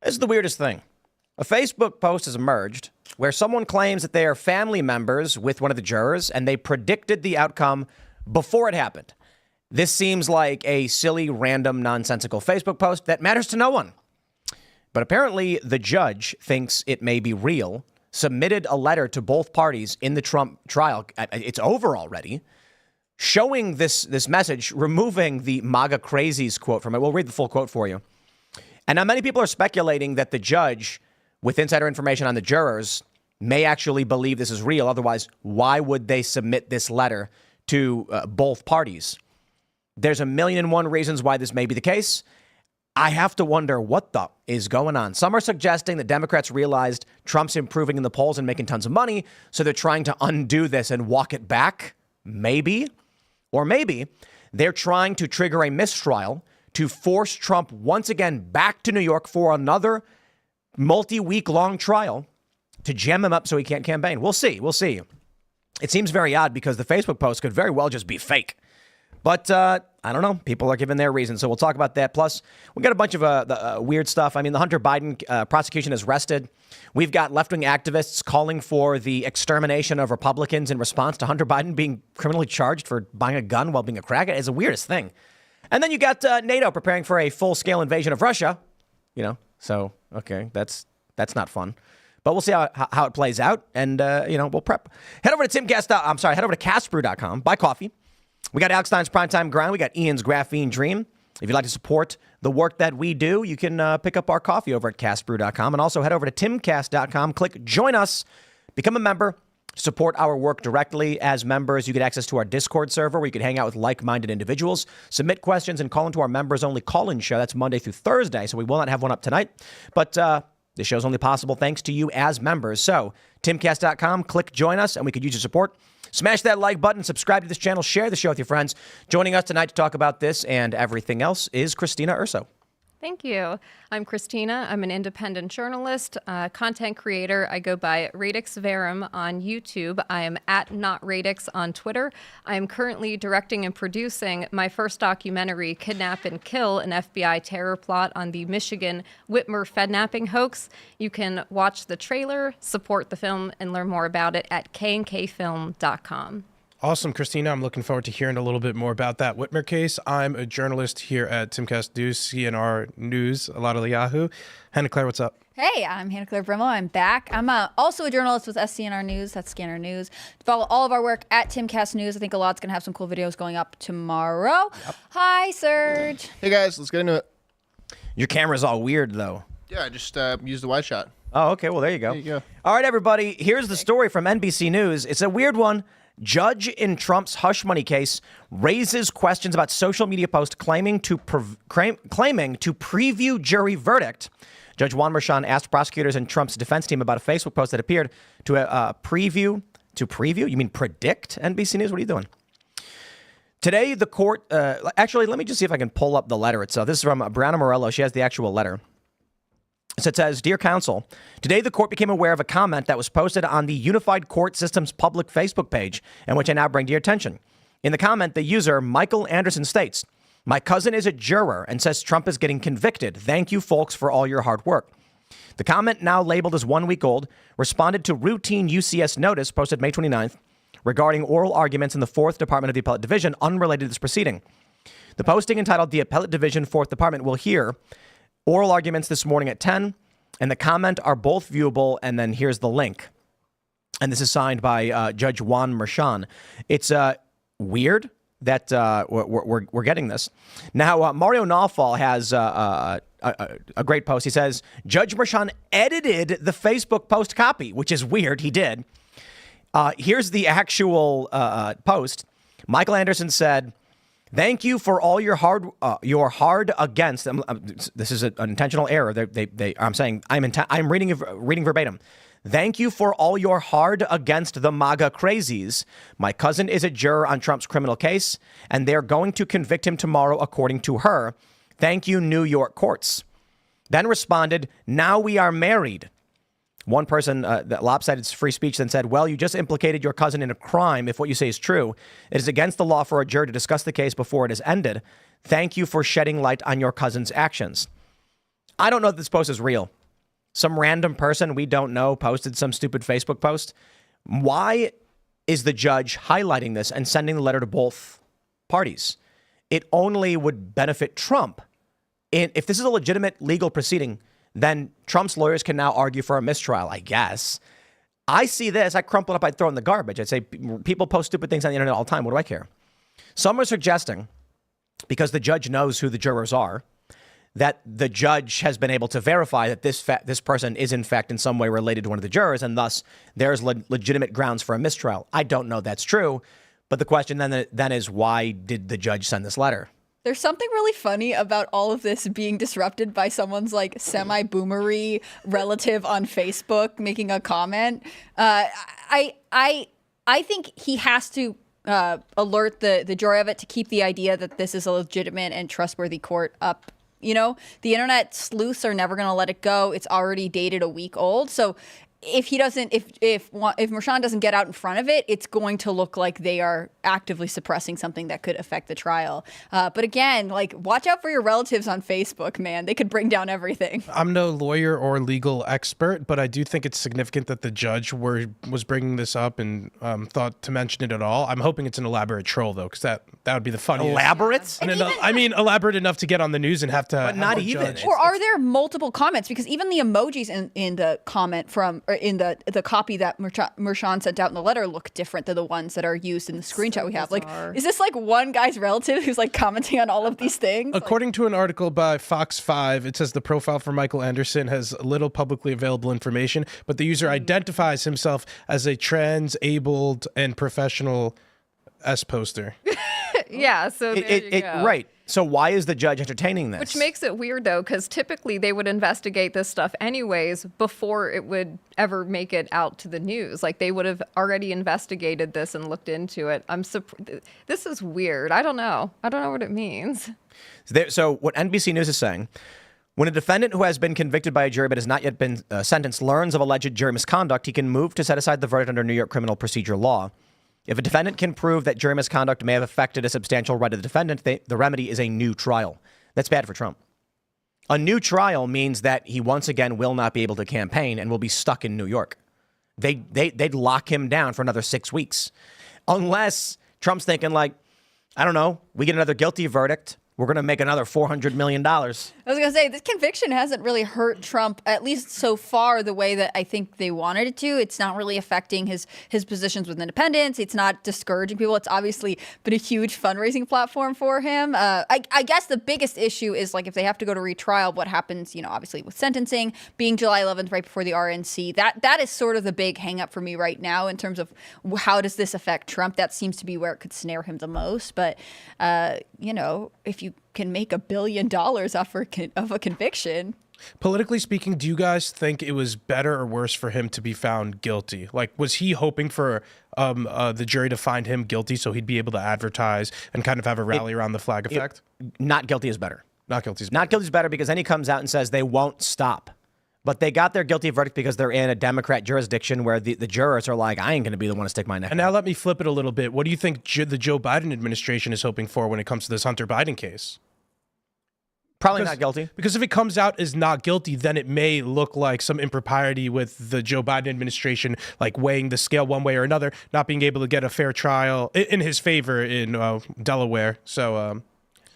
This is the weirdest thing. A Facebook post has emerged where someone claims that they are family members with one of the jurors and they predicted the outcome before it happened. This seems like a silly, random, nonsensical Facebook post that matters to no one. But apparently the judge thinks it may be real, submitted a letter to both parties in the Trump trial. It's over already, showing this message, removing the MAGA crazies quote from it. We'll read the full quote for you. And now many people are speculating that the judge, with insider information on the jurors, may actually believe this is real. Otherwise, why would they submit this letter to both parties? There's a million and one reasons why this may be the case. I have to wonder what the is going on. Some are suggesting that Democrats realized Trump's improving in the polls and making tons of money, so they're trying to undo this and walk it back. Maybe. Or maybe they're trying to trigger a mistrial to force Trump once again back to New York for another multi-week long trial to jam him up so he can't campaign. We'll see. We'll see. It seems very odd because the Facebook post could very well just be fake. But I don't know. People are giving their reasons. So we'll talk about that. Plus, we got a bunch of weird stuff. I mean, the Hunter Biden prosecution has rested. We've got left-wing activists calling for the extermination of Republicans in response to Hunter Biden being criminally charged for buying a gun while being a crackhead. It's the weirdest thing. And then you got NATO preparing for a full-scale invasion of Russia. So, okay, that's not fun. But we'll see how it plays out. And, we'll prep. Head over to castbrew.com. Buy coffee. We got Alex Stein's Primetime Grind. We got Ian's Graphene Dream. If you'd like to support the work that we do, you can pick up our coffee over at castbrew.com. And also head over to timcast.com. Click Join Us. Become a member. Support our work directly. As members, you get access to our Discord server where you can hang out with like-minded individuals, submit questions, and call into our members-only call-in show. That's Monday through Thursday, so we will not have one up tonight. But this show's only possible thanks to you as members. So timcast.com, click Join Us, and we could use your support. Smash that like button, subscribe to this channel, share the show with your friends. Joining us tonight to talk about this and everything else is Christina Urso. Thank you. I'm Christina. I'm an independent journalist, content creator. I go by Radix Verum on YouTube. I am at Not Radix on Twitter. I am currently directing and producing my first documentary, Kidnap and Kill, an FBI terror plot on the Michigan Whitmer Fednapping hoax. You can watch the trailer, support the film, and learn more about it at knkfilm.com. Awesome, Christina. I'm looking forward to hearing a little bit more about that Whitmer case. I'm a journalist here at Timcast News, CNR News, a lot of Yahoo. Hannah Claire, what's up? Hey, I'm Hannah Claire Brimmel. I'm back. I'm also a journalist with SCNR News. That's Scanner News. Follow all of our work at Timcast News. I think Elad's going to have some cool videos going up tomorrow. Yep. Hi, Serge. Hey, guys. Let's get into it. Your camera's all weird, though. Yeah, I just used the wide shot. Oh, okay. Well, there you go. There you go. All right, everybody. Here's the story from NBC News. It's a weird one. Judge in Trump's hush money case raises questions about social media post claiming to preview jury verdict. Judge Juan Merchan asked prosecutors and Trump's defense team about a Facebook post that appeared to preview. To preview? You mean predict? NBC News, what are you doing? Today, the court... actually, let me just see if I can pull up the letter itself. This is from Brianna Morello. She has the actual letter. So it says, Dear Counsel, today the court became aware of a comment that was posted on the Unified Court System's public Facebook page, and which I now bring to your attention. In the comment, the user, Michael Anderson, states, my cousin is a juror and says Trump is getting convicted. Thank you, folks, for all your hard work. The comment, now labeled as 1 week old, responded to routine UCS notice posted May 29th regarding oral arguments in the 4th Department of the Appellate Division unrelated to this proceeding. The posting entitled The Appellate Division, 4th Department will hear oral arguments this morning at 10, and the comment are both viewable, and then here's the link. And this is signed by Judge Juan Merchan. It's weird that we're getting this. Now, Mario Nawfal has a great post. He says, Judge Merchan edited the Facebook post copy, which is weird. He did. Here's the actual post. Michael Anderson said, thank you for all your hard against. This is an intentional error. I'm saying I'm reading verbatim. Thank you for all your hard against the MAGA crazies. My cousin is a juror on Trump's criminal case, and they're going to convict him tomorrow, according to her. Thank you, New York courts. Then responded, now we are married. One person, that lopsided free speech, then said, well, you just implicated your cousin in a crime if what you say is true. It is against the law for a juror to discuss the case before it is ended. Thank you for shedding light on your cousin's actions. I don't know if this post is real. Some random person we don't know posted some stupid Facebook post. Why is the judge highlighting this and sending the letter to both parties? It only would benefit Trump. And if this is a legitimate legal proceeding, then Trump's lawyers can now argue for a mistrial, I guess. I see this, I crumple it up, I'd throw it in the garbage. I'd say people post stupid things on the internet all the time. What do I care? Some are suggesting, because the judge knows who the jurors are, that the judge has been able to verify that this person is in fact in some way related to one of the jurors, and thus there's legitimate grounds for a mistrial. I don't know that's true, but the question then is, why did the judge send this letter? There's something really funny about all of this being disrupted by someone's like semi-boomery relative on Facebook making a comment. I think he has to alert the jury of it to keep the idea that this is a legitimate and trustworthy court up. You know, the internet sleuths are never going to let it go. It's already dated a week old. So if he doesn't, if Manchin doesn't get out in front of it, it's going to look like they are actively suppressing something that could affect the trial. But again, like, watch out for your relatives on Facebook, man. They could bring down everything. I'm no lawyer or legal expert, but I do think it's significant that the judge was bringing this up and thought to mention it at all. I'm hoping it's an elaborate troll, though, because that would be the funniest. Elaborate? I mean, elaborate enough to get on the news and have to. But not even. Or are there multiple comments? Because even the emojis in the comment in the copy that Manchin sent out in the letter look different than the ones that are used in the screenshot we have. bizarre. Like, is this like one guy's relative who's like commenting on all of these things? According to an article by Fox 5, it says the profile for Michael Anderson has little publicly available information, but the user identifies himself as a trans-abled and professional S-poster. Yeah, so there you go. Right. So why is the judge entertaining this? Which makes it weird, though, because typically they would investigate this stuff anyways before it would ever make it out to the news. Like, they would have already investigated this and looked into it. This is weird. I don't know what it means. So what NBC News is saying, when a defendant who has been convicted by a jury but has not yet been sentenced learns of alleged jury misconduct, he can move to set aside the verdict under New York criminal procedure law. If a defendant can prove that jury misconduct may have affected a substantial right of the defendant, the remedy is a new trial. That's bad for Trump. A new trial means that he once again will not be able to campaign and will be stuck in New York. They'd lock him down for another 6 weeks. Unless Trump's thinking like, I don't know, we get another guilty verdict. We're going to make another $400 million. I was going to say, this conviction hasn't really hurt Trump, at least so far, the way that I think they wanted it to. It's not really affecting his positions with independents. It's not discouraging people. It's obviously been a huge fundraising platform for him. I guess the biggest issue is, like, if they have to go to retrial, what happens, obviously with sentencing, being July 11th right before the RNC. That is sort of the big hang up for me right now in terms of how does this affect Trump. That seems to be where it could snare him the most. But, if you can make $1 billion off of a conviction. Politically speaking, do you guys think it was better or worse for him to be found guilty? Like, was he hoping for the jury to find him guilty so he'd be able to advertise and kind of have a rally around the flag effect? Not guilty is better. Not guilty is better. Not guilty is better because then he comes out and says they won't stop. But they got their guilty verdict because they're in a Democrat jurisdiction where the jurors are like, I ain't going to be the one to stick my neck And out. now let me flip it a little bit. What do you think the Joe Biden administration is hoping for when it comes to this Hunter Biden case? Probably not guilty. Because if it comes out as not guilty, then it may look like some impropriety with the Joe Biden administration, like weighing the scale one way or another, not being able to get a fair trial in his favor in Delaware. So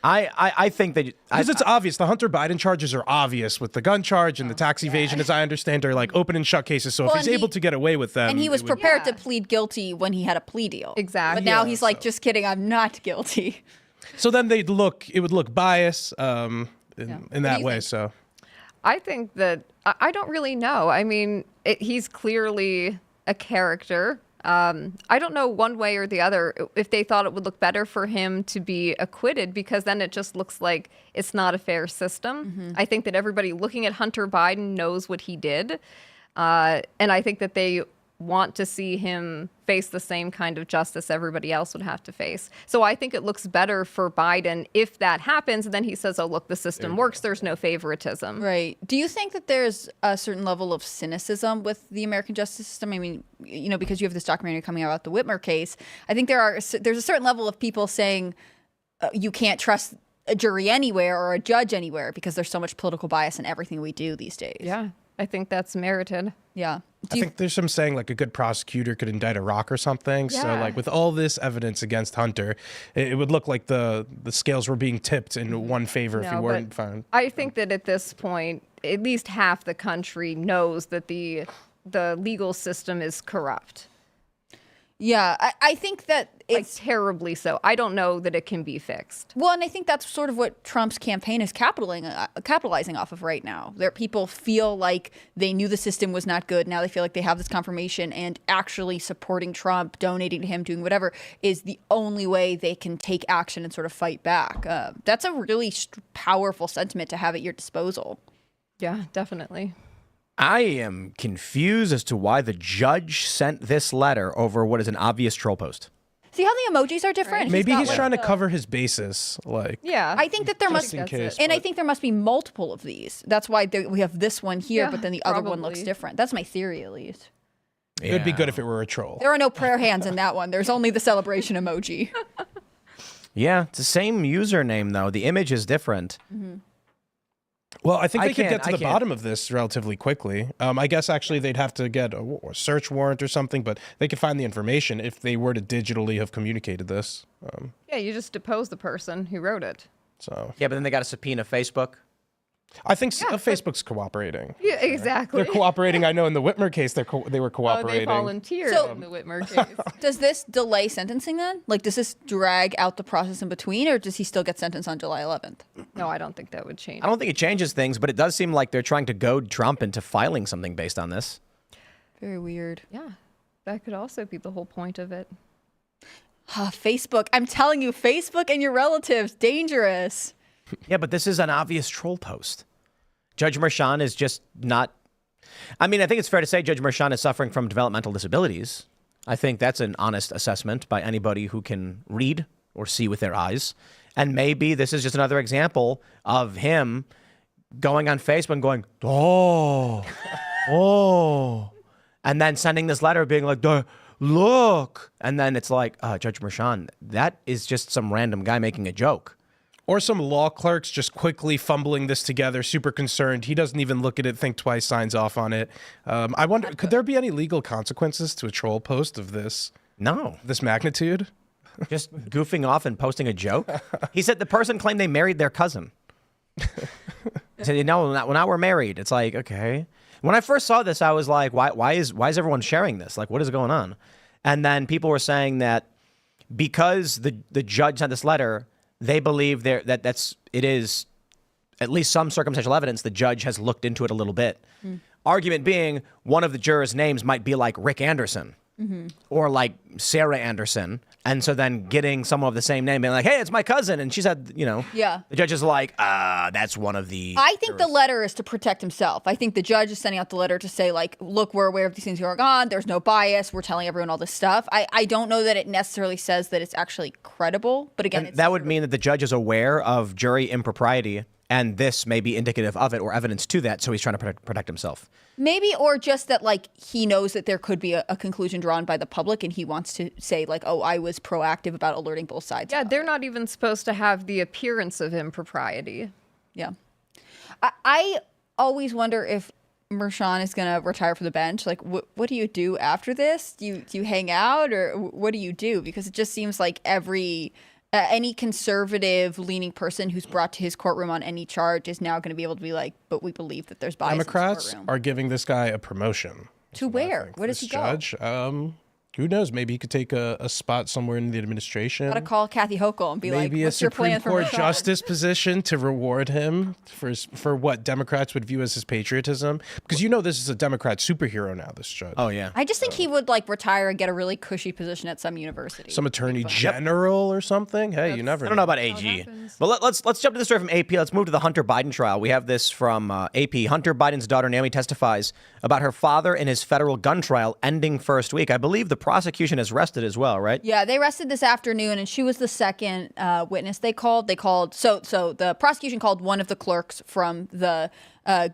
I think that... Because it's obvious. The Hunter Biden charges are obvious with the gun charge and the tax evasion, as I understand, are like open and shut cases. So if he's able to get away with them... And he was prepared to plead guilty when he had a plea deal. Exactly. But now he's like, just kidding, I'm not guilty. So then it would look biased in that way. think? So I think that I don't really know. I mean, he's clearly a character. I don't know one way or the other if they thought it would look better for him to be acquitted, because then it just looks like it's not a fair system. Mm-hmm. I think that everybody looking at Hunter Biden knows what he did. And I think that they want to see him face the same kind of justice everybody else would have to face. So I think it looks better for Biden if that happens. And then he says, oh, look, the system works. There's no favoritism. Right. Do you think that there's a certain level of cynicism with the American justice system? I mean, because you have this documentary coming out about the Whitmer case, I think there's a certain level of people saying you can't trust a jury anywhere or a judge anywhere because there's so much political bias in everything we do these days. Yeah, I think that's merited. Yeah. I think there's some saying like a good prosecutor could indict a rock or something. So Yeah. like with all this evidence against Hunter, it would look like the scales were being tipped in one favor if he No, weren't but found. I think that at this point, at least half the country knows that the legal system is corrupt. Yeah, I think that Like it's terribly so. I don't know that it can be fixed. well, and I think that's sort of what Trump's campaign is capitalizing off of right now. There, people feel like they knew the system was not good. Now they feel like they have this confirmation, and actually supporting Trump, donating to him, doing whatever is the only way they can take action and sort of fight back. That's a really powerful sentiment to have at your disposal. Yeah, definitely. I am confused as to why the judge sent this letter over what is an obvious troll post. See how the emojis are different? Right. Maybe got, he's like, trying to the- cover his bases. Like, Yeah. I think that there must just in that's case. it. And I but- think there must be multiple of these. That's why we have this one here, Yeah, but then the other one looks probably. different. That's my theory, at least. it would be good if it were a troll. There are no prayer hands in that one. There's only the celebration emoji. Yeah, it's the same username though. The image is different. Well, I think I they could can't- get to I the can't. bottom of this relatively quickly. I guess actually they'd have to get a search warrant or something, but they could find the information if they were to digitally have communicated this. Yeah, you just depose the person who wrote it. So Yeah, but then they got to subpoena Facebook. I think Facebook's cooperating. Yeah, exactly. They're cooperating. I know in the Whitmer case they were Oh, they cooperating. volunteered So- in the Whitmer case. Does this delay sentencing then? Like, does this drag out the process in between, or does he still get sentenced on July 11th? No, I don't think that would change. I don't think it changes things, but it does seem like they're trying to goad Trump into filing something based on this. Very weird. Yeah, that could also be the whole point of it. Facebook. I'm telling you, Facebook and your relatives, dangerous. Yeah, but this is an obvious troll post. Judge Merchan is just not. I mean, I think it's fair to say Judge Merchan is suffering from developmental disabilities. I think that's an honest assessment by anybody who can read or see with their eyes. And maybe this is just another example of him going on Facebook and going, oh, and then sending this letter being like, look. And then it's like, Judge Merchan, that is just some random guy making a joke. Or some law clerks just quickly fumbling this together, super concerned. He doesn't even look at it, think twice, signs off on it. I wonder, could there be any legal consequences to a troll post of this No. magnitude? Just goofing off and posting a joke. He said the person claimed they married their cousin. He said, no, now we're married. It's like, okay. When I first saw this, I was like, why is everyone sharing this? Like, what is going on? And then people were saying that because the judge sent this letter, they believe it is at least some circumstantial evidence. The judge has looked into it a little bit. Argument being, one of the jurors' names might be like Rick Anderson or like Sarah Anderson. And so then getting someone of the same name being like, hey, it's my cousin. And she said, Yeah. the judge is like, that's one of the. I think the letter is to protect himself. I think the judge is sending out the letter to say, like, look, we're aware of these things going on. There's no bias. We're telling everyone all this stuff. I don't know that it necessarily says that it's actually credible. But again, it's that would mean that the judge is aware of jury impropriety, and this may be indicative of it or evidence to that. So he's trying to protect himself. maybe, or just that, like, he knows that there could be a conclusion drawn by the public and he wants to say, like, oh, I was proactive about alerting both sides. Yeah, they're not even supposed to have the appearance of impropriety. Yeah. I always wonder if Merchan is going to retire from the bench. Like, what do you do after this? Do you hang out, or what do you do? Because it just seems like any conservative leaning person who's brought to his courtroom on any charge is now going to be able to be like, but we believe that there's bias in this Democrats courtroom. are giving this guy a promotion. To where? Where does This he go? judge, who knows? Maybe he could take a spot somewhere in the administration. Gotta call Kathy Hochul and be Maybe like, a what's your Supreme plan for Court Merchan? justice position to reward him for what Democrats would view as his patriotism. Because this is a Democrat superhero now, this judge. Oh, yeah. I just think he would like retire and get a really cushy position at some university. Some attorney general or something. Hey, you never I don't know about AG. But let's jump to the story from AP. Let's move to the Hunter Biden trial. We have this from AP. Hunter Biden's daughter, Naomi, testifies about her father in his federal gun trial ending first week. I believe the prosecution has rested as well, right? Yeah, they arrested this afternoon, and she was the second witness they called. So the prosecution called one of the clerks from the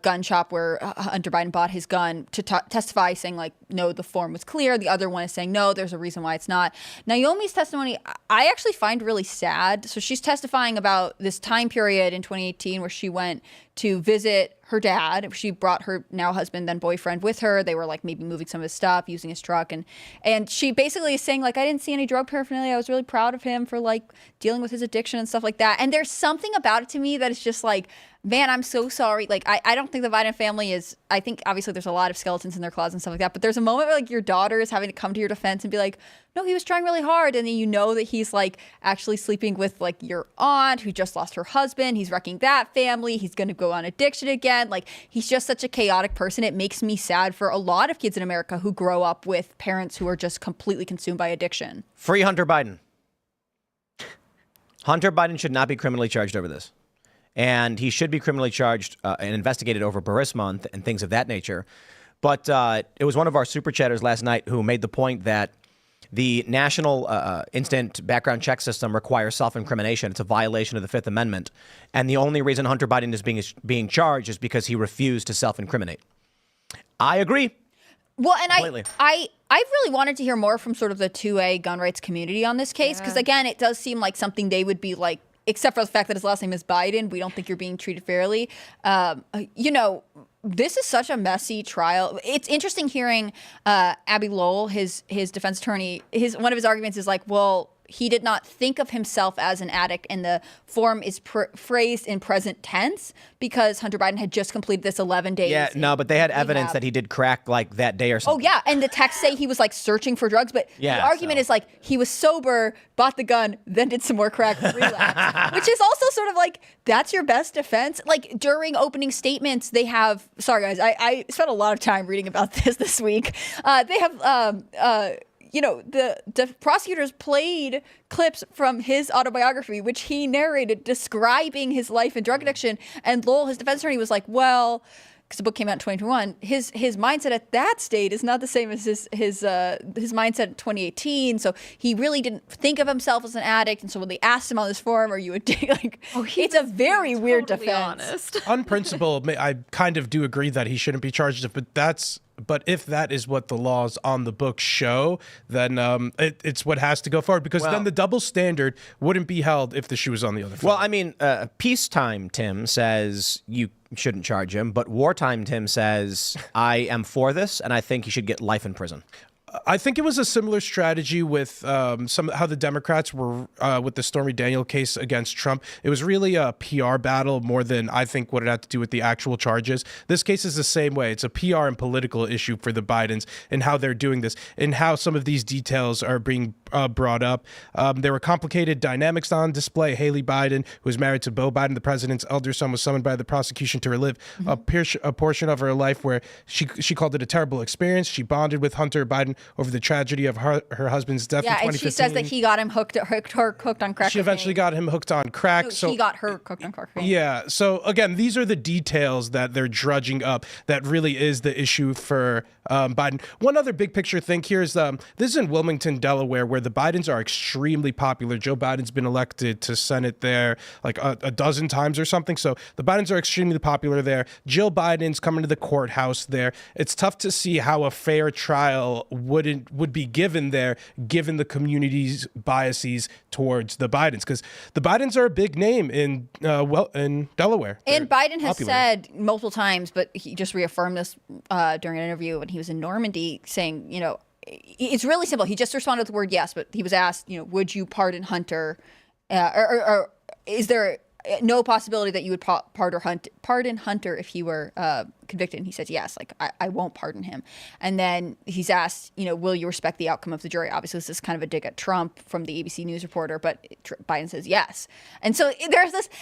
gun shop where Hunter Biden bought his gun to testify, saying like, no, the form was clear. The other one is saying, no, there's a reason why it's not. Naomi's testimony, I actually find really sad. So she's testifying about this time period in 2018 where she went to visit her dad. She brought her now husband, then boyfriend with her. They were like maybe moving some of his stuff, using his truck. And she basically is saying like, I didn't see any drug paraphernalia. I was really proud of him for like dealing with his addiction and stuff like that. And there's something about it to me that is just like, man, I'm so sorry. Like, I don't think the Biden family is, I think obviously there's a lot of skeletons in their closet and stuff like that. But there's a moment where like your daughter is having to come to your defense and be like, no, he was trying really hard. And then you know that he's like actually sleeping with like your aunt who just lost her husband. He's wrecking that family. He's going to go on addiction again. Like, he's just such a chaotic person. It makes me sad for a lot of kids in America who grow up with parents who are just completely consumed by addiction. Free Hunter Biden. Hunter Biden should not be criminally charged over this. And he should be criminally charged and investigated over Burisma and things of that nature. But it was one of our super chatters last night who made the point that the national instant background check system requires self-incrimination. It's a violation of the Fifth Amendment. And the only reason Hunter Biden is being charged is because he refused to self-incriminate. I agree. Well, and completely. I really wanted to hear more from sort of the 2A gun rights community on this case. Because again, it does seem like something they would be like, except for the fact that his last name is Biden, we don't think you're being treated fairly. You know, this is such a messy trial. It's interesting hearing Abby Lowell, his defense attorney, one of his arguments is like, well, he did not think of himself as an addict, and the form is phrased in present tense because Hunter Biden had just completed this 11 days. Yeah, no, but they had evidence that he did crack like that day or something. Oh, yeah, and the texts say he was like searching for drugs, but the argument is like he was sober, bought the gun, then did some more crack, relapsed, which is also sort of like, that's your best defense. Like during opening statements, they have, sorry guys, I spent a lot of time reading about this week. They have, you know, the prosecutors played clips from his autobiography, which he narrated describing his life in drug addiction. And Lowell, his defense attorney, was like, well, because the book came out in 2021, his mindset at that state is not the same as his mindset in 2018. So he really didn't think of himself as an addict. And so when they asked him on this forum, are you a like, it's a very weird defense. Honest. On principle, I kind of do agree that he shouldn't be charged, but if that is what the laws on the book show, then it's what has to go forward, because then the double standard wouldn't be held if the shoe was on the other foot. Well, I mean, peacetime Tim says you shouldn't charge him, but wartime Tim says I am for this, and I think he should get life in prison. I think it was a similar strategy with how the Democrats were with the Stormy Daniels case against Trump. It was really a PR battle more than I think what it had to do with the actual charges. This case is the same way. It's a PR and political issue for the Bidens and how they're doing this and how some of these details are being brought up. There were complicated dynamics on display. Haley Biden, who was married to Beau Biden, the president's elder son, was summoned by the prosecution to relive a portion of her life where she called it a terrible experience. She bonded with Hunter Biden over the tragedy of her husband's death in 2015. Yeah, and she says that he got him hooked on crack. She eventually got him hooked on crack. So he got her hooked on crack. Yeah. So again, these are the details that they're drudging up that really is the issue for Biden. One other big picture thing here is this is in Wilmington, Delaware, where the Bidens are extremely popular. Joe Biden's been elected to Senate there like a dozen times or something. So the Bidens are extremely popular there. Jill Biden's coming to the courthouse there. It's tough to see how a fair trial would be given there, given the community's biases towards the Bidens, because the Bidens are a big name in Delaware. And Biden has said multiple times, but he just reaffirmed this during an interview when he was in Normandy, saying, you know, it's really simple. He just responded with the word yes, but he was asked, you know, would you pardon Hunter, or is there no possibility that you would pardon Hunter if he were convicted? And he says yes, like I won't pardon him. And then he's asked, you know, will you respect the outcome of the jury? Obviously this is kind of a dig at Trump from the ABC News reporter, but Biden says yes. And so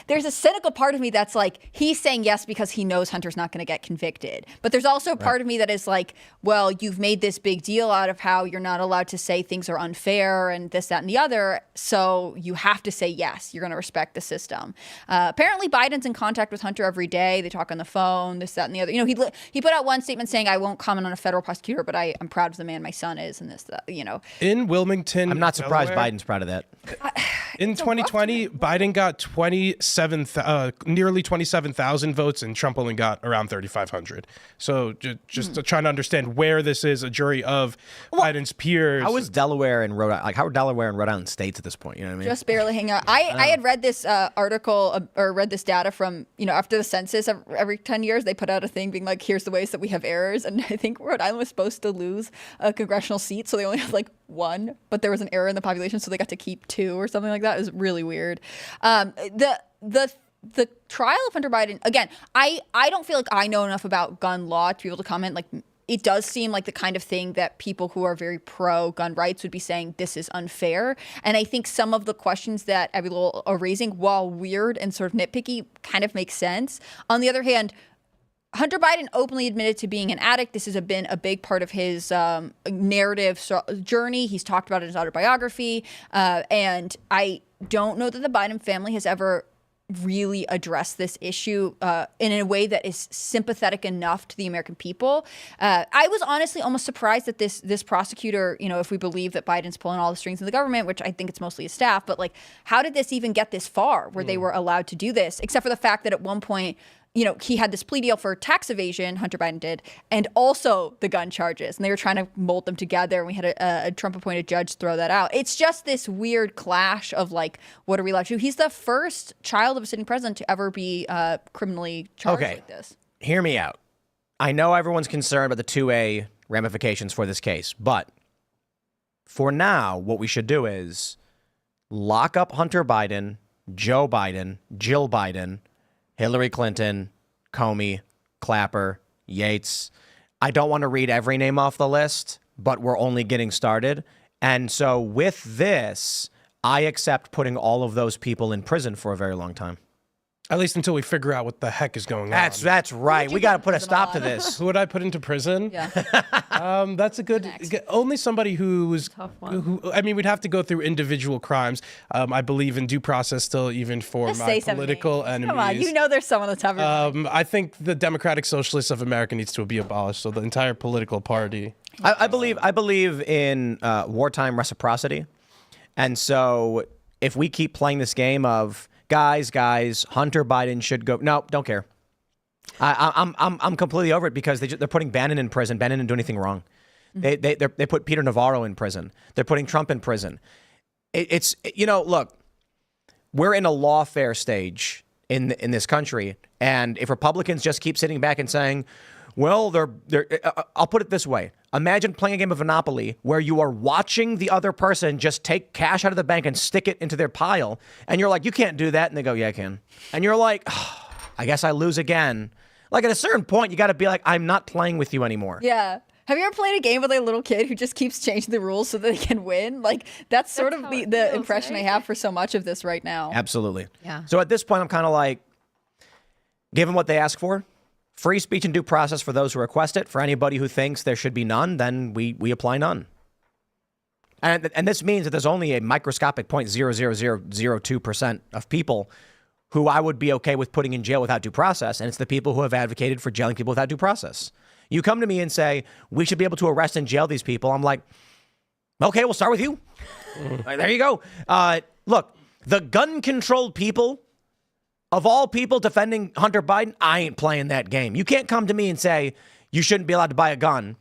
there's a cynical part of me that's like, he's saying yes because he knows Hunter's not going to get convicted. But there's also a part of me that is like, well, you've made this big deal out of how you're not allowed to say things are unfair and this, that, and the other. So you have to say yes, you're going to respect the system. Apparently Biden's in contact with Hunter every day. They talk on the phone, this, that, and the other. You know, he put out one statement saying, I won't comment on a federal prosecutor, but I'm proud of the man my son is, and this, that, you know. In Wilmington, I'm not surprised Delaware, Biden's proud of that. In 2020, Biden got nearly 27,000 votes, and Trump only got around 3,500. So just to trying to understand where this is a jury of Biden's peers. How is Delaware and Rhode Island, how are Delaware and Rhode Island states at this point? You know what I mean? Just barely hanging out. I had read this article or read this data from, after the census every 10 years, they put out a thing being like, here's the ways that we have errors. And I think Rhode Island was supposed to lose a congressional seat. So they only had like one, but there was an error in the population. So they got to keep two or something like that. It was really weird. The trial of Hunter Biden, again, I don't feel like I know enough about gun law to be able to comment. Like, it does seem like the kind of thing that people who are very pro gun rights would be saying this is unfair. And I think some of the questions that Abigail are raising, while weird and sort of nitpicky, kind of make sense. On the other hand, Hunter Biden openly admitted to being an addict. This has been a big part of his narrative journey. He's talked about it in his autobiography. And I don't know that the Biden family has ever really addressed this issue in a way that is sympathetic enough to the American people. I was honestly almost surprised that this prosecutor, if we believe that Biden's pulling all the strings in the government, which I think it's mostly his staff, but like, how did this even get this far where they were allowed to do this? Except for the fact that at one point, he had this plea deal for tax evasion, Hunter Biden did, and also the gun charges. And they were trying to mold them together. And we had a Trump-appointed judge throw that out. It's just this weird clash of, like, what are we allowed to do? He's the first child of a sitting president to ever be criminally charged like this. Hear me out. I know everyone's concerned about the 2A ramifications for this case. But for now, what we should do is lock up Hunter Biden, Joe Biden, Jill Biden, Hillary Clinton, Comey, Clapper, Yates. I don't want to read every name off the list, but we're only getting started. And so with this, I accept putting all of those people in prison for a very long time. At least until we figure out what the heck is going on. That's right. We got to put a stop to this. Who would I put into prison? Yeah. That's a good. Only somebody who's. We'd have to go through individual crimes. I believe in due process still, even for Just my say some political names. enemies. Come on, there's someone that's top of your mind. I think the Democratic Socialists of America needs to be abolished. So the entire political party. I believe in wartime reciprocity, and so if we keep playing this game of guys, Hunter Biden should go. No, don't care. I'm completely over it because they're putting Bannon in prison. Bannon didn't do anything wrong. They put Peter Navarro in prison. They're putting Trump in prison. Look, we're in a lawfare stage in this country, and if Republicans just keep sitting back and saying, well, I'll put it this way. Imagine playing a game of Monopoly where you are watching the other person just take cash out of the bank and stick it into their pile. And you're like, you can't do that. And they go, yeah, I can. And you're like, oh, I guess I lose again. Like at a certain point, you got to be like, I'm not playing with you anymore. Yeah. Have you ever played a game with a little kid who just keeps changing the rules so that they can win? Like, that's sort of the impression I have for so much of this right now. Absolutely. Yeah. So at this point, I'm kind of like, give them what they ask for. Free speech and due process for those who request it. For anybody who thinks there should be none, then we apply none. And this means that there's only a microscopic 0.00002% of people who I would be okay with putting in jail without due process, and it's the people who have advocated for jailing people without due process. You come to me and say, we should be able to arrest and jail these people. I'm like, okay, we'll start with you. There you go. Look, the gun-controlled people, of all people defending Hunter Biden, I ain't playing that game. You can't come to me and say you shouldn't be allowed to buy a gun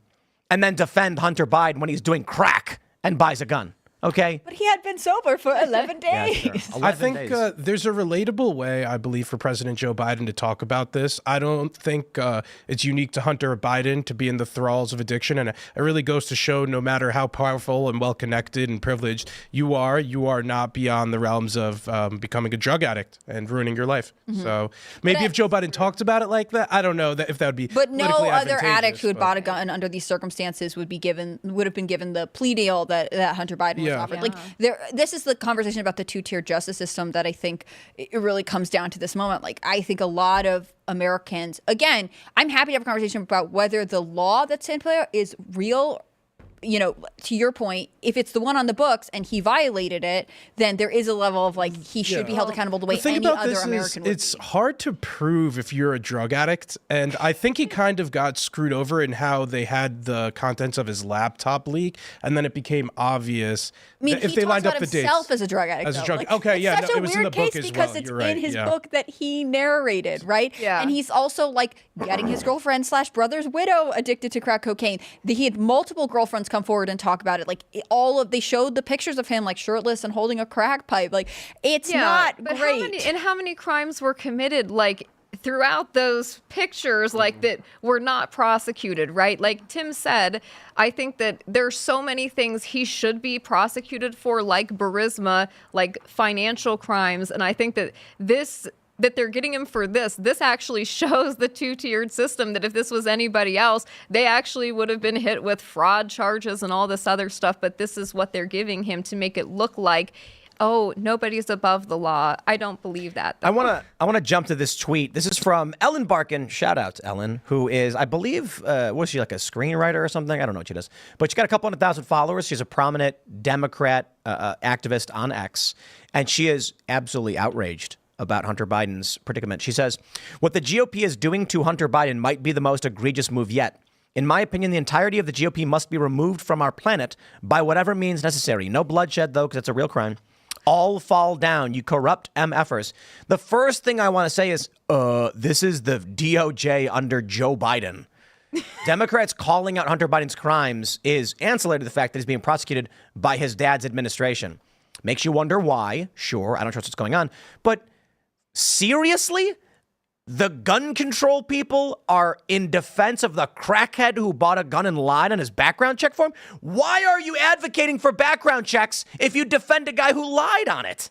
and then defend Hunter Biden when he's doing crack and buys a gun. Okay. But he had been sober for 11 days. Yeah, sure. I think there's a relatable way, I believe, for President Joe Biden to talk about this. I don't think it's unique to Hunter Biden to be in the thralls of addiction. And it really goes to show no matter how powerful and well-connected and privileged you are not beyond the realms of becoming a drug addict and ruining your life. Mm-hmm. So maybe if Joe Biden talked about it like that, I don't know if that would be But no other addict who had bought a gun under these circumstances would have been given the plea deal that Hunter Biden was offered. Like this is the conversation about the two-tier justice system that I think it really comes down to this moment. Like I think a lot of Americans, again, I'm happy to have a conversation about whether the law that's in play is real you know, to your point, if it's the one on the books and he violated it, then there is a level of like he should be held accountable the way The thing any about other this American would it's be. hard to prove if you're a drug addict, and I think he kind of got screwed over in how they had the contents of his laptop leak, and then it became obvious I mean, that if he they talks lined up about the himself dates as a drug addict. as a though. drug. Like, Okay, it's yeah, such no, a it was in weird the book case as because well. it's You're right, in his yeah. book that he narrated, right? Yeah. And he's also like getting his girlfriend / brother's widow addicted to crack cocaine. He had multiple girlfriends come forward and talk about it. Like they showed the pictures of him like shirtless and holding a crack pipe. Like it's not but great. How many crimes were committed like throughout those pictures like that were not prosecuted, right? Like Tim said, I think that there's so many things he should be prosecuted for, like Burisma, like financial crimes, and I think that that they're getting him for this actually shows the two-tiered system, that if this was anybody else, they actually would have been hit with fraud charges and all this other stuff, but this is what they're giving him to make it look like, oh, nobody's above the law. I don't believe that. I want to jump to this tweet. This is from Ellen Barkin. Shout out to Ellen, who is, I believe, was she like a screenwriter or something? I don't know what she does. But she's got a couple 100,000 followers. She's a prominent Democrat activist on X, and she is absolutely outraged about Hunter Biden's predicament. She says, what the GOP is doing to Hunter Biden might be the most egregious move yet. In my opinion, the entirety of the GOP must be removed from our planet by whatever means necessary. No bloodshed, though, because it's a real crime. All fall down, you corrupt MFers. The first thing I want to say is, this is the DOJ under Joe Biden. Democrats calling out Hunter Biden's crimes is ancillary to the fact that he's being prosecuted by his dad's administration. Makes you wonder why. Sure, I don't trust what's going on. But seriously? The gun control people are in defense of the crackhead who bought a gun and lied on his background check form? Why are you advocating for background checks if you defend a guy who lied on it?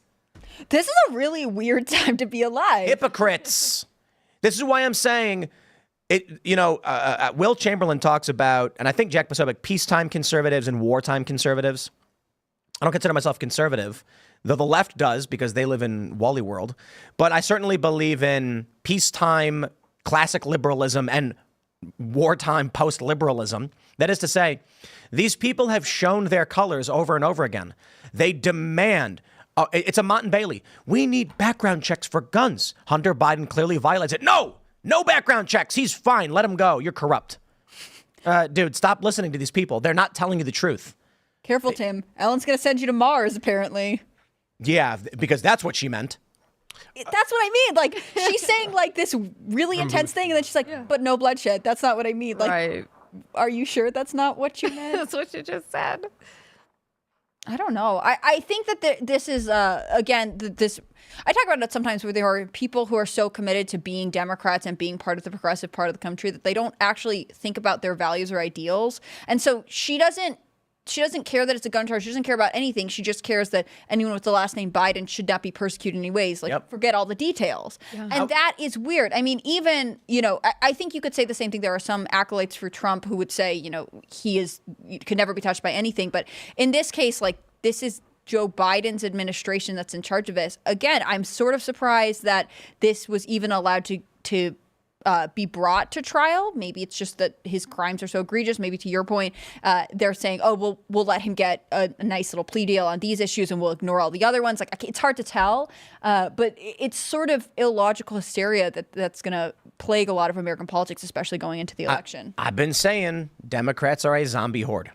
This is a really weird time to be alive. Hypocrites. This is why I'm saying it. You know, Will Chamberlain talks about, and I think Jack Posobiec, peacetime conservatives and wartime conservatives. I don't consider myself conservative, though the left does because they live in Wally world. But I certainly believe in peacetime classic liberalism and wartime post-liberalism. That is to say, these people have shown their colors over and over again. They demand, it's a Mott and Bailey. We need background checks for guns. Hunter Biden clearly violates it. No background checks. He's fine. Let him go. You're corrupt. Dude, stop listening to these people. They're not telling you the truth. Careful, Tim. Ellen's going to send you to Mars, apparently. Yeah, because that's what she meant. That's what I mean. Like, she's saying, like, this really intense thing, and then she's like, but no bloodshed. That's not what I mean. Like, Right. Are you sure that's not what you meant? That's what you just said. I don't know. I think that this is, again, this... I talk about it sometimes where there are people who are so committed to being Democrats and being part of the progressive part of the country that they don't actually think about their values or ideals. And so she doesn't care that it's a gun charge. She doesn't care about anything. She just cares that anyone with the last name Biden should not be persecuted in any ways. Like, forget all the details. Yeah. And that is weird. I mean, even, you know, I think you could say the same thing. There are some acolytes for Trump who would say, you know, he could never be touched by anything. But in this case, like, this is Joe Biden's administration that's in charge of this. Again, I'm sort of surprised that this was even allowed to be brought to trial. Maybe it's just that his crimes are so egregious. Maybe to your point, they're saying, oh, we'll let him get a nice little plea deal on these issues and we'll ignore all the other ones. Like, it's hard to tell, but it's sort of illogical hysteria that's going to plague a lot of American politics, especially going into the election. I've been saying Democrats are a zombie horde.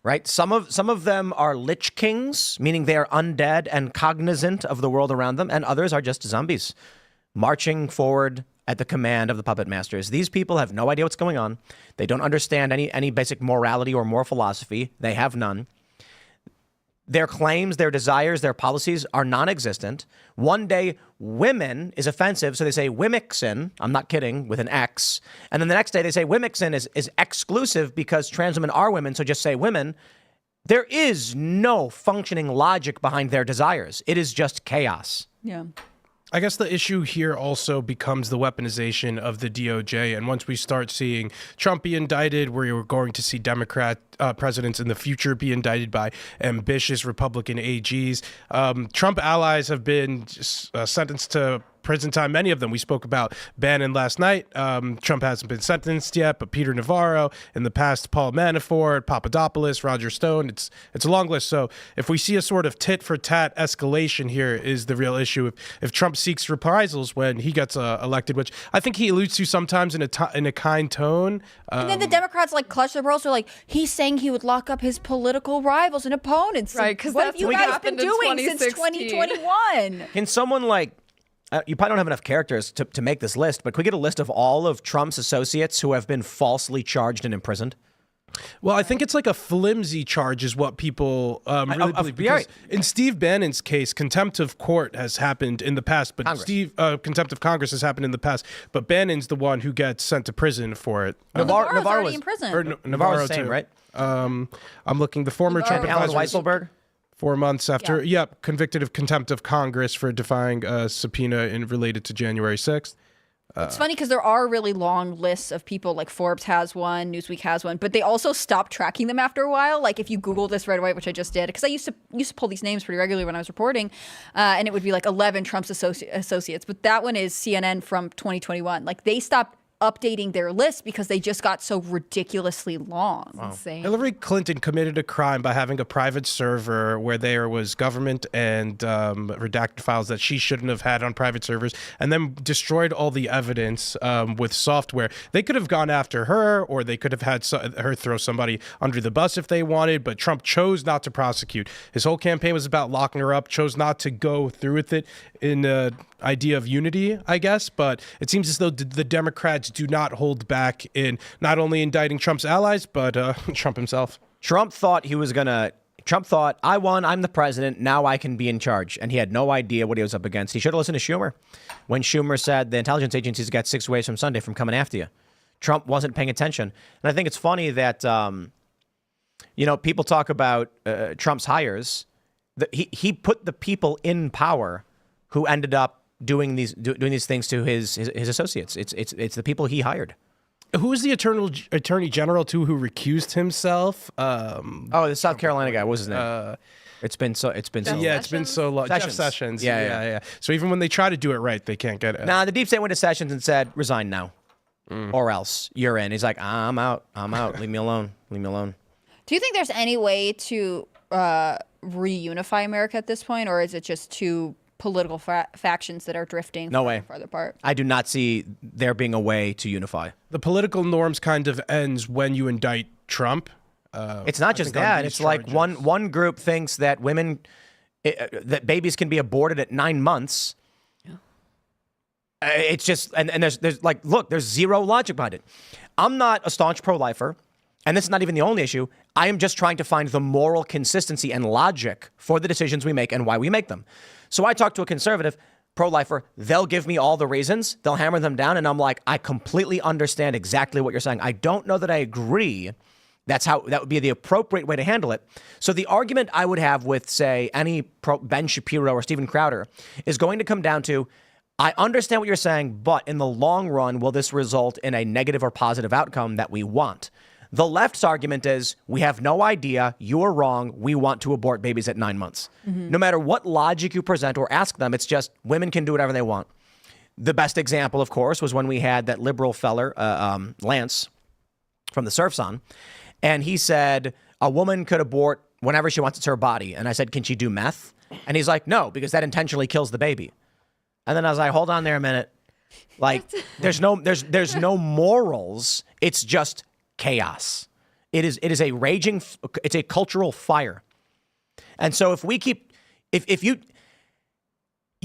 Right? Some of them are lich kings, meaning they are undead and cognizant of the world around them, and others are just zombies marching forward at the command of the puppet masters. These people have no idea what's going on. They don't understand any basic morality or moral philosophy. They have none. Their claims, their desires, their policies are non-existent. One day, women is offensive, so they say Wimixin, I'm not kidding, with an X. And then the next day they say Wimixin is exclusive because trans women are women, so just say women. There is no functioning logic behind their desires. It is just chaos. Yeah. I guess the issue here also becomes the weaponization of the DOJ. And once we start seeing Trump be indicted, we're going to see Democrat presidents in the future be indicted by ambitious Republican AGs. Trump allies have been sentenced to prison time, many of them. We spoke about Bannon last night. Trump hasn't been sentenced yet, but Peter Navarro, in the past, Paul Manafort, Papadopoulos, Roger Stone. It's a long list. So if we see a sort of tit-for-tat escalation here is the real issue. If Trump seeks reprisals when he gets elected, which I think he alludes to sometimes in a kind tone. And then the Democrats like clutch their pearls. They're like, he's saying he would lock up his political rivals and opponents. Right, because what that's have you what guys been happened in doing since 2016. 2021? Can someone like, you probably don't have enough characters to make this list, but could we get a list of all of Trump's associates who have been falsely charged and imprisoned? Well, I think it's like a flimsy charge is what people really believe. Because in Steve Bannon's case, contempt of court has happened in the past, but contempt of Congress has happened in the past. But Bannon's the one who gets sent to prison for it. Navarro's already in prison. Navarro's the same, too. right? I'm looking. The former Trump Alan advisor. Weisselberg? 4 months after, convicted of contempt of Congress for defying a subpoena related to January 6th. It's funny because there are really long lists of people, like Forbes has one, Newsweek has one, but they also stopped tracking them after a while. Like if you Google this right away, which I just did, because I used to pull these names pretty regularly when I was reporting, and it would be like 11 Trump's associates. But that one is CNN from 2021. Like they stopped updating their list because they just got so ridiculously long. Insane. Hillary Clinton committed a crime by having a private server where there was government and redacted files that she shouldn't have had on private servers, and then destroyed all the evidence with software. They could have gone after her, or they could have had her throw somebody under the bus if they wanted, but Trump chose not to prosecute. His whole campaign was about locking her up, chose not to go through with it in the idea of unity, I guess, but it seems as though the Democrats do not hold back in not only indicting Trump's allies, but Trump himself. Trump thought, I won, I'm the president, now I can be in charge. And he had no idea what he was up against. He should have listened to Schumer when Schumer said the intelligence agencies got 6 ways from Sunday from coming after you. Trump wasn't paying attention. And I think it's funny that, people talk about Trump's hires. He put the people in power who ended up doing these things to his associates. It's the people he hired. Who is the attorney general too who recused himself? The South Carolina guy. What was his name? It's been so. It's been so long. Jeff Sessions. Yeah. So even when they try to do it right, they can't get it. Nah, the deep state went to Sessions and said, "Resign now, or else you're in." He's like, "I'm out. Leave me alone. Leave me alone." Do you think there's any way to reunify America at this point, or is it just two political factions that are drifting farther apart? I do not see there being a way to unify. The political norms kind of ends when you indict Trump. It's not just that. It's like one group thinks that that babies can be aborted at 9 months. Yeah. It's just, and there's like, look, there's zero logic behind it. I'm not a staunch pro-lifer, and this is not even the only issue. I am just trying to find the moral consistency and logic for the decisions we make and why we make them. So I talk to a conservative pro-lifer, they'll give me all the reasons, they'll hammer them down, and I'm like, I completely understand exactly what you're saying. I don't know that I agree. That would be the appropriate way to handle it. So the argument I would have with, say, any Ben Shapiro or Steven Crowder is going to come down to, I understand what you're saying, but in the long run, will this result in a negative or positive outcome that we want? The left's argument is, we have no idea, you are wrong, we want to abort babies at 9 months. No matter what logic you present or ask them, it's just women can do whatever they want. The best example, of course, was when we had that liberal feller, Lance, from the Surfs on, and he said a woman could abort whenever she wants. It's her body. And I said, can she do meth? And he's like, no, because that intentionally kills the baby. And then I was like, hold on there a minute. Like, there's no morals. It's just chaos. It is a raging, it's a cultural fire. And so if you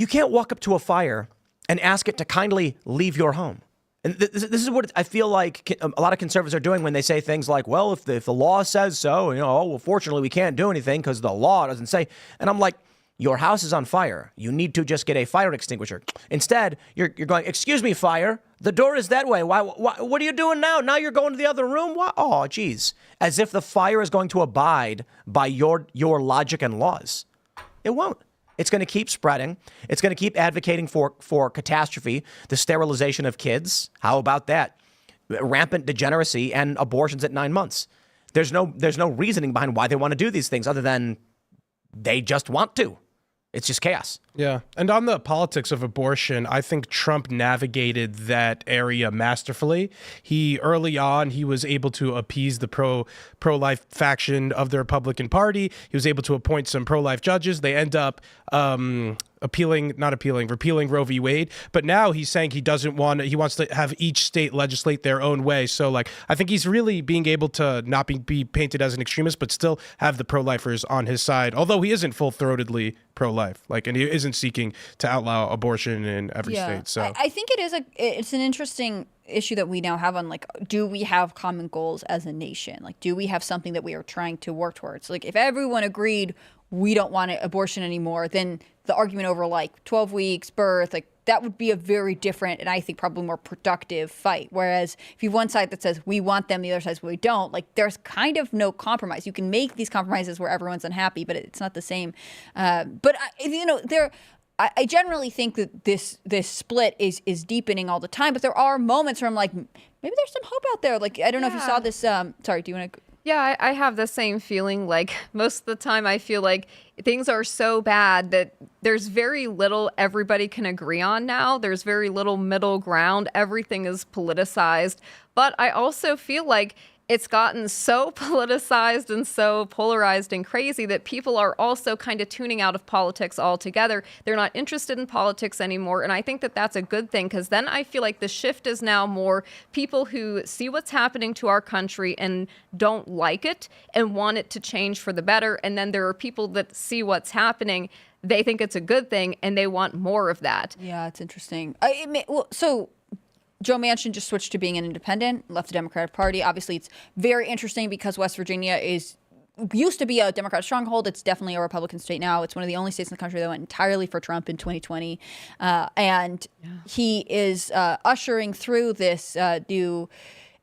can't walk up to a fire and ask it to kindly leave your home. And this is what I feel like a lot of conservatives are doing when they say things like, well, if the law says so, fortunately we can't do anything because the law doesn't say. And I'm like, your house is on fire. You need to just get a fire extinguisher. Instead, you're going, excuse me, fire. The door is that way. Why? What are you doing now? Now you're going to the other room? Why? Oh, geez. As if the fire is going to abide by your logic and laws. It won't. It's going to keep spreading. It's going to keep advocating for catastrophe, the sterilization of kids. How about that? Rampant degeneracy and abortions at 9 months. There's no reasoning behind why they want to do these things other than they just want to. it's just chaos. Yeah. And on the politics of abortion, I think Trump navigated that area masterfully. Early on, he was able to appease the pro-life faction of the Republican Party. He was able to appoint some pro-life judges. They end up repealing Roe v. Wade. But now he's saying he wants to have each state legislate their own way. So like, I think he's really being able to not be painted as an extremist, but still have the pro-lifers on his side. Although he isn't full-throatedly pro-life, and he isn't seeking to outlaw abortion in every state. So I think it's an interesting issue that we now have on do we have common goals as a nation? Do we have something that we are trying to work towards? If everyone agreed we don't want abortion anymore, then the argument over 12 weeks, birth, that would be a very different and I think probably more productive fight. Whereas if you have one side that says we want them, the other side says we don't, there's kind of no compromise. You can make these compromises where everyone's unhappy, but it's not the same. But I generally think that this split is deepening all the time. But there are moments where I'm like, maybe there's some hope out there. I don't know if you saw this. Sorry, do you want to? Yeah, I have the same feeling. Most of the time I feel like things are so bad that there's very little everybody can agree on now. There's very little middle ground. Everything is politicized. But I also feel like it's gotten so politicized and so polarized and crazy that people are also kind of tuning out of politics altogether. They're not interested in politics anymore. And I think that that's a good thing, because then I feel like the shift is now more people who see what's happening to our country and don't like it and want it to change for the better. And then there are people that see what's happening. They think it's a good thing and they want more of that. Yeah, it's interesting. So Joe Manchin just switched to being an independent, left the Democratic Party. Obviously, it's very interesting because West Virginia used to be a Democrat stronghold. It's definitely a Republican state now. It's one of the only states in the country that went entirely for Trump in 2020. He is ushering through this new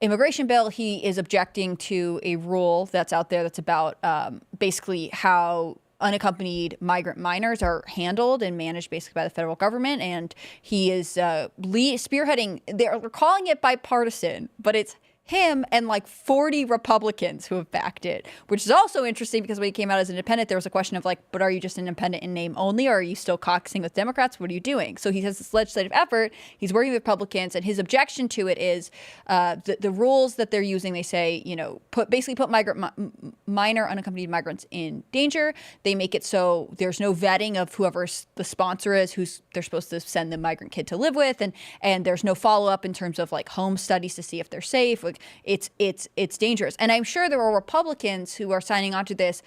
immigration bill. He is objecting to a rule that's out there that's about basically how unaccompanied migrant minors are handled and managed basically by the federal government. And he is spearheading, they're calling it bipartisan, but it's him and 40 Republicans who have backed it, which is also interesting because when he came out as independent, there was a question of but are you just independent in name only, or are you still caucusing with Democrats? What are you doing? So he has this legislative effort. He's working with Republicans, and his objection to it is the rules that they're using. They say, put minor unaccompanied migrants in danger. They make it so there's no vetting of whoever the sponsor is, who's they're supposed to send the migrant kid to live with, and there's no follow up in terms of home studies to see if they're safe. It's dangerous. And I'm sure there are Republicans who are signing on to this.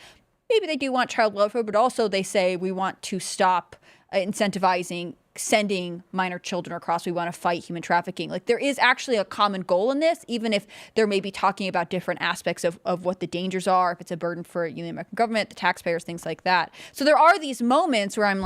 Maybe they do want child welfare, but also they say we want to stop incentivizing sending minor children across. We want to fight human trafficking. There is actually a common goal in this, even if they're maybe talking about different aspects of what the dangers are, if it's a burden for the American government, the taxpayers, things like that. So there are these moments where I'm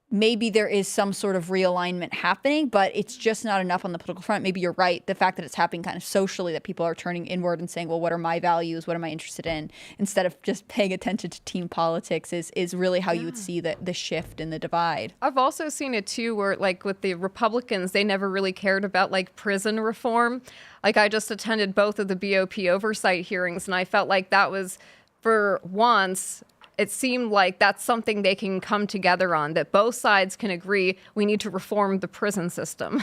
maybe there is some sort of realignment happening, but it's just not enough on the political front. Maybe you're right. The fact that it's happening kind of socially, that people are turning inward and saying, well, what are my values? What am I interested in? Instead of just paying attention to team politics is really how you would see the shift and the divide. I've also seen it too, where with the Republicans, they never really cared about prison reform. I just attended both of the BOP oversight hearings, and I felt like that was, for once, it seemed like that's something they can come together on, that both sides can agree we need to reform the prison system.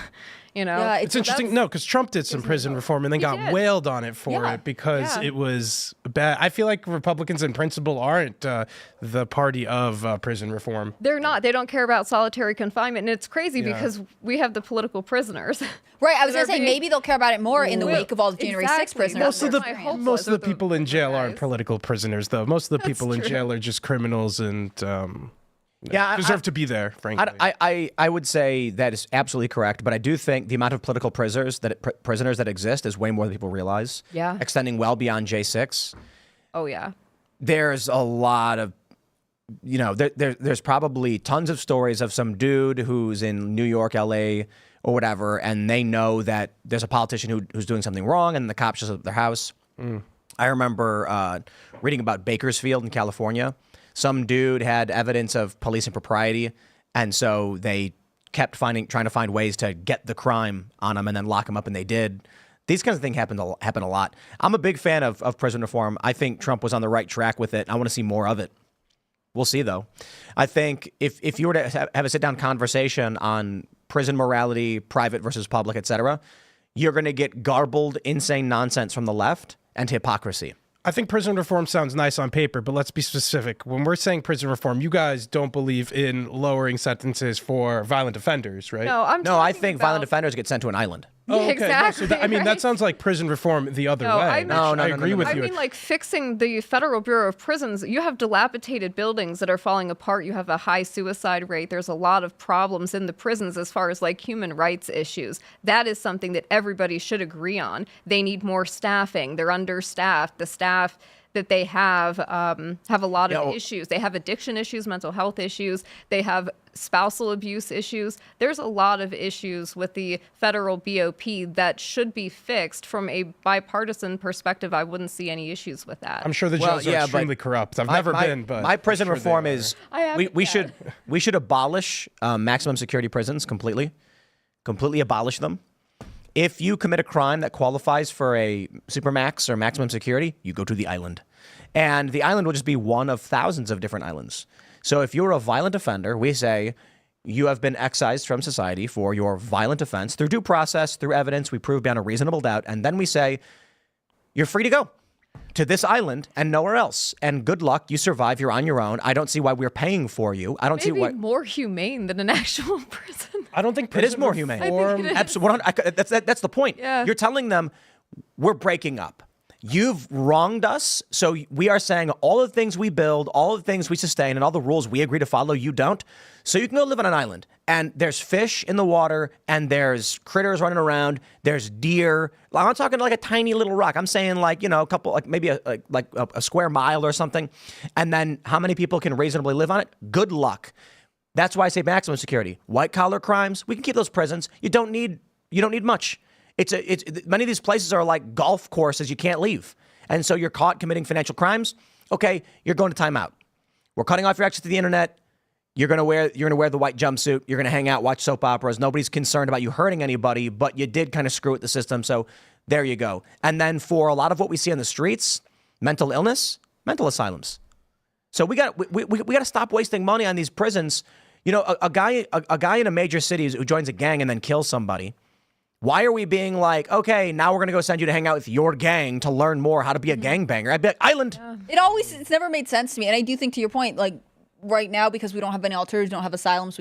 Yeah, it's interesting. No, because Trump did some prison reform and then got wailed on it for it because it was bad. I feel like Republicans in principle aren't the party of prison reform. They're not. They don't care about solitary confinement. And it's crazy because we have the political prisoners. Right. I was going to say maybe they'll care about it more in the wake of all the January 6th prisoners. Most of the people in jail aren't political prisoners, though. Most of the people in jail are just criminals and deserve to be there, frankly. I would say that is absolutely correct, but I do think the amount of political prisoners that exist is way more than people realize. Yeah. Extending well beyond J6. Oh, yeah. There's a lot of, there's probably tons of stories of some dude who's in New York, LA, or whatever, and they know that there's a politician who's doing something wrong, and the cops just at their house. I remember reading about Bakersfield in California. Some dude had evidence of police impropriety, and so they kept trying to find ways to get the crime on him and then lock him up, and they did. These kinds of things happen a lot. I'm a big fan of prison reform. I think Trump was on the right track with it. I want to see more of it. We'll see, though. I think if you were to have a sit-down conversation on prison morality, private versus public, etc., you're going to get garbled, insane nonsense from the left and hypocrisy. I think prison reform sounds nice on paper, but let's be specific. When we're saying prison reform, you guys don't believe in lowering sentences for violent offenders, right? No, I think violent offenders get sent to an island. Oh, okay. Exactly. No, so that right? sounds like prison reform the other No, way. I mean- I agree with I you. mean, like fixing the Federal Bureau of Prisons, you have dilapidated buildings that are falling apart. You have a high suicide rate. There's a lot of problems in the prisons as far as like human rights issues. That is something that everybody should agree on. They need more staffing. They're understaffed. The staff that they have a lot of issues. They have addiction issues, mental health issues. They have spousal abuse issues. There's a lot of issues with the federal BOP that should be fixed. From a bipartisan perspective, I wouldn't see any issues with that. I'm sure the judges are extremely corrupt. I've never been, but my prison I'm sure reform they are. is I we haven't we should abolish maximum security prisons completely abolish them. If you commit a crime that qualifies for a supermax or maximum security, you go to the island. And the island will just be one of thousands of different islands. So if you're a violent offender, we say you have been excised from society for your violent offense through due process, through evidence, we prove beyond a reasonable doubt. And then we say, you're free to go to this island and nowhere else. And good luck, you survive, you're on your own. I don't see why we're paying for you. I don't see Maybe why. more humane than an actual prison. I don't think It is prison more humane. I think it is. Absolutely. That's the point. Yeah. You're telling them we're breaking up. You've wronged us. So we are saying all the things we build, all the things we sustain, and all the rules we agree to follow, you don't. So you can go live on an island. And there's fish in the water, and there's critters running around. There's deer. I'm not talking like a tiny little rock. I'm saying like, a couple, like maybe a square mile or something. And then how many people can reasonably live on it? Good luck. That's why I say maximum security. White collar crimes, we can keep those prisons. You don't need much. It's many of these places are like golf courses you can't leave. And so you're caught committing financial crimes. Okay, you're going to timeout. We're cutting off your access to the internet. You're gonna wear the white jumpsuit. You're gonna hang out, watch soap operas. Nobody's concerned about you hurting anybody, but you did kind of screw with the system. So there you go. And then for a lot of what we see on the streets, mental illness, mental asylums. So we got to stop wasting money on these prisons. A guy in a major city who joins a gang and then kills somebody. Why are we being like, okay, now we're going to go send you to hang out with your gang to learn more how to be a gangbanger? I'd be like, island. It's never made sense to me. And I do think, to your point, like right now, because we don't have any alternatives, don't have asylums,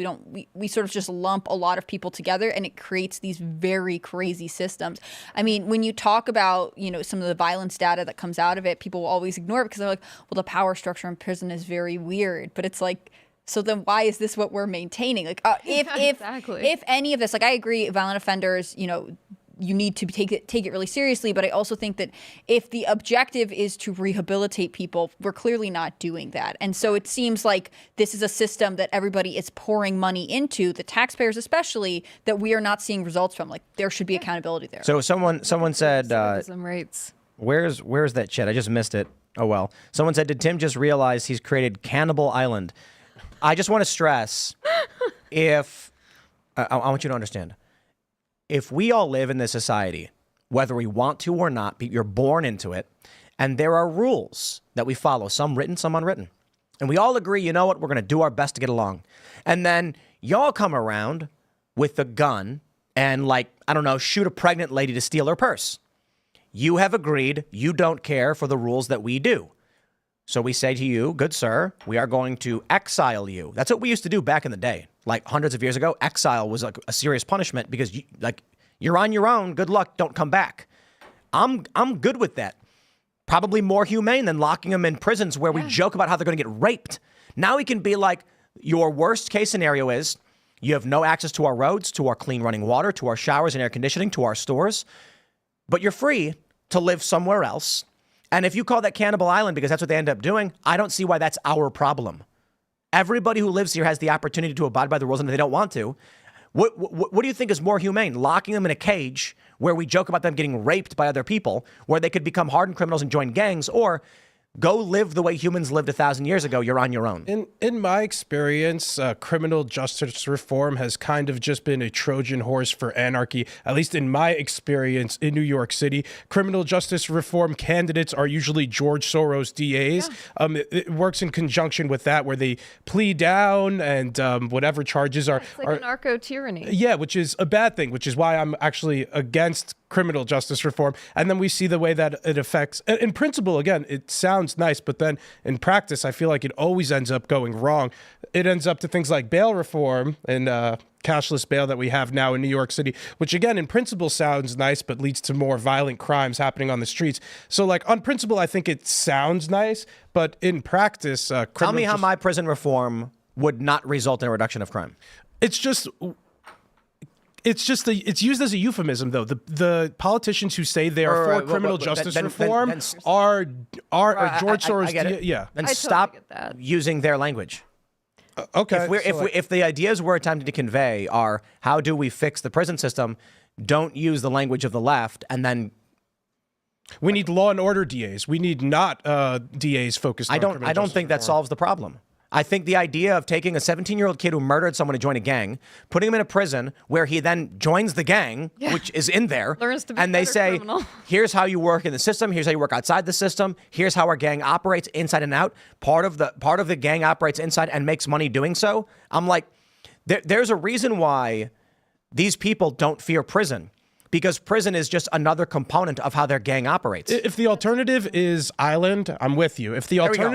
we sort of just lump a lot of people together, and it creates these very crazy systems. I mean, when you talk about, some of the violence data that comes out of it, people will always ignore it because they're like, well, the power structure in prison is very weird. But it's like, so then why is this what we're maintaining? Like, Exactly. if any of this, like, I agree, violent offenders, you need to take it really seriously. But I also think that if the objective is to rehabilitate people, we're clearly not doing that. And so it seems like this is a system that everybody is pouring money into, the taxpayers especially, that we are not seeing results from. Like, there should be accountability there. So someone said, Recidivism rates. where's that shit? I just missed it. Oh, well. Someone said, did Tim just realize he's created Cannibal Island? I just want to stress, I want you to understand, if we all live in this society, whether we want to or not, you're born into it, and there are rules that we follow, some written, some unwritten, and we all agree, you know what, we're going to do our best to get along. And then y'all come around with a gun and, shoot a pregnant lady to steal her purse. You have agreed you don't care for the rules that we do. So we say to you, good sir, we are going to exile you. That's what we used to do back in the day. Like hundreds of years ago, exile was like a serious punishment because you're on your own. Good luck. Don't come back. I'm good with that. Probably more humane than locking them in prisons where we joke about how they're going to get raped. Now we can be like, your worst case scenario is you have no access to our roads, to our clean running water, to our showers and air conditioning, to our stores, but you're free to live somewhere else. And if you call that Cannibal Island because that's what they end up doing, I don't see why that's our problem. Everybody who lives here has the opportunity to abide by the rules, and if they don't want to, what do you think is more humane? Locking them in a cage where we joke about them getting raped by other people, where they could become hardened criminals and join gangs, or Go live the way humans lived 1,000 years ago. You're on your own. In my experience, criminal justice reform has kind of just been a Trojan horse for anarchy. At least in my experience in New York City, criminal justice reform candidates are usually George Soros DAs. It works in conjunction with that, where they plea down and whatever charges are. It's like a narco tyranny. Yeah, which is a bad thing, which is why I'm actually against criminal justice reform. And then we see the way that it affects, in principle, again, it sounds nice, but then in practice, I feel like it always ends up going wrong. It ends up to things like bail reform and cashless bail that we have now in New York City, which again, in principle sounds nice, but leads to more violent crimes happening on the streets. So like on principle, I think it sounds nice, but in practice, Tell me how my prison reform would not result in a reduction of crime. It's it's used as a euphemism, though. The politicians who say they are for criminal justice reform are George Soros. I get it. Yeah. Then I totally stop get that. using their language. Okay. If the ideas we're attempting to convey are how do we fix the prison system, don't use the language of the left, and then we need law and order DAs. We need not DAs focused. I on don't criminal think that justice solves the problem. I think the idea of taking a 17-year-old kid who murdered someone to join a gang, putting him in a prison where he then joins the gang, which is in there, Learns to be and they better say, criminal. here's how you work in the system, here's how you work outside the system, here's how our gang operates inside and out. Part of the gang operates inside and makes money doing so. I'm like, there's a reason why these people don't fear prison. Because prison is just another component of how their gang operates. If the alternative is island, I'm with you. If the we go.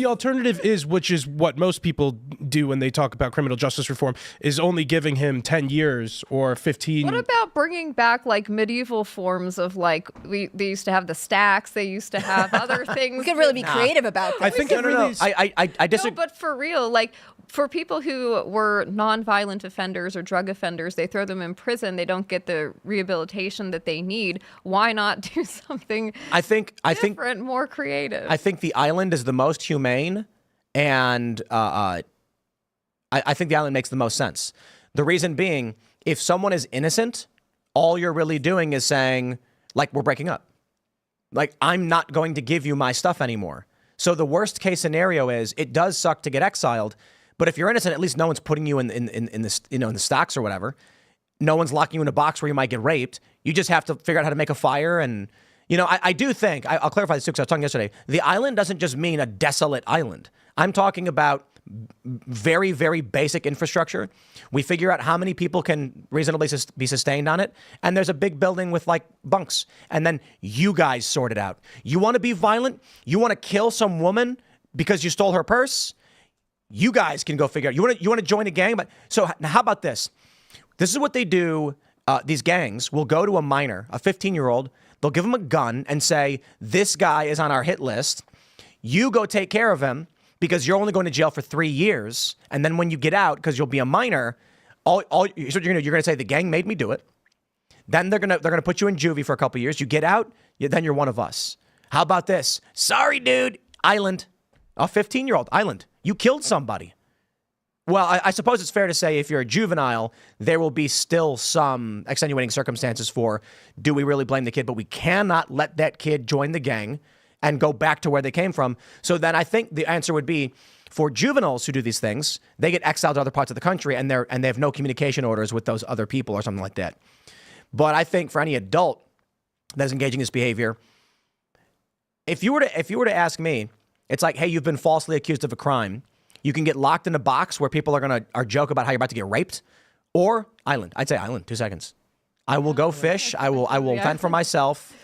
alternative is, which is what most people do when they talk about criminal justice reform, is only giving him 10 years or 15. What about bringing back like medieval forms of like they used to have the stacks, they used to have other things. We could really be creative about this. I think I disagree. No, but for real, like for people who were non-violent offenders or drug offenders, they throw them in prison. They don't get the rehabilitation that they need. Why not do something different, more creative? I think the island is the most humane, and I think the island makes the most sense. The reason being, if someone is innocent, all you're really doing is saying, like, we're breaking up. Like, I'm not going to give you my stuff anymore. So the worst case scenario is it does suck to get exiled, but if you're innocent, at least no one's putting you in the in the stocks or whatever. No one's locking you in a box where you might get raped. You just have to figure out how to make a fire. And, I do think, I'll clarify this too, because I was talking yesterday. The island doesn't just mean a desolate island. I'm talking about very, very basic infrastructure. We figure out how many people can reasonably be sustained on it. And there's a big building with like bunks. And then you guys sort it out. You want to be violent? You want to kill some woman because you stole her purse? You guys can go figure out. You want to join a gang? But so how about this? This is what they do. These gangs will go to a minor, a 15-year-old. They'll give him a gun and say, this guy is on our hit list. You go take care of him because you're only going to jail for 3 years. And then when you get out, because you'll be a minor, here's what you're going to do. You're going to say, the gang made me do it. Then they're going to put you in juvie for a couple years. You get out, then you're one of us. How about this? Sorry, dude. Island. A 15-year-old. Island. You killed somebody. Well, I suppose it's fair to say if you're a juvenile, there will be still some extenuating circumstances for, do we really blame the kid? But we cannot let that kid join the gang and go back to where they came from. So then I think the answer would be, for juveniles who do these things, they get exiled to other parts of the country and they have no communication orders with those other people or something like that. But I think for any adult that's engaging in this behavior, if you were to ask me, it's like, hey, you've been falsely accused of a crime. You can get locked in a box where people are joke about how you're about to get raped, or island. I'd say island. 2 seconds. I will go fish. I will fend for myself.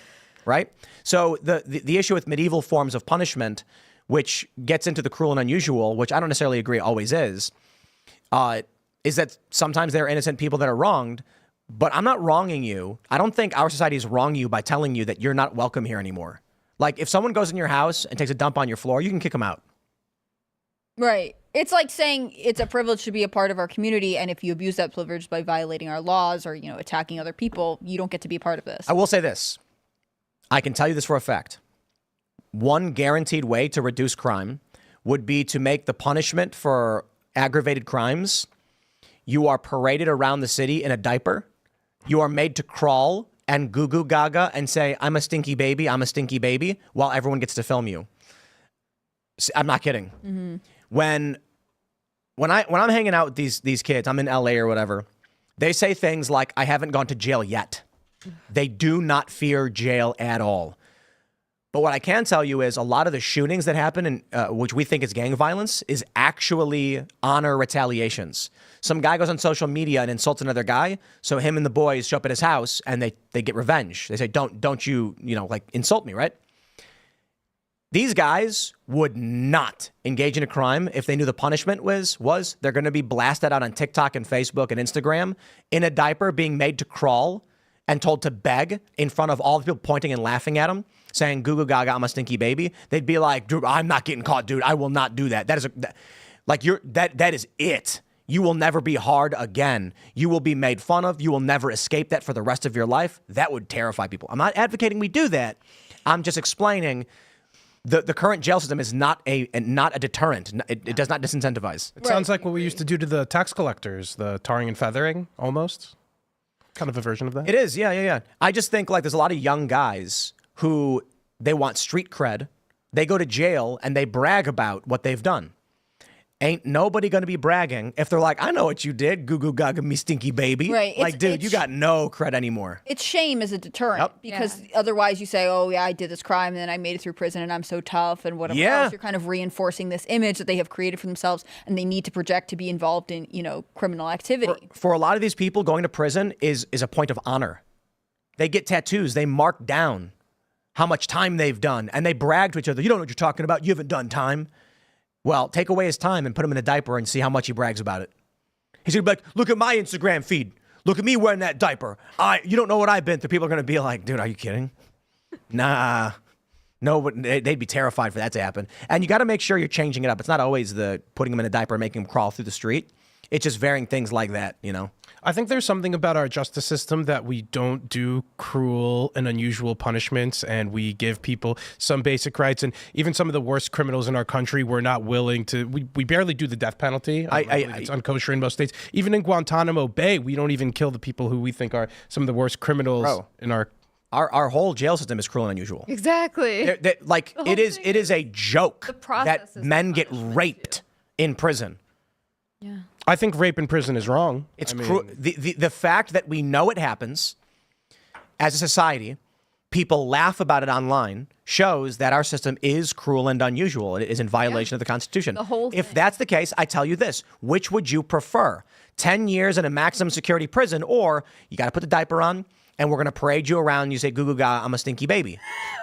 Right. So the issue with medieval forms of punishment, which gets into the cruel and unusual, which I don't necessarily agree always is that sometimes there are innocent people that are wronged. But I'm not wronging you. I don't think our society is wronging you by telling you that you're not welcome here anymore. Like if someone goes in your house and takes a dump on your floor, you can kick them out. Right. It's like saying it's a privilege to be a part of our community, and if you abuse that privilege by violating our laws or, attacking other people, you don't get to be a part of this. I will say this. I can tell you this for a fact. One guaranteed way to reduce crime would be to make the punishment for aggravated crimes. You are paraded around the city in a diaper. You are made to crawl and goo goo gaga and say, I'm a stinky baby, while everyone gets to film you. I'm not kidding. Mm-hmm. When I'm hanging out with these kids, I'm in LA or whatever, they say things like, I haven't gone to jail yet. They do not fear jail at all. But what I can tell you is a lot of the shootings that happen, in, which we think is gang violence, is actually honor retaliations. Some guy goes on social media and insults another guy, so him and the boys show up at his house and they get revenge. They say, don't you like insult me, right? These guys would not engage in a crime if they knew the punishment was they're going to be blasted out on TikTok and Facebook and Instagram in a diaper, being made to crawl and told to beg in front of all the people pointing and laughing at them, saying, goo goo gaga, I'm a stinky baby. They'd be like, dude, I'm not getting caught, dude. I will not do that. That is it. You will never be hard again. You will be made fun of. You will never escape that for the rest of your life. That would terrify people. I'm not advocating we do that. I'm just explaining the current jail system is not a deterrent. It does not disincentivize. It sounds like what we used to do to the tax collectors, the tarring and feathering, almost. Kind of a version of that. It is, yeah. I just think like there's a lot of young guys who they want street cred. They go to jail and they brag about what they've done. Ain't nobody going to be bragging if they're like, I know what you did, goo goo gaga, me stinky baby. Right. Like, dude, you got no cred anymore. It's shame as a deterrent because otherwise you say, oh, yeah, I did this crime and then I made it through prison and I'm so tough and whatever else. You're kind of reinforcing this image that they have created for themselves and they need to project to be involved in, criminal activity. For a lot of these people, going to prison is a point of honor. They get tattoos. They mark down how much time they've done and they brag to each other. You don't know what you're talking about. You haven't done time. Well, take away his time and put him in a diaper and see how much he brags about it. He's going to be like, look at my Instagram feed. Look at me wearing that diaper. You don't know what I've been through. People are going to be like, dude, are you kidding? Nah. No, but they'd be terrified for that to happen. And you got to make sure you're changing it up. It's not always the putting him in a diaper and making him crawl through the street. It's just varying things like that, I think there's something about our justice system that we don't do cruel and unusual punishments, and we give people some basic rights. And even some of the worst criminals in our country, we're not willing to. We barely do the death penalty. It's unkosher in most states. Even in Guantanamo Bay, we don't even kill the people who we think are some of the worst criminals in our. Our whole jail system is cruel and unusual. Exactly. It is a joke that men get raped in prison. Yeah. I think rape in prison is wrong. It's cruel. The fact that we know it happens as a society, people laugh about it online, shows that our system is cruel and unusual. It is in violation of the Constitution. The whole If thing. that's the case, I tell you this, which would you prefer? 10 years in a maximum security prison, or you got to put the diaper on and we're going to parade you around and you say, goo goo ga, I'm a stinky baby.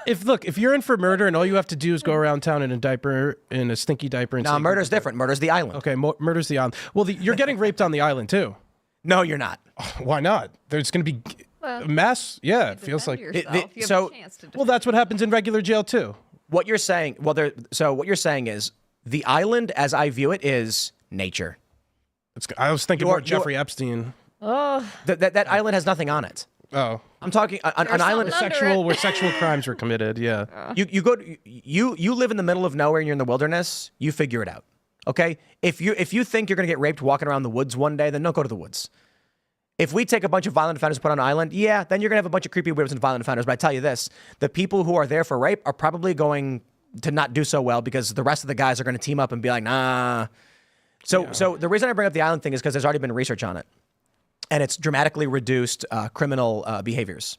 If you're in for murder and all you have to do is go around town in a stinky diaper. No, murder's different. Murder's the island. Okay, murder's the island. Well, you're getting raped on the island too. No, you're not. Why not? There's going to be a mess. Yeah, it feels like. Well, that's what happens in regular jail too. What you're saying, what you're saying is the island, as I view it, is nature. I was thinking more Jeffrey Epstein. Oh, that island has nothing on it. Oh, I'm talking an island where sexual crimes were committed. Yeah. You live in the middle of nowhere and you're in the wilderness. You figure it out. Okay. If you think you're gonna get raped walking around the woods one day, then don't go to the woods. If we take a bunch of violent offenders and put on an island, then you're gonna have a bunch of creepy weirdos and violent offenders. But I tell you this: the people who are there for rape are probably going to not do so well because the rest of the guys are going to team up and be like, nah. So the reason I bring up the island thing is because there's already been research on it. And it's dramatically reduced criminal behaviors.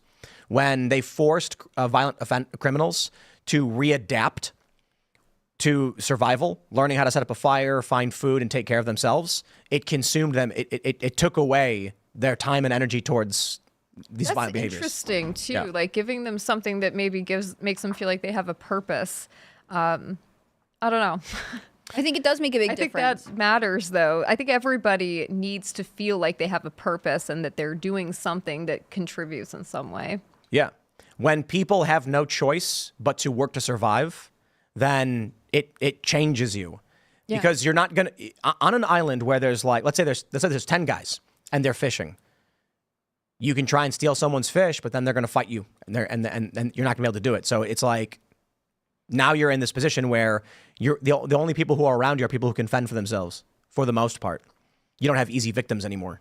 When they forced violent criminals to readapt to survival, learning how to set up a fire, find food, and take care of themselves, it consumed them. It took away their time and energy towards these violent behaviors. Interesting too, like giving them something that maybe makes them feel like they have a purpose. I don't know. I think it does make a big difference. I think that matters, though. I think everybody needs to feel like they have a purpose and that they're doing something that contributes in some way. Yeah. When people have no choice but to work to survive, then it changes you. Yeah. Because you're not going to, on an island where there's like, let's say there's 10 guys and they're fishing. You can try and steal someone's fish, but then they're going to fight you and you're not going to be able to do it. So it's like, now you're in this position where you're the only people who are around you are people who can fend for themselves for the most part. You don't have easy victims anymore.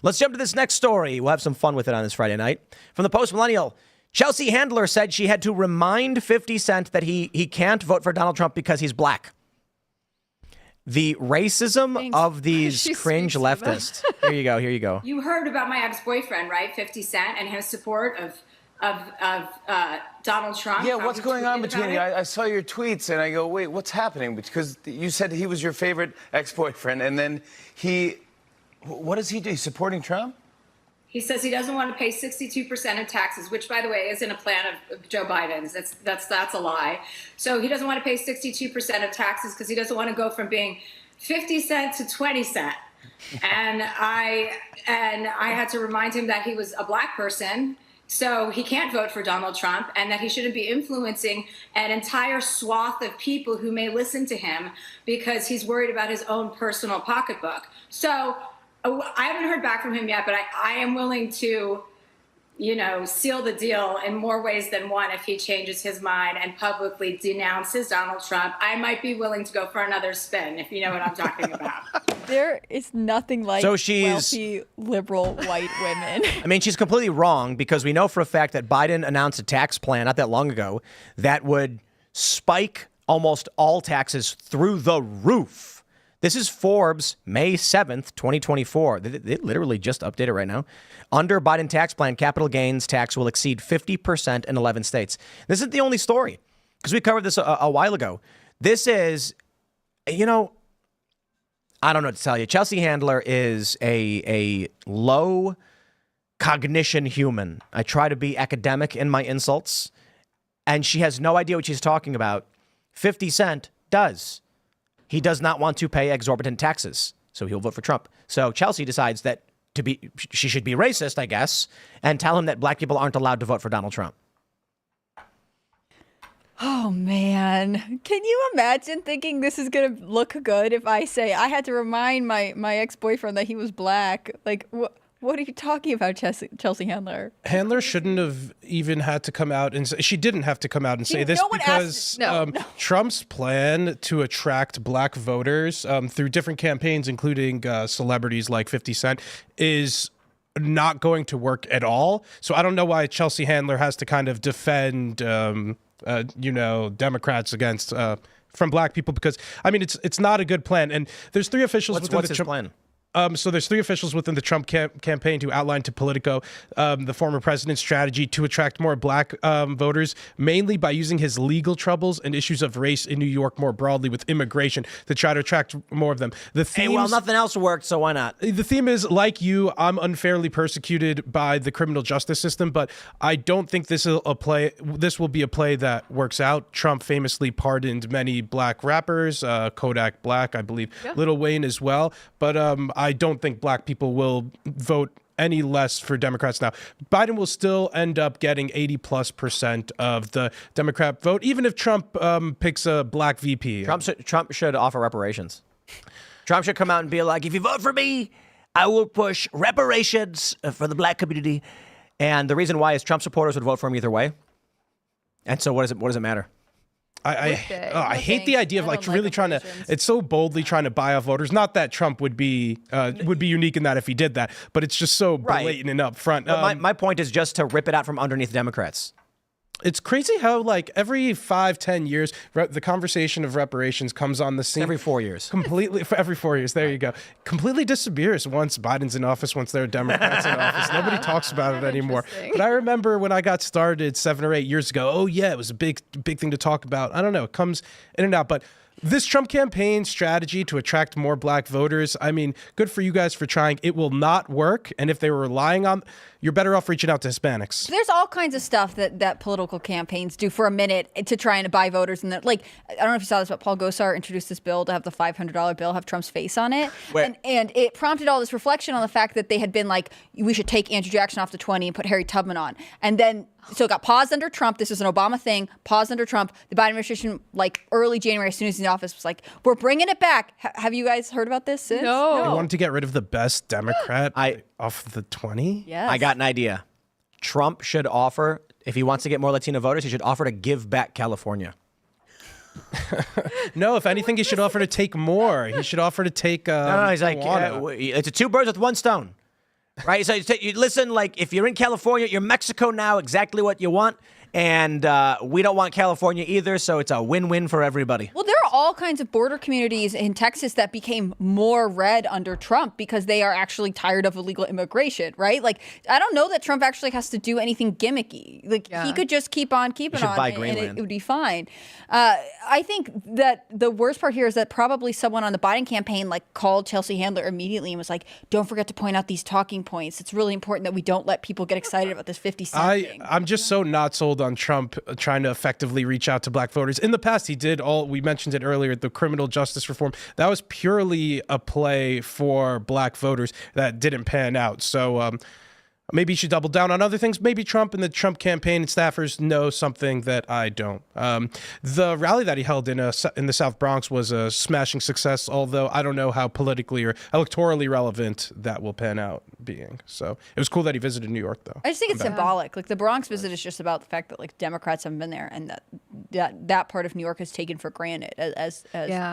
Let's jump to this next story. We'll have some fun with it on this Friday night. From the Post Millennial, Chelsea Handler said she had to remind 50 Cent that he can't vote for Donald Trump because he's black. The racism of these cringe leftists. Here you go. You heard about my ex-boyfriend, right? 50 Cent and his support of Donald Trump. Yeah, what's going on between you? I saw your tweets and I go, wait, what's happening? Because you said he was your favorite ex-boyfriend and then what does he do? He's supporting Trump? He says he doesn't want to pay 62% of taxes, which, by the way, isn't a plan of Joe Biden's. That's a lie. So he doesn't want to pay 62% of taxes because he doesn't want to go from being 50 cent to 20 cent. And I had to remind him that he was a black person, so he can't vote for Donald Trump, and that he shouldn't be influencing an entire swath of people who may listen to him because he's worried about his own personal pocketbook. So I haven't heard back from him yet, but I am willing to, seal the deal in more ways than one if he changes his mind and publicly denounces Donald Trump. I might be willing to go for another spin, if you know what I'm talking about. There is nothing like wealthy, liberal white women. I mean, she's completely wrong because we know for a fact that Biden announced a tax plan not that long ago that would spike almost all taxes through the roof. This is Forbes, May 7th, 2024. They literally just updated right now. Under Biden tax plan, capital gains tax will exceed 50% in 11 states. This isn't the only story, because we covered this a while ago. This is, I don't know what to tell you. Chelsea Handler is a low cognition human. I try to be academic in my insults, and she has no idea what she's talking about. 50 Cent does. He does not want to pay exorbitant taxes, so he'll vote for Trump. So Chelsea decides that she should be racist, I guess, and tell him that black people aren't allowed to vote for Donald Trump. Oh, man. Can you imagine thinking this is going to look good if I say I had to remind my ex-boyfriend that he was black? Like, what are you talking about, Chelsea Handler? Handler shouldn't have even had to come out and say, she didn't have to come out and say this because Trump's plan to attract black voters through different campaigns, including celebrities like 50 Cent, is not going to work at all. So I don't know why Chelsea Handler has to kind of defend, Democrats against from black people, because I mean it's not a good plan. And there's three officials within the Trump plan. So there's three officials within the Trump campaign who outlined to Politico the former president's strategy to attract more black voters, mainly by using his legal troubles and issues of race in New York more broadly with immigration to try to attract more of them. Nothing else worked, so why not? The theme is, like you, I'm unfairly persecuted by the criminal justice system, but I don't think this will be a play that works out. Trump famously pardoned many black rappers, Kodak Black, I believe, Lil Wayne as well, but I don't think black people will vote any less for Democrats now. Biden will still end up getting 80+% of the Democrat vote, even if Trump picks a black VP. Trump should offer reparations. Trump should come out and be like, if you vote for me, I will push reparations for the black community. And the reason why is Trump supporters would vote for him either way. And so what does it matter? I hate the idea of really trying to. It's so boldly trying to buy off voters. Not that Trump would be unique in that if he did that, but it's just so blatant and upfront. My point is just to rip it out from underneath Democrats. It's crazy how every 5-10 years the conversation of reparations comes on the scene. Every 4 years. Completely every 4 years. There you go. Completely disappears once Biden's in office, once there are Democrats in office. Nobody talks about it anymore. But I remember when I got started 7 or 8 years ago. Oh yeah, it was a big thing to talk about. I don't know. It comes in and out, but this Trump campaign strategy to attract more black voters, I mean, good for you guys for trying. It will not work. And if they were relying on, you're better off reaching out to Hispanics. There's all kinds of stuff that political campaigns do for a minute to try and buy voters. And I don't know if you saw this, but Paul Gosar introduced this bill to have the $500 bill have Trump's face on it. And it prompted all this reflection on the fact that they had been like, we should take Andrew Jackson off the 20 and put Harry Tubman on. And then, so it got paused under Trump. This was an Obama thing, paused under Trump. The Biden administration, early January, as soon as he's in office, was like, we're bringing it back. Have you guys heard about this since? No. They wanted to get rid of the best Democrat off the 20? Yes. I got an idea. Trump should offer, if he wants to get more Latino voters, he should offer to give back California. No, if anything, he should offer to take more. He should offer to take No, he's like, it's a two birds with one stone. right? So you listen, like, if you're in California, you're Mexico now, exactly what you want. And we don't want California either, so it's a win-win for everybody. Well, there are all kinds of border communities in Texas that became more red under Trump because they are actually tired of illegal immigration, right? Like, I don't know that Trump actually has to do anything gimmicky. Like, he could just keep on keeping on, and it would be fine. I think that the worst part here is that probably someone on the Biden campaign like called Chelsea Handler immediately and was like, "Don't forget to point out these talking points. It's really important that we don't let people get excited about this 50 cent thing." I'm just so not sold on Trump trying to effectively reach out to black voters. In the past, he did we mentioned it earlier, the criminal justice reform. That was purely a play for black voters that didn't pan out. So maybe he should double down on other things. Maybe Trump and the Trump campaign and staffers know something that I don't. The rally that he held in the South Bronx was a smashing success, although I don't know how politically or electorally relevant that will pan out being. So it was cool that he visited New York, though. I just think it's symbolic. Like, the Bronx visit is just about the fact that like Democrats haven't been there, and that part of New York is taken for granted.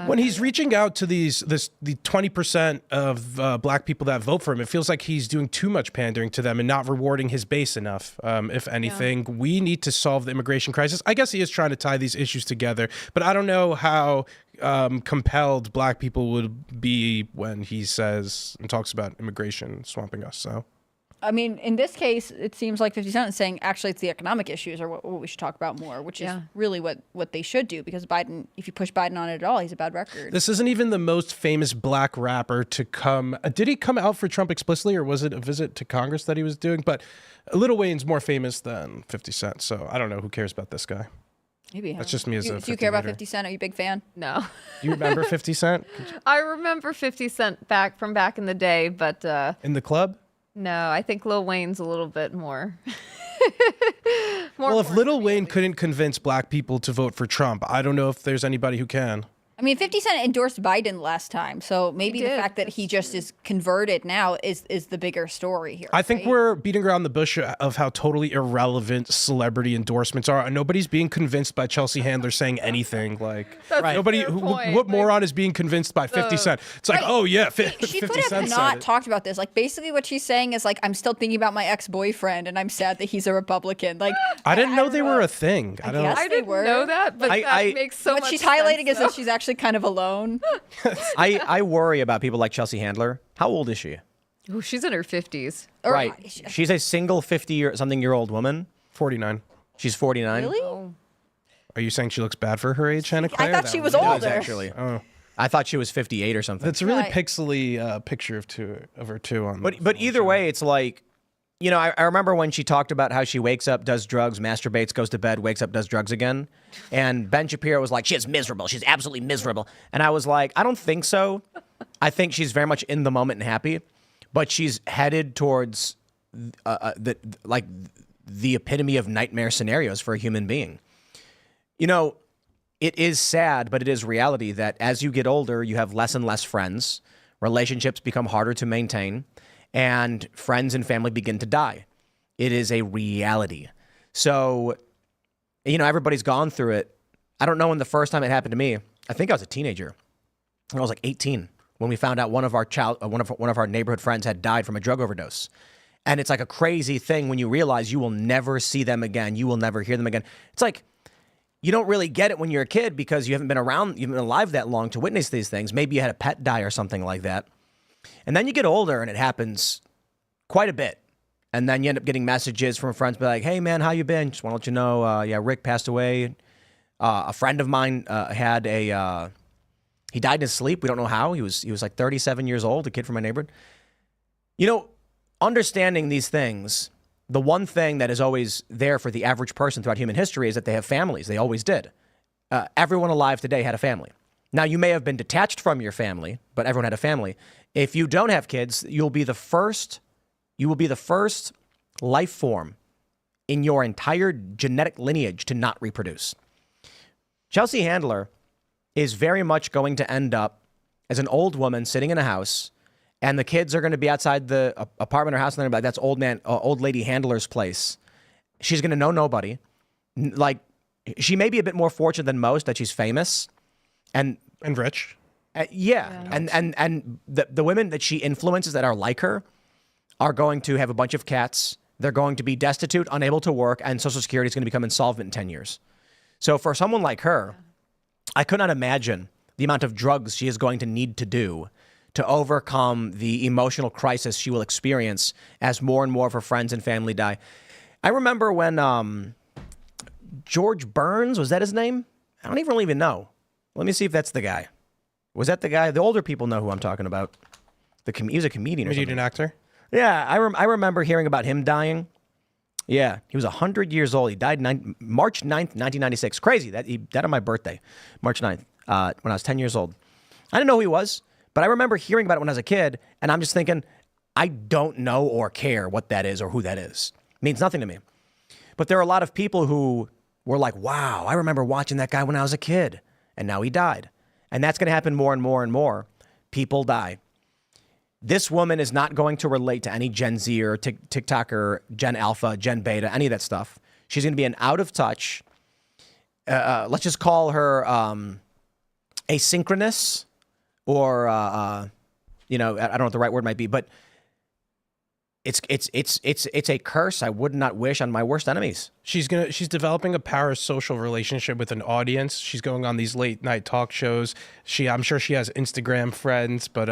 When he's reaching out to the 20% of black people that vote for him, it feels like he's doing too much pandering to them and not rewarding his base enough. If anything, we need to solve the immigration crisis. I guess he is trying to tie these issues together, but I don't know how compelled black people would be when he says and talks about immigration swamping us. So, I mean, in this case, it seems like 50 Cent is saying actually it's the economic issues are what we should talk about more, which is really what they should do, because Biden, if you push Biden on it at all, he's a bad record. This isn't even the most famous black rapper to come. Did he come out for Trump explicitly, or was it a visit to Congress that he was doing? But Lil Wayne's more famous than 50 Cent, so I don't know who cares about this guy. Maybe. That's just me as a Do you care about 50 Cent? Are you a big fan? No. Do you remember 50 Cent? I remember 50 Cent back in the day, but In the club? no, I think Lil Wayne's a little bit more. Well, if Lil Wayne couldn't convince black people to vote for Trump, I don't know if there's anybody who can. I mean, 50 Cent endorsed Biden last time, so maybe the fact that he just is converted now is the bigger story here. I think we're beating around the bush of how totally irrelevant celebrity endorsements are. Nobody's being convinced by Chelsea Handler saying anything. Like, nobody. What moron is being convinced by 50 Cent? It's like, oh yeah, 50 She could Cent have said not it. talked about this. Like, basically what she's saying is like, I'm still thinking about my ex-boyfriend and I'm sad that he's a Republican. Like, I didn't know they were a thing. I don't guess I they didn't were. know that, but that makes so what much she's sense. highlighting is though. that she's actually kind of alone. I worry about people like Chelsea Handler. How old is she? Ooh, she's in her 50s. Right. She's a single 50-something-year-old woman. 49. She's 49. Really? Are you saying she looks bad for her age, Hannah Claire? I thought she was She does, older. actually. I thought she was 58 or something. That's a really Right. pixely picture of her too. On But either way, it's like, you know, I remember when she talked about how she wakes up, does drugs, masturbates, goes to bed, wakes up, does drugs again. And Ben Shapiro was like, she's miserable. She's absolutely miserable. And I was like, I don't think so. I think she's very much in the moment and happy. But she's headed towards the epitome of nightmare scenarios for a human being. You know, it is sad, but it is reality that as you get older, you have less and less friends. Relationships become harder to maintain. And friends and family begin to die. It is a reality. So, you know, everybody's gone through it. I don't know when the first time it happened to me. I think I was a teenager. I was like 18 when we found out one of our neighborhood friends had died from a drug overdose. And it's like a crazy thing when you realize you will never see them again. You will never hear them again. It's like you don't really get it when you're a kid because you haven't been around, you've been alive that long to witness these things. Maybe you had a pet die or something like that. And then you get older and it happens quite a bit. And then you end up getting messages from friends be like, hey, man, how you been? Just want to let you know, Rick passed away. A friend of mine he died in his sleep. We don't know how. He was like 37 years old, a kid from my neighborhood. You know, understanding these things, the one thing that is always there for the average person throughout human history is that they have families. They always did. Everyone alive today had a family. Now, you may have been detached from your family, but everyone had a family. If you don't have kids, you will be the first life form in your entire genetic lineage to not reproduce. Chelsea Handler is very much going to end up as an old woman sitting in a house, and the kids are going to be outside the apartment or house, and they're going to be like, that's old lady Handler's place. She's going to know nobody. Like, she may be a bit more fortunate than most that she's famous and rich. And the women that she influences that are like her are going to have a bunch of cats. They're going to be destitute, unable to work, and Social Security is going to become insolvent in 10 years. So for someone like her, I could not imagine the amount of drugs she is going to need to do to overcome the emotional crisis she will experience as more and more of her friends and family die. I remember when George Burns, was that his name? I don't even know. Let me see if that's the guy. Was that the guy? The older people know who I'm talking about. He was a comedian or something. Comedian actor. Yeah, I remember hearing about him dying. Yeah, he was 100 years old. He died March 9th, 1996. Crazy. He died on my birthday, March 9th, when I was 10 years old. I didn't know who he was, but I remember hearing about it when I was a kid, and I'm just thinking, I don't know or care what that is or who that is. It means nothing to me. But there are a lot of people who were like, wow, I remember watching that guy when I was a kid, and now he died. And that's going to happen more and more and more. People die. This woman is not going to relate to any Gen Z or TikToker, Gen Alpha, Gen Beta, any of that stuff. She's going to be an out of touch, let's just call her asynchronous, or I don't know what the right word might be, but it's a curse I would not wish on my worst enemies. She's developing a parasocial relationship with an audience. She's going on these late night talk shows. I'm sure she has Instagram friends, but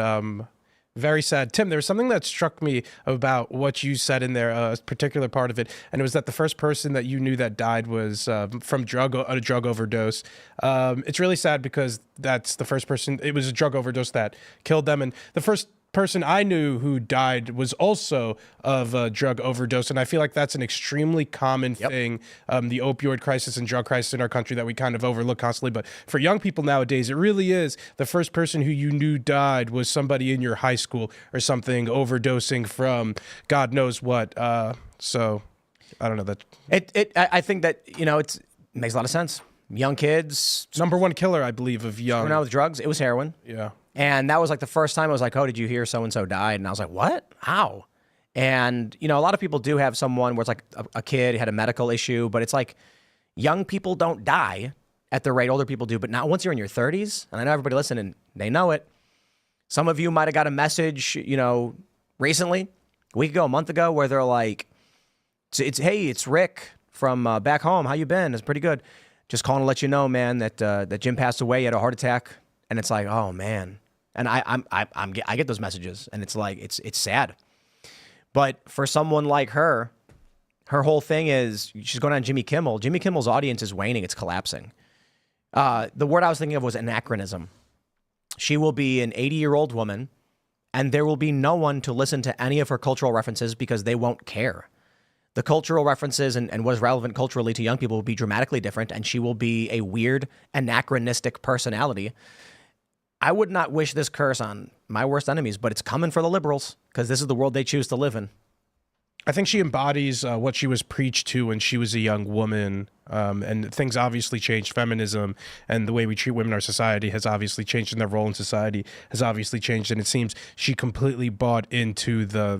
very sad. Tim, there was something that struck me about what you said in there, a particular part of it, and it was that the first person that you knew that died was from a drug overdose. It's really sad because that's the first person. It was a drug overdose that killed them, and the first person I knew who died was also of a drug overdose, and I feel like that's an extremely common thing, the opioid crisis and drug crisis in our country that we kind of overlook constantly. But for young people nowadays, it really is the first person who you knew died was somebody in your high school or something overdosing from God knows what. So I don't know that. I think that, it makes a lot of sense. Young kids. Number one killer, I believe, of young. When out with drugs, it was heroin. Yeah. And that was like the first time I was like, oh, did you hear so-and-so died? And I was like, what? How? And, a lot of people do have someone where it's like a kid had a medical issue, but it's like young people don't die at the rate older people do. But now once you're in your 30s, and I know everybody listening, they know it. Some of you might have got a message, recently, a week ago, a month ago, where they're like, hey, it's Rick from back home. How you been? It's pretty good. Just calling to let you know, man, that Jim passed away. He had a heart attack. And it's like, oh, man. And I get those messages, and it's like it's sad. But for someone like her whole thing is she's going on Jimmy Kimmel. Jimmy Kimmel's audience is waning; it's collapsing. The word I was thinking of was anachronism. She will be an 80-year-old woman, and there will be no one to listen to any of her cultural references because they won't care. The cultural references and what is relevant culturally to young people will be dramatically different, and she will be a weird, anachronistic personality. I would not wish this curse on my worst enemies, but it's coming for the liberals because this is the world they choose to live in. I think she embodies what she was preached to when she was a young woman, and things obviously changed. Feminism and the way we treat women in our society has obviously changed, and their role in society has obviously changed, and it seems she completely bought into the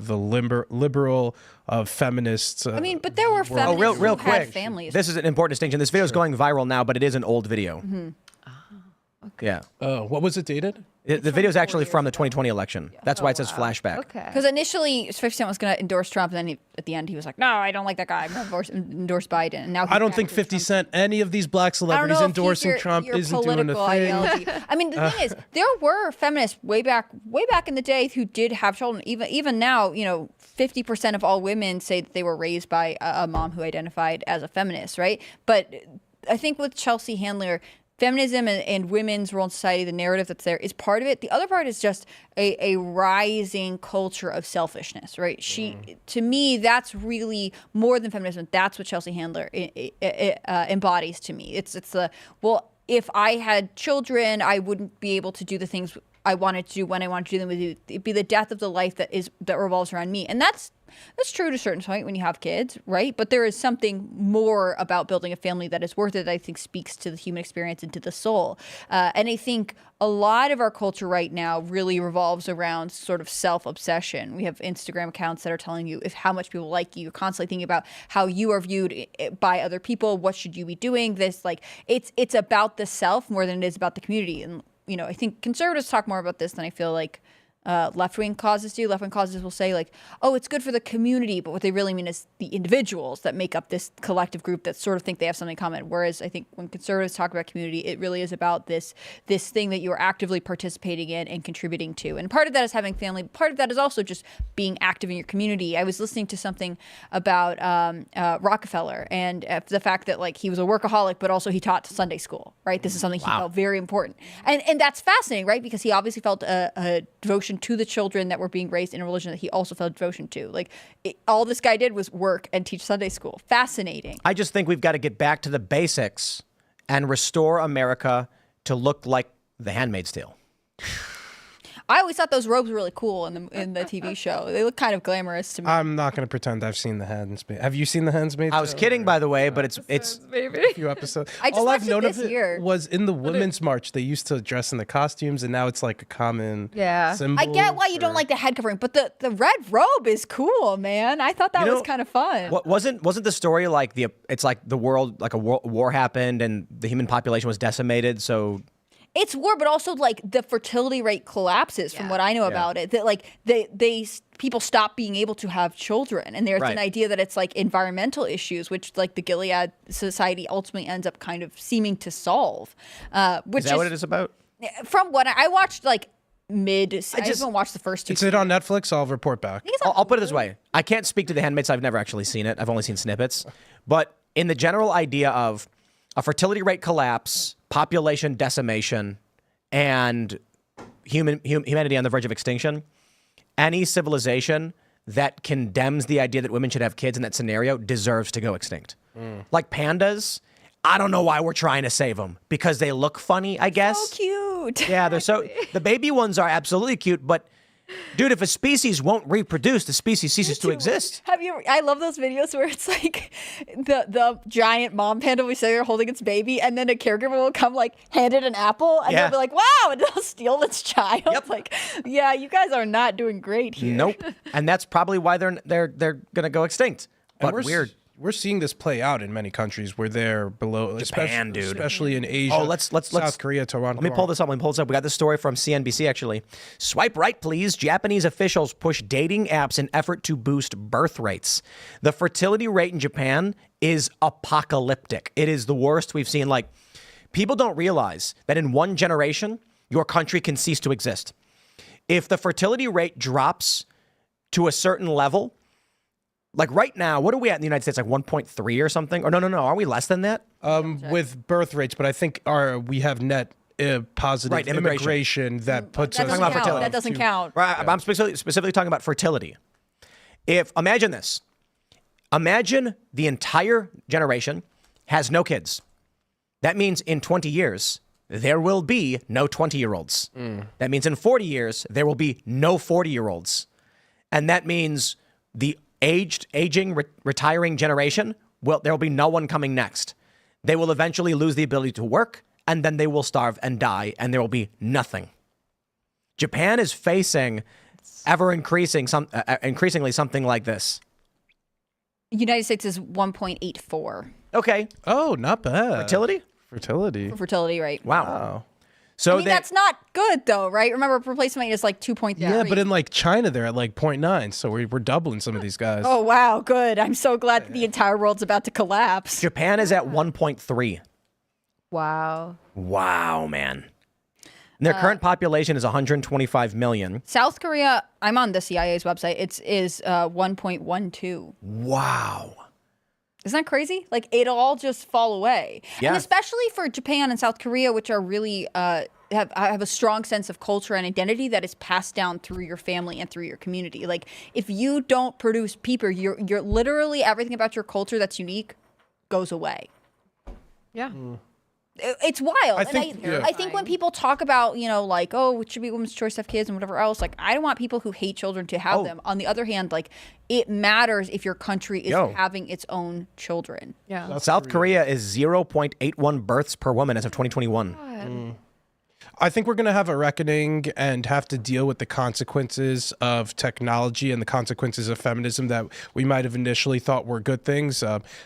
liberal feminists. But there were feminists real who quick. had families. This is an important distinction. This video is going viral now, but it is an old video. Mm-hmm. Okay. Yeah. What was it dated? The video is actually from the 2020 election. That's why it says flashback. Okay. Because initially, 50 Cent was going to endorse Trump, and then at the end, he was like, no, I don't like that guy. I'm going to endorse Biden. And now I don't think 50 Cent, any of these black celebrities endorsing Trump isn't doing a thing. Ideology. The thing is, there were feminists way back in the day who did have children. Even now, 50% of all women say that they were raised by a mom who identified as a feminist, right? But I think with Chelsea Handler, feminism and women's role in society, the narrative that's there is part of it. The other part is just a rising culture of selfishness, right? To me, that's really more than feminism. That's what Chelsea Handler embodies to me. It's if I had children, I wouldn't be able to do the things I wanted to do when I wanted to do them. It'd be the death of the life that revolves around me. And that's true to a certain point when you have kids, right? But there is something more about building a family that is worth it that I think speaks to the human experience and to the soul. And I think a lot of our culture right now really revolves around sort of self-obsession. We have Instagram accounts that are telling you how much people like you. You're constantly thinking about how you are viewed by other people. What should you be doing? It's about the self more than it is about the community. And I think conservatives talk more about this than I feel like left-wing causes do. Left-wing causes will say like, oh, it's good for the community, but what they really mean is the individuals that make up this collective group that sort of think they have something in common. Whereas I think when conservatives talk about community, it really is about this thing that you are actively participating in and contributing to. And part of that is having family. Part of that is also just being active in your community. I was listening to something about Rockefeller and the fact that like he was a workaholic, but also he taught Sunday school, right? This is something he felt very important. And that's fascinating, right? Because he obviously felt a devotion to the children that were being raised in a religion that he also felt devotion to. Like all this guy did was work and teach Sunday school. Fascinating. I just think we've got to get back to the basics and restore America to look like The Handmaid's Tale. I always thought those robes were really cool in the TV show. They look kind of glamorous to me. I'm not going to pretend I've seen The Handmaid's. Have you seen The Handmaid's? I was kidding, by the way, but it's a few episodes. I just All watched I've it known this of it year. was in the Women's March. They used to dress in the costumes, and now it's like a common symbol. I get why you don't like the head covering, but the red robe is cool, man. I thought that was kind of fun. Wasn't the story like it's like the world, like a war happened and the human population was decimated, so... It's war, but also like the fertility rate collapses from what I know about it. That like people stop being able to have children, and there's an idea that it's like environmental issues, which like the Gilead Society ultimately ends up kind of seeming to solve. Which is that what it is about? From what I watched, like I just haven't watched the first two. Is it on Netflix? I'll report back. I'll put it this way: I can't speak to The Handmaid's. I've never actually seen it. I've only seen snippets. But in the general idea of a fertility rate collapse, population decimation, and humanity on the verge of extinction, any civilization that condemns the idea that women should have kids in that scenario deserves to go extinct. Like pandas, I don't know why we're trying to save them. Because they look funny, I guess. So cute. Yeah, they're so... The baby ones are absolutely cute, but... Dude, if a species won't reproduce, the species ceases to exist. I love those videos where it's like the giant mom panda we say are holding its baby, and then a caregiver will come like hand it an apple, and they'll be like, "Wow!" and they'll steal its child. Yep. Like, yeah, you guys are not doing great here. Nope. And that's probably why they're gonna go extinct. But We're seeing this play out in many countries where they're below, Japan, especially in Asia. Oh, let's South Korea, Taiwan. Let me pull this up. We got this story from CNBC, actually. Swipe right, please. Japanese officials push dating apps in effort to boost birth rates. The fertility rate in Japan is apocalyptic. It is the worst we've seen. Like, people don't realize that in one generation, your country can cease to exist. If the fertility rate drops to a certain level, like right now, what are we at in the United States? Like 1.3 or something? Or no. Are we less than that? With birth rates, but I think we have net positive immigration that puts us... That doesn't count. Right, I'm specifically talking about fertility. Imagine this. Imagine the entire generation has no kids. That means in 20 years, there will be no 20-year-olds. That means in 40 years, there will be no 40-year-olds. And that means the aging, retiring generation, there will be no one coming next. They will eventually lose the ability to work, and then they will starve and die, and there will be nothing. Japan is facing increasingly something like this. United States is 1.84. Okay. Oh, not bad. Fertility? For fertility rate. Wow. So that's not good though, right? Remember, replacement rate is like 2.3. Yeah, but in like China, they're at like 0.9. So we're doubling some of these guys. Oh, wow. Good. I'm so glad that the entire world's about to collapse. Japan is at 1.3. Wow. Wow, man. And their current population is 125 million. South Korea, I'm on the CIA's website. Is 1.12. Wow. Isn't that crazy? Like, it'll all just fall away. Yeah. And especially for Japan and South Korea, which are really have a strong sense of culture and identity that is passed down through your family and through your community. Like, if you don't produce people, you're literally everything about your culture that's unique goes away. Yeah. It's wild. I think when people talk about, like, oh, it should be women's choice to have kids and whatever else, like, I don't want people who hate children to have them. On the other hand, like, it matters if your country is having its own children. Yeah. South Korea is 0.81 births per woman as of 2021. I think we're going to have a reckoning and have to deal with the consequences of technology and the consequences of feminism that we might have initially thought were good things.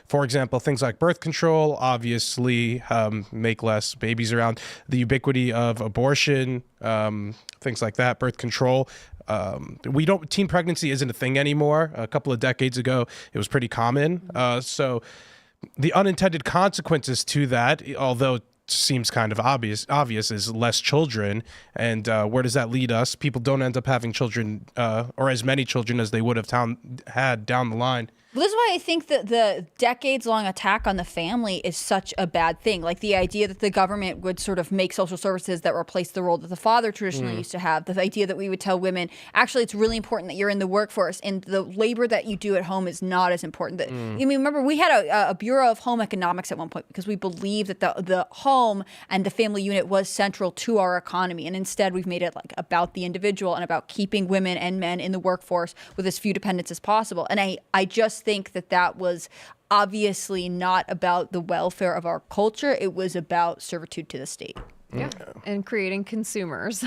For example, things like birth control obviously make less babies around. The ubiquity of abortion, things like that, birth control. Teen pregnancy isn't a thing anymore. A couple of decades ago, it was pretty common. So the unintended consequences to that, although it seems kind of obvious, is less children. And where does that lead us? People don't end up having children or as many children as they would have had down the line. Well, this is why I think that the decades-long attack on the family is such a bad thing. Like the idea that the government would sort of make social services that replace the role that the father traditionally used to have. The idea that we would tell women, actually, it's really important that you're in the workforce and the labor that you do at home is not as important. I mean, remember, we had a Bureau of Home Economics at one point because we believed that the home and the family unit was central to our economy. And instead, we've made it like about the individual and about keeping women and men in the workforce with as few dependents as possible. And I just think that was obviously not about the welfare of our culture. It was about servitude to the state. Yeah. And creating consumers.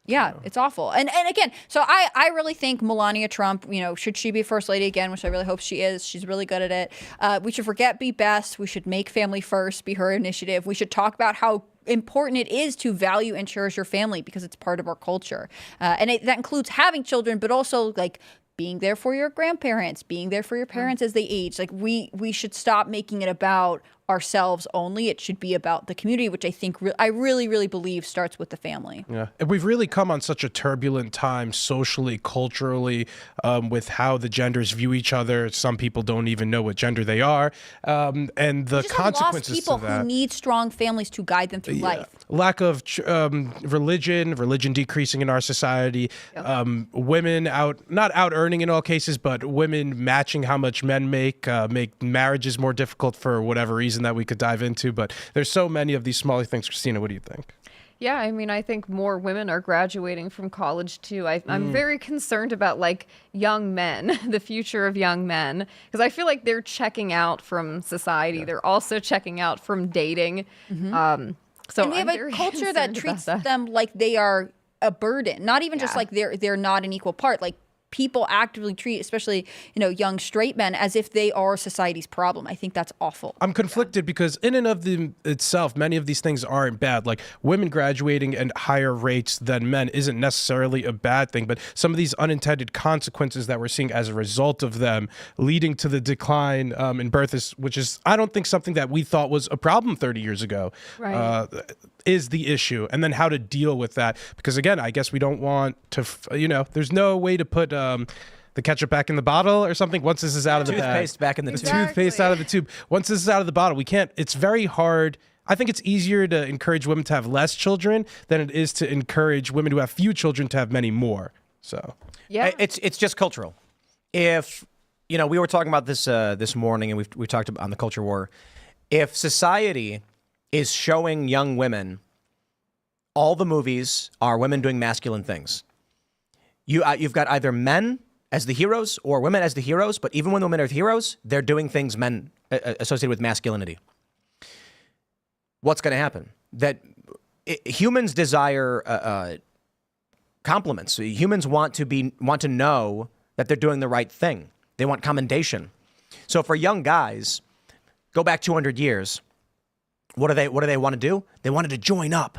Yeah, it's awful. And again, so I really think Melania Trump, should she be first lady again, which I really hope she is. She's really good at it. We should forget be best. We should make family first be her initiative. We should talk about how important it is to value and cherish your family because it's part of our culture. And that includes having children, but also like being there for your grandparents, being there for your parents as they age. Like we should stop making it about ourselves only. It should be about the community, which I think I really, really believe starts with the family. Yeah, and we've really come on such a turbulent time socially, culturally, with how the genders view each other. Some people don't even know what gender they are, and the consequences lost people to that. Who need strong families to guide them through life. Lack of religion decreasing in our society, women not out earning in all cases, but women matching how much men make marriages more difficult for whatever reason that we could dive into. But there's so many of these smaller things. Christina, what do you think? Yeah, I mean, I think more women are graduating from college too. I'm very concerned about like young men, the future of young men, because I feel like they're checking out from society. Yeah. They're also checking out from dating. So and we have a culture that treats them like they are a burden, not even just like they're not an equal part. Like people actively treat, especially, young straight men, as if they are society's problem. I think that's awful. I'm conflicted because in and of itself, many of these things aren't bad. Like women graduating at higher rates than men isn't necessarily a bad thing, but some of these unintended consequences that we're seeing as a result of them leading to the decline in birth which is, I don't think, something that we thought was a problem 30 years ago. Right. Is the issue, and then how to deal with that. Because again, I guess we don't want to, there's no way to put the ketchup back in the bottle or something once this is out of the toothpaste back in the tube. Toothpaste out of the tube. Once this is out of the bottle, we can't. It's very hard. I think it's easier to encourage women to have less children than it is to encourage women who have few children to have many more. So yeah, it's just cultural. If we were talking about this this morning, and we talked about on the culture war. If society is showing young women all the movies are women doing masculine things. You've got either men as the heroes or women as the heroes, but even when the women are the heroes, they're doing things men associated with masculinity. What's going to happen? Humans desire compliments. Humans want to know that they're doing the right thing. They want commendation. So for young guys, go back 200 years. What do they want to do? They wanted to join up.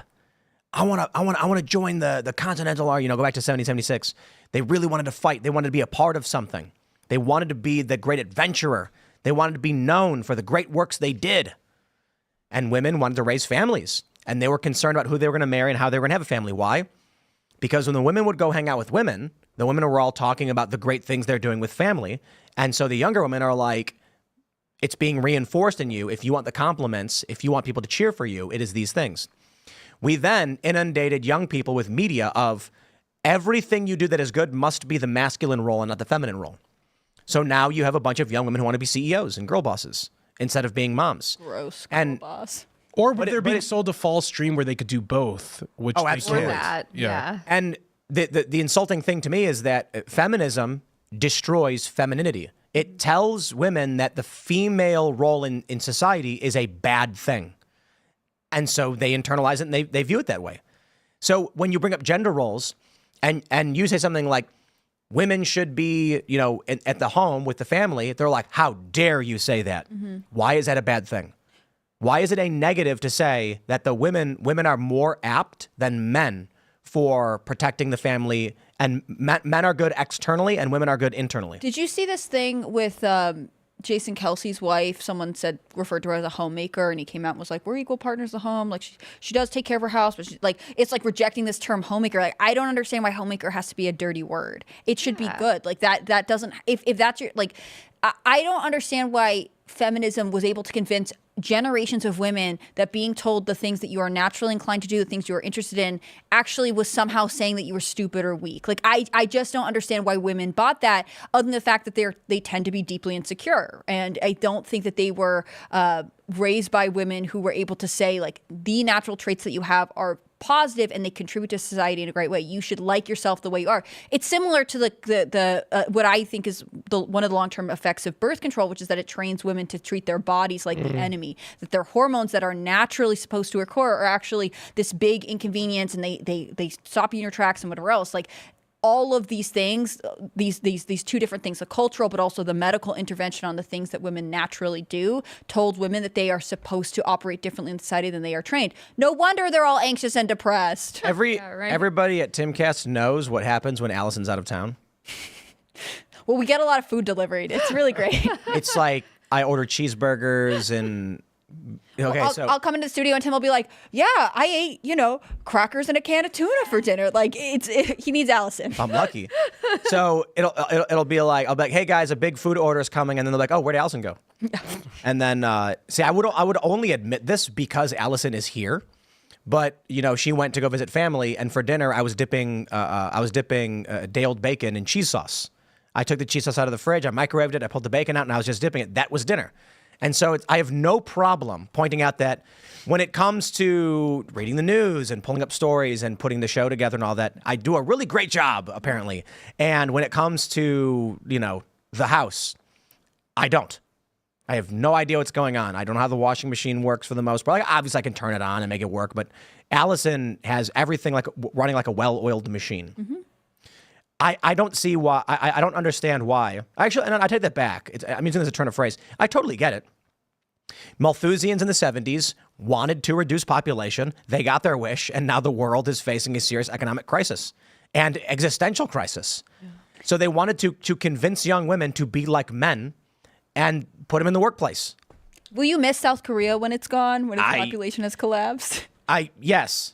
I want to join the Continental Army. Go back to 1776. They really wanted to fight. They wanted to be a part of something. They wanted to be the great adventurer. They wanted to be known for the great works they did. And women wanted to raise families. And they were concerned about who they were going to marry and how they were going to have a family. Why? Because when the women would go hang out with women, the women were all talking about the great things they're doing with family. And so the younger women are like, it's being reinforced in you. If you want the compliments, if you want people to cheer for you, it is these things. We then inundated young people with media of everything you do that is good must be the masculine role and not the feminine role. So now you have a bunch of young women who want to be CEOs and girl bosses instead of being moms. Gross girl boss. Or they're being sold a false dream where they could do both, which they absolutely. can't. Yeah. And the insulting thing to me is that feminism destroys femininity. It tells women that the female role in society is a bad thing. And so they internalize it and they view it that way. So when you bring up gender roles and you say something like women should be, at the home with the family, they're like, how dare you say that? Why is that a bad thing? Why is it a negative to say that the women are more apt than men for protecting the family, and men are good externally and women are good internally? Did you see this thing with Jason Kelsey's wife? Someone referred to her as a homemaker, and he came out and was like, we're equal partners in the home. Like, she does take care of her house, but it's like rejecting this term homemaker. Like, I don't understand why homemaker has to be a dirty word. It should be good. Like, that doesn't, if that's your, like, I don't understand why feminism was able to convince generations of women that being told the things that you are naturally inclined to do, the things you are interested in, actually was somehow saying that you were stupid or weak. Like, I just don't understand why women bought that, other than the fact that they tend to be deeply insecure. And I don't think that they were raised by women who were able to say, like, the natural traits that you have are positive and they contribute to society in a great way. You should like yourself the way you are. It's similar to the what I think is one of the long-term effects of birth control, which is that it trains women to treat their bodies like the enemy, that their hormones that are naturally supposed to occur are actually this big inconvenience, and they stop you in your tracks and whatever else. Like, all of these things, these two different things, the cultural but also the medical intervention on the things that women naturally do, told women that they are supposed to operate differently in society than they are trained. No wonder they're all anxious and depressed. Everybody at Timcast knows what happens when Allison's out of town. Well, we get a lot of food delivered. It's really great. It's like I order cheeseburgers and... Okay, I'll come into the studio and Tim will be like, yeah, I ate, crackers and a can of tuna for dinner. Like, he needs Allison. I'm lucky. So it'll be like, I'll be like, hey guys, a big food order is coming. And then they're like, oh, where'd Allison go? And then, I would only admit this because Allison is here. But, she went to go visit family. And for dinner, I was dipping day-old bacon in cheese sauce. I took the cheese sauce out of the fridge. I microwaved it. I pulled the bacon out and I was just dipping it. That was dinner. And so I have no problem pointing out that when it comes to reading the news and pulling up stories and putting the show together and all that, I do a really great job, apparently. And when it comes to, the house, I don't. I have no idea what's going on. I don't know how the washing machine works for the most part. Like, obviously, I can turn it on and make it work, but Allison has everything running like a well-oiled machine. Mm-hmm. I don't see why. I don't understand why. Actually, and I take that back. I'm using this as a turn of phrase. I totally get it. Malthusians in the 70s wanted to reduce population. They got their wish, and now the world is facing a serious economic crisis and existential crisis. Yeah. So they wanted to convince young women to be like men and put them in the workplace. Will you miss South Korea when it's gone, when its population has collapsed? Yes.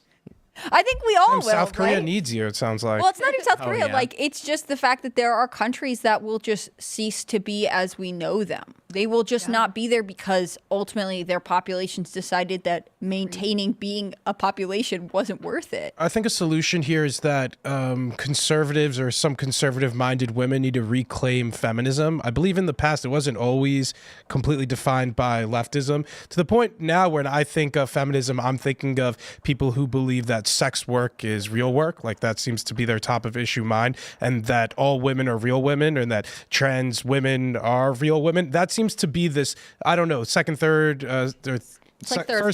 I think we all will. South Korea right? needs you, it sounds like. Well, it's not even South Korea. Yeah. Like, it's just the fact that there are countries that will just cease to be as we know them. They will just not be there because ultimately their populations decided that maintaining being a population wasn't worth it. I think a solution here is that conservatives or some conservative-minded women need to reclaim feminism. I believe in the past it wasn't always completely defined by leftism, to the point now when I think of feminism, I'm thinking of people who believe that sex work is real work, like that seems to be their top of issue mind, and that all women are real women, and that trans women are real women. That seems to be this, I don't know, second, third, first,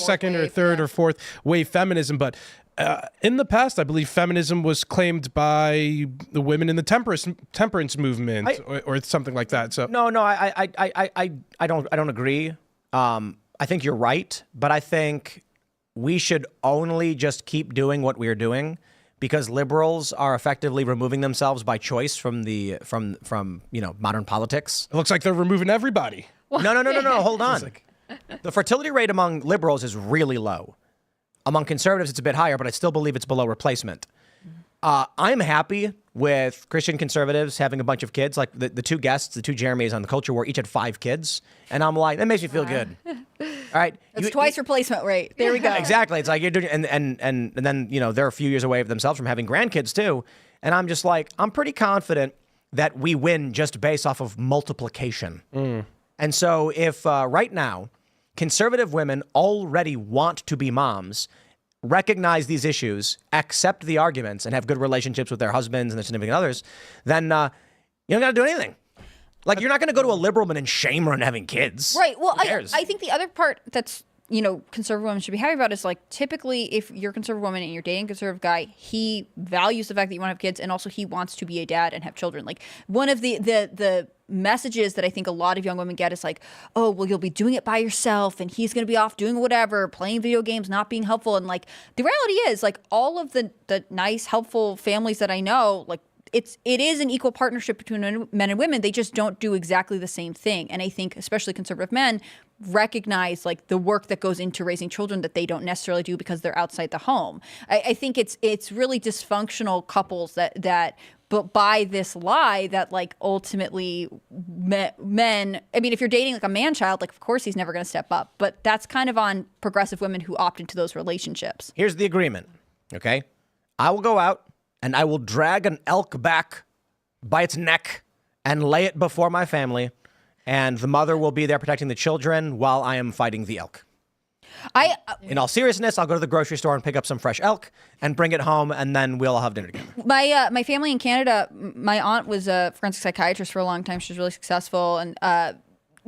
second, or third or fourth wave feminism. But in the past, I believe feminism was claimed by the women in the temperance movement or something like that. So no, I don't agree. I think you're right, but I think we should only just keep doing what we are doing because liberals are effectively removing themselves by choice from modern politics. It looks like they're removing everybody. No. Hold on. The fertility rate among liberals is really low. Among conservatives, it's a bit higher, but I still believe it's below replacement. I'm happy with Christian conservatives having a bunch of kids. Like the two guests, the two Jeremys on the Culture War, each had 5 kids. And I'm like, that makes me feel good. All right. That's twice replacement rate. There we go. Exactly. It's like you're doing, and then, they're a few years away themselves from having grandkids too. And I'm just like, I'm pretty confident that we win just based off of multiplication. And so if right now, conservative women already want to be moms, recognize these issues, accept the arguments, and have good relationships with their husbands and their significant others, then you don't got to do anything. Like, you're not going to go to a liberal man and shame her on having kids. Right. Well, I think the other part that's conservative women should be happy about is like typically if you're a conservative woman and you're dating a conservative guy, he values the fact that you want to have kids and also he wants to be a dad and have children. Like one of the messages that I think a lot of young women get is like, oh, well, you'll be doing it by yourself and he's going to be off doing whatever, playing video games, not being helpful. And like the reality is like all of the nice, helpful families that I know, like it is an equal partnership between men and women. They just don't do exactly the same thing. And I think especially conservative men recognize like the work that goes into raising children that they don't necessarily do because they're outside the home. I think it's really dysfunctional couples that but by this lie that like ultimately men, I mean, if you're dating like a man child, like of course he's never going to step up, but that's kind of on progressive women who opt into those relationships. Here's the agreement, okay? I will go out and I will drag an elk back by its neck and lay it before my family, and the mother will be there protecting the children while I am fighting the elk. In all seriousness, I'll go to the grocery store and pick up some fresh elk and bring it home, and then we'll all have dinner together. My family in Canada, my aunt was a forensic psychiatrist for a long time. She was really successful, and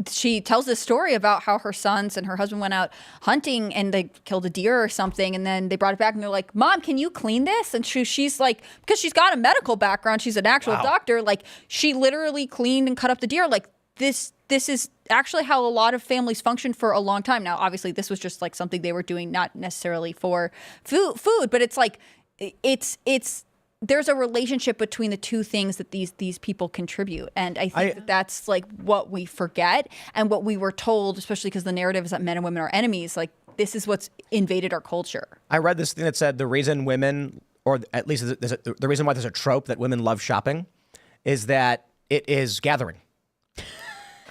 she tells this story about how her sons and her husband went out hunting and they killed a deer or something, and then they brought it back and they're like, Mom, can you clean this? And she's like, because she's got a medical background, she's an actual doctor, like she literally cleaned and cut up the deer. Like this is actually how a lot of families function for a long time. Now, obviously this was just like something they were doing, not necessarily for food, but it's like, there's a relationship between the two things that these people contribute. And I think that's like what we forget and what we were told, especially because the narrative is that men and women are enemies. Like this is what's invaded our culture. I read this thing that said the reason women, or at least the reason why there's a trope that women love shopping is that it is gathering.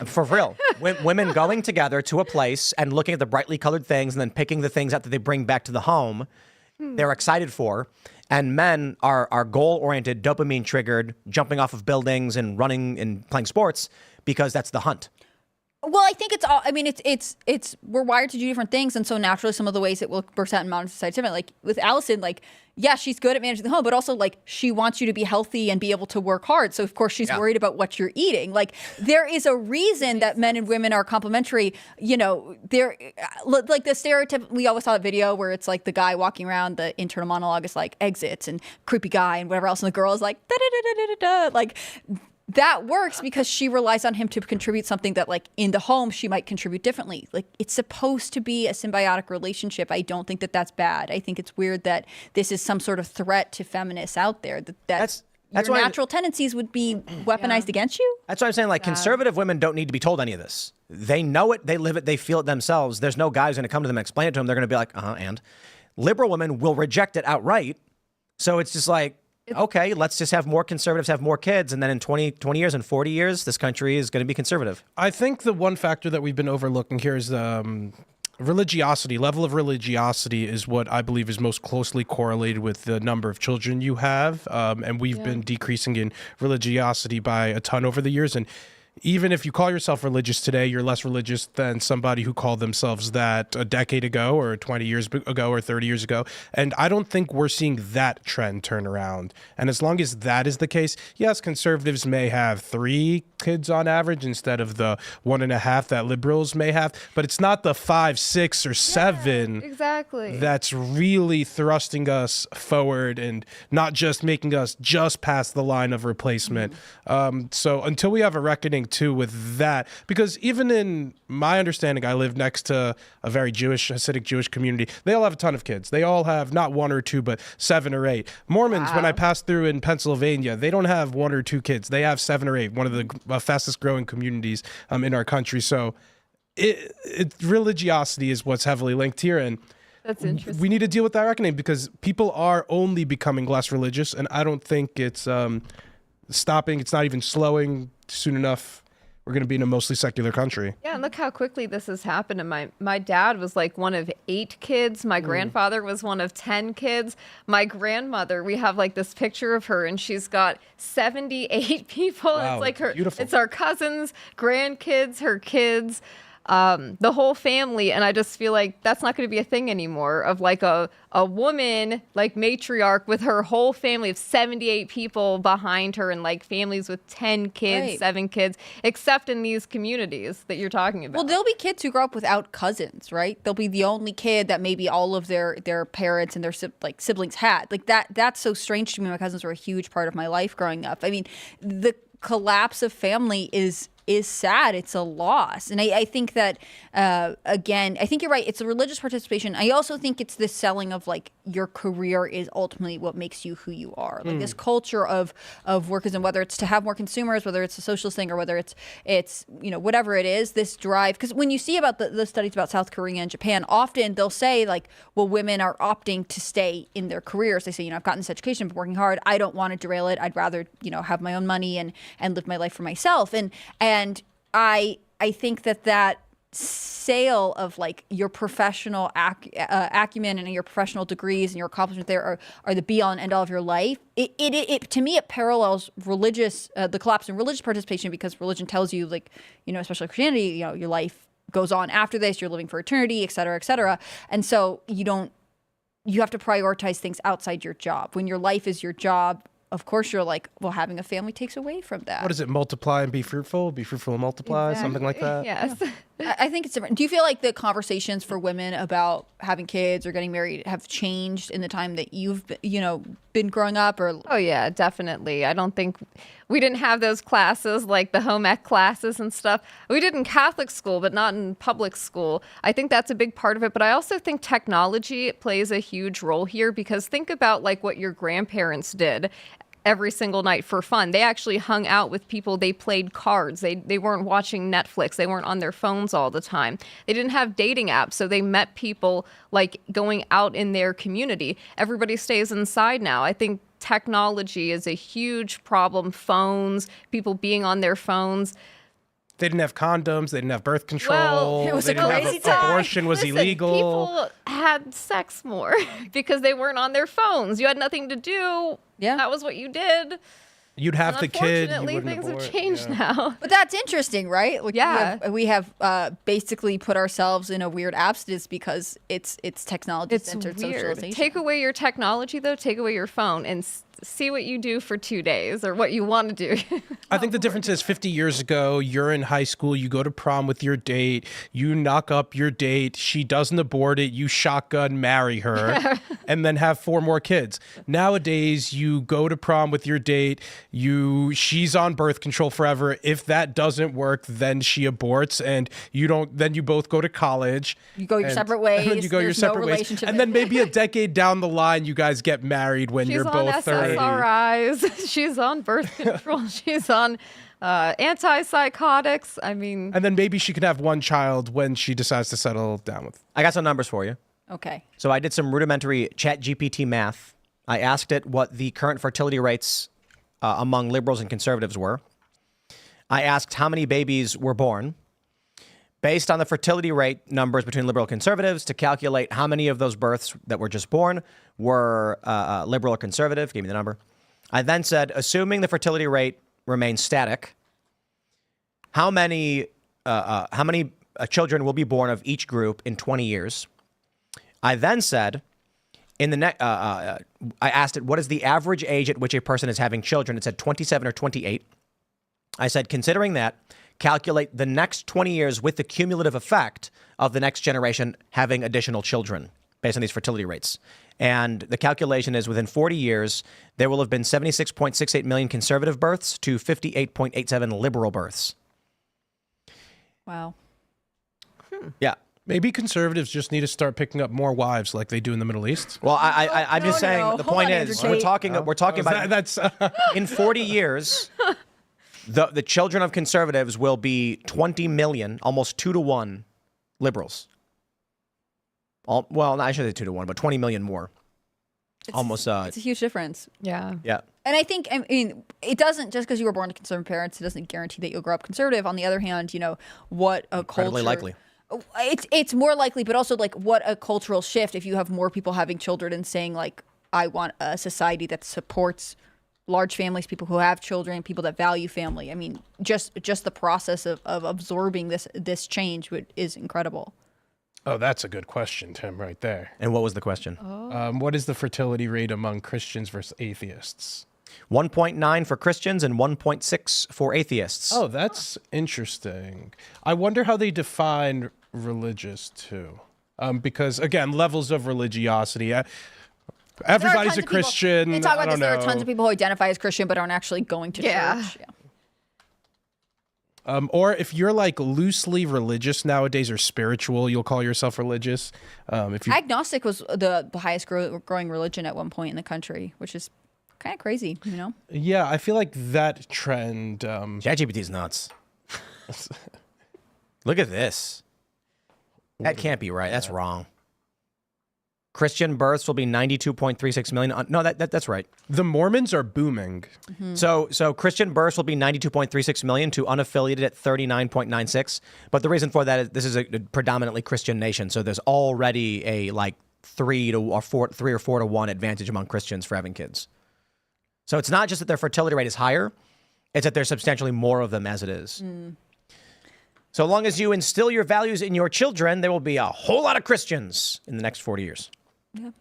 For real. Women going together to a place and looking at the brightly colored things and then picking the things out that they bring back to the home they're excited for. And men are goal-oriented, dopamine-triggered, jumping off of buildings and running and playing sports because that's the hunt. Well, I think it's all, I mean, it's we're wired to do different things. And so naturally some of the ways it works out in modern society is different. Like with Allison, like, yeah, she's good at managing the home, but also like she wants you to be healthy and be able to work hard. So of course she's worried about what you're eating. Like there is a reason that men and women are complementary. You know, they're like the stereotype. We always saw a video where it's like the guy walking around, the internal monologue is like exits and creepy guy and whatever else. And the girl is like, da da da da da da. Like, that works because she relies on him to contribute something that, like, in the home, she might contribute differently. Like, it's supposed to be a symbiotic relationship. I don't think that that's bad. I think it's weird that this is some sort of threat to feminists out there, that's your natural tendencies would be weaponized against you. That's what I'm saying. Like, conservative women don't need to be told any of this. They know it. They live it. They feel it themselves. There's no guy who's going to come to them and explain it to them. They're going to be like, and. Liberal women will reject it outright. So it's just like, okay, let's just have more conservatives have more kids, and then in 20 years and 40 years, this country is going to be conservative. I think the one factor that we've been overlooking here is religiosity. Level of religiosity is what I believe is most closely correlated with the number of children you have, and we've been decreasing in religiosity by a ton over the years. And even if you call yourself religious today, you're less religious than somebody who called themselves that a decade ago or 20 years ago or 30 years ago. And I don't think we're seeing that trend turn around. And as long as that is the case, yes, conservatives may have 3 kids on average instead of the 1.5 that liberals may have, but it's not the 5, 6, or 7 exactly that's really thrusting us forward and not just making us just past the line of replacement. So until we have a reckoning too with that, because even in my understanding, I live next to a very Hasidic Jewish community. They all have a ton of kids. They all have not 1 or 2, but 7 or 8. Mormons, when I pass through in Pennsylvania, they don't have 1 or 2 kids. They have 7 or 8, one of the fastest growing communities in our country. So religiosity is what's heavily linked here. And that's interesting. We need to deal with that reckoning because people are only becoming less religious. And I don't think it's stopping. It's not even slowing soon enough. We're going to be in a mostly secular country. Yeah, and look how quickly this has happened. And my dad was like one of 8 kids. My grandfather was one of 10 kids. My grandmother, we have like this picture of her, and she's got 78 people. Wow, it's like her. beautiful. It's our cousins, grandkids, her kids. the whole family. And I just feel like that's not going to be a thing anymore, of like a woman, like matriarch with her whole family of 78 people behind her, and like families with 10 kids, Right. 7 kids, except in these communities that you're talking about. Well, there'll be kids who grow up without cousins, right? They'll be the only kid that maybe all of their parents and their siblings had. Like that's so strange to me. My cousins were a huge part of my life growing up. I mean, the collapse of family is sad. It's a loss. And I think that, again, I think you're right. It's a religious participation. I also think it's this selling of like your career is ultimately what makes you who you are. Like this culture of workism, whether it's to have more consumers, whether it's a socialist thing, or whether it's whatever it is, this drive. Because when you see about the studies about South Korea and Japan, often they'll say like, well, women are opting to stay in their careers. They say, I've gotten this education, I've been working hard. I don't want to derail it. I'd rather, have my own money and live my life for myself. And I think that sale of like your professional acumen and your professional degrees and your accomplishments there are the be all and end all of your life. It to me, it parallels the collapse in religious participation, because religion tells you, like, especially Christianity, your life goes on after this, you're living for eternity, et cetera, et cetera. And so you have to prioritize things outside your job. When your life is your job, of course you're like, well, having a family takes away from that. What is it? Multiply and be fruitful? Be fruitful and multiply? Something like that? Yes. I think it's different. Do you feel like the conversations for women about having kids or getting married have changed in the time that you've been growing up? Or Oh yeah, definitely. I don't think we didn't have those classes like the home ec classes and stuff. We did in Catholic school, but not in public school. I think that's a big part of it. But I also think technology plays a huge role here, because think about like what your grandparents did every single night for fun. They actually hung out with people. They played cards. They weren't watching Netflix. They weren't on their phones all the time. They didn't have dating apps, so they met people like going out in their community. Everybody stays inside now. I think technology is a huge problem. Phones, people being on their phones. They didn't have condoms. They didn't have birth control. Well, it was they a didn't crazy have time. abortion was Listen, illegal. People had sex more because they weren't on their phones. You had nothing to do. Yeah. That was what you did. You'd have And the kid. You unfortunately, wouldn't things abort. have changed Yeah. now. But that's interesting, right? Like, Yeah. we have basically put ourselves in a weird abstinence because it's It's technology-centered weird. socialization. Take away your technology, though. Take away your phone and see what you do for 2 days, or what you want to do. I think the difference is 50 years ago, you're in high school, you go to prom with your date, you knock up your date, she doesn't abort it, you shotgun marry her, and then have 4 more kids. Nowadays, you go to prom with your date, she's on birth control forever. If that doesn't work, then she aborts, and then you both go to college. You go your and- separate ways. And then you go your There's no separate ways. relationship. And then maybe a decade down the line, you guys get married when She's you're on both 30. SSRIs. She's on birth control. She's on antipsychotics. I mean, And then maybe she can have one child when she decides to settle down with. I got some numbers for you. Okay. So I did some rudimentary ChatGPT math. I asked it what the current fertility rates among liberals and conservatives were. I asked how many babies were born. Based on the fertility rate numbers between liberal and conservatives, to calculate how many of those births that were just born were liberal or conservative, gave me the number. I then said, assuming the fertility rate remains static, how many children will be born of each group in 20 years? I then said, I asked it, what is the average age at which a person is having children? It said 27 or 28. I said, considering that, calculate the next 20 years with the cumulative effect of the next generation having additional children based on these fertility rates. And the calculation is within 40 years, there will have been 76.68 million conservative births to 58.87 liberal births. Wow. Yeah. Maybe conservatives just need to start picking up more wives like they do in the Middle East. Well, I'm just saying, no. the Hold point on, is, Andrew we're Tate. talking about That's in 40 years, the children of conservatives will be 20 million, almost 2 to 1 liberals. Well, I shouldn't say 2 to 1, but 20 million more. Almost. It's a huge difference. yeah. Yeah. And I mean, it doesn't, just because you were born to conservative parents, it doesn't guarantee that you'll grow up conservative. On the other hand, what a Incredibly culture. likely. It's more likely, but also like what a cultural shift if you have more people having children and saying like, I want a society that supports large families, people who have children, people that value family. I mean, just the process of absorbing this change is incredible. Oh, that's a good question, Tim, right there. And what was the question? What is the fertility rate among Christians versus atheists? 1.9 for Christians and 1.6 for atheists. Oh, that's interesting. I wonder how they define religious too. Because again, levels of religiosity. Everybody's a Christian. They talk about Oh, this. There are tons of people who identify as Christian but aren't actually going to church. Yeah. Or if you're like loosely religious nowadays or spiritual, you'll call yourself religious. If you Agnostic was the highest growing religion at one point in the country, which is kind of crazy, you know? Yeah, I feel like that trend. ChatGPT's nuts. Look at this. That can't be right. That's wrong. Christian births will be 92.36 million. No, that's right. The Mormons are booming. So Christian births will be 92.36 million to unaffiliated at 39.96. But the reason for that is this is a predominantly Christian nation. So there's already a like 3 or 4 to 1 advantage among Christians for having kids. So it's not just that their fertility rate is higher, it's that there's substantially more of them as it is. So long as you instill your values in your children, there will be a whole lot of Christians in the next 40 years. Yeah.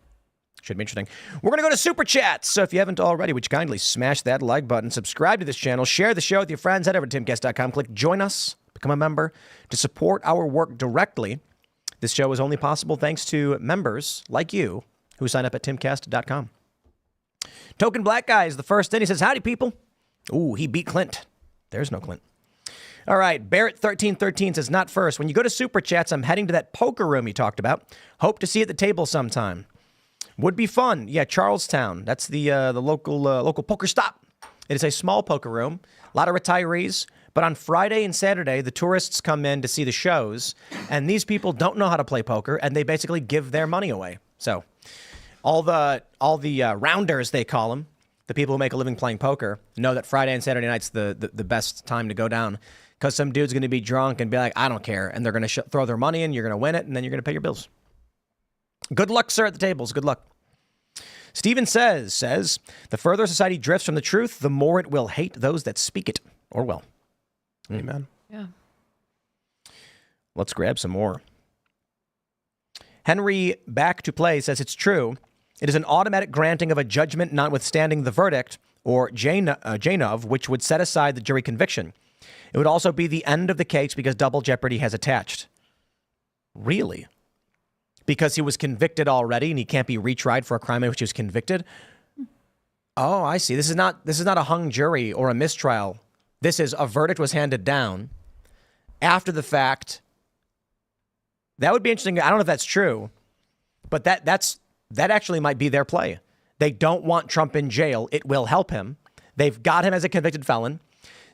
Should be interesting. We're going to go to Super Chats. So if you haven't already, would you kindly smash that like button, subscribe to this channel, share the show with your friends, head over to timcast.com, click join us, become a member to support our work directly. This show is only possible thanks to members like you who sign up at timcast.com. Token Black Guy is the first in. He says, howdy, people. Ooh, he beat Clint. There's no Clint. All right, Barrett1313 says, not first. When you go to Super Chats, I'm heading to that poker room you talked about. Hope to see you at the table sometime. Would be fun. Yeah, Charlestown. That's the local poker stop. It is a small poker room. A lot of retirees. But on Friday and Saturday, the tourists come in to see the shows. And these people don't know how to play poker, and they basically give their money away. So all the rounders, they call them, the people who make a living playing poker, know that Friday and Saturday night's the best time to go down. Because some dude's going to be drunk and be like, I don't care. And they're going to throw their money in, you're going to win it, and then you're going to pay your bills. Good luck, sir, at the tables. Good luck. Stephen says, the further society drifts from the truth, the more it will hate those that speak it. Or will. Amen. Yeah. Let's grab some more. Henry Back to Play says, it's true. It is an automatic granting of a judgment notwithstanding the verdict, or Janov, which would set aside the jury conviction. It would also be the end of the case because double jeopardy has attached. Really? Because he was convicted already and he can't be retried for a crime in which he was convicted? Oh, I see. This is not a hung jury or a mistrial. This is a verdict was handed down after the fact. That would be interesting. I don't know if that's true, but that actually might be their play. They don't want Trump in jail. It will help him. They've got him as a convicted felon.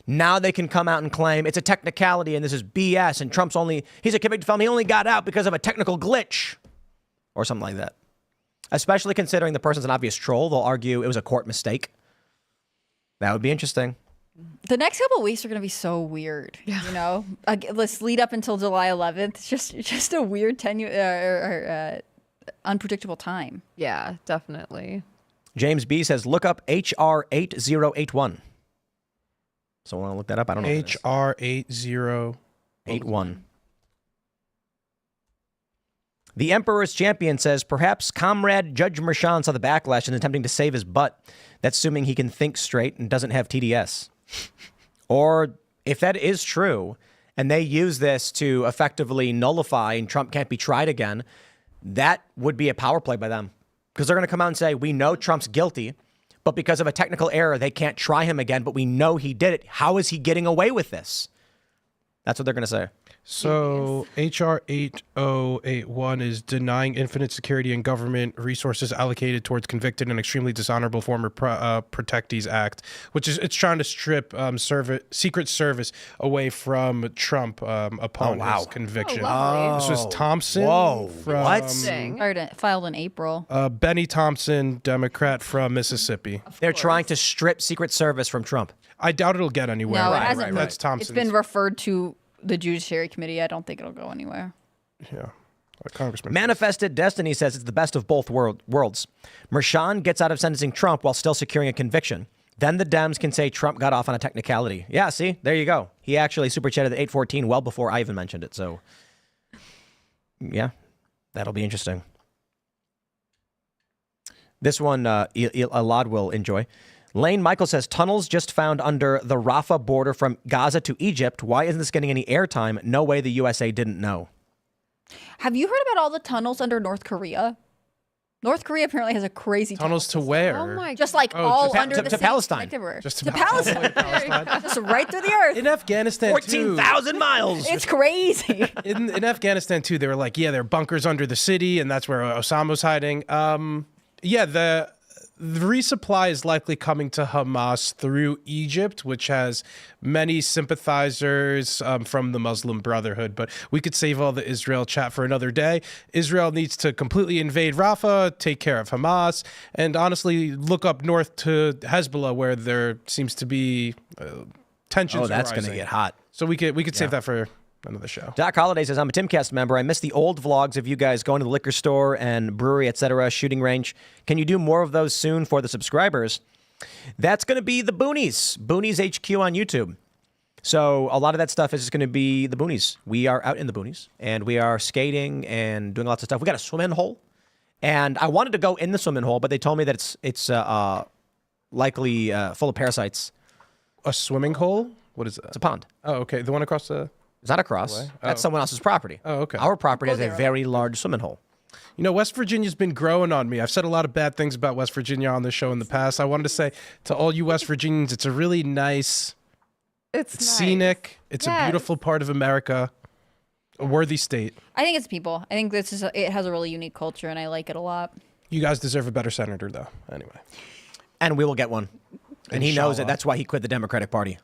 Now they can come out and claim it's a technicality and this is BS and he's a convicted felon. He only got out because of a technical glitch or something like that. Especially considering the person's an obvious troll. They'll argue it was a court mistake. That would be interesting. The next couple of weeks are going to be so weird, you know? Let's lead up until July 11th. It's just a weird, unpredictable time. Yeah, definitely. James B says, look up HR 8081. Someone want to look that up? I don't know. HR 8081. The Emperor's Champion says, perhaps Comrade Judge Mershon saw the backlash and attempting to save his butt. That's assuming he can think straight and doesn't have TDS. Or if that is true, and they use this to effectively nullify and Trump can't be tried again, that would be a power play by them. Because they're going to come out and say, we know Trump's guilty, but because of a technical error, they can't try him again, but we know he did it. How is he getting away with this? That's what they're going to say. So HR 8081 is denying infinite security and government resources allocated towards convicted and extremely dishonorable former protectees act, which is it's trying to strip Secret Service away from Trump upon his conviction. This was Thompson. Whoa. From, What? Filed in April. Benny Thompson, Democrat from Mississippi. They're trying to strip Secret Service from Trump. I doubt it'll get anywhere. No, it hasn't. That's Thompson's. It's been referred to the Judiciary Committee. I don't think it'll go anywhere. Yeah. Congressman. Manifested Destiny says it's the best of both worlds. Mershon gets out of sentencing Trump while still securing a conviction. Then the Dems can say Trump got off on a technicality. Yeah, see? There you go. He actually super chatted at 8:14 well before I even mentioned it. So, yeah, that'll be interesting. This one, Elad will enjoy. Lane Michael says, tunnels just found under the Rafah border from Gaza to Egypt. Why isn't this getting any airtime? No way the USA didn't know. Have you heard about all the tunnels under North Korea? North Korea apparently has a crazy Tunnels to tunnel where? Oh my just like all to under the to same Palestine. connected- Just to Palestine. Just right through the earth. In Afghanistan, too. 14,000 miles. It's crazy. In Afghanistan, too, they were like, yeah, there are bunkers under the city, and that's where Osama's hiding. Yeah, the resupply is likely coming to Hamas through Egypt, which has many sympathizers from the Muslim Brotherhood. But we could save all the Israel chat for another day. Israel needs to completely invade Rafah, take care of Hamas, and honestly look up north to Hezbollah, where there seems to be tensions. Oh, that's going to rising. get hot. So we could save that for another show. Doc Holliday says, I'm a Timcast member. I miss the old vlogs of you guys going to the liquor store and brewery, etc., shooting range. Can you do more of those soon for the subscribers? That's going to be the Boonies. Boonies HQ on YouTube. So a lot of that stuff is just going to be the Boonies. We are out in the Boonies, and we are skating and doing lots of stuff. We got a swimming hole, and I wanted to go in the swimming hole, but they told me that it's likely full of parasites. A swimming hole? What is that? It's a pond. Oh, okay. The one across the... It's not across. That's someone else's property. Oh, okay. Our property has a very large swimming hole. You know, West Virginia's been growing on me. I've said a lot of bad things about West Virginia on this show in the past. I wanted to say to all you West Virginians, it's a really nice, It's nice. scenic, it's a Yes. beautiful part of America, a worthy state. I think it's people. I think it has a really unique culture, and I like it a lot. You guys deserve a better senator, though. Anyway, And we will get one. And he knows it. Inshallah. That's why he quit the Democratic Party.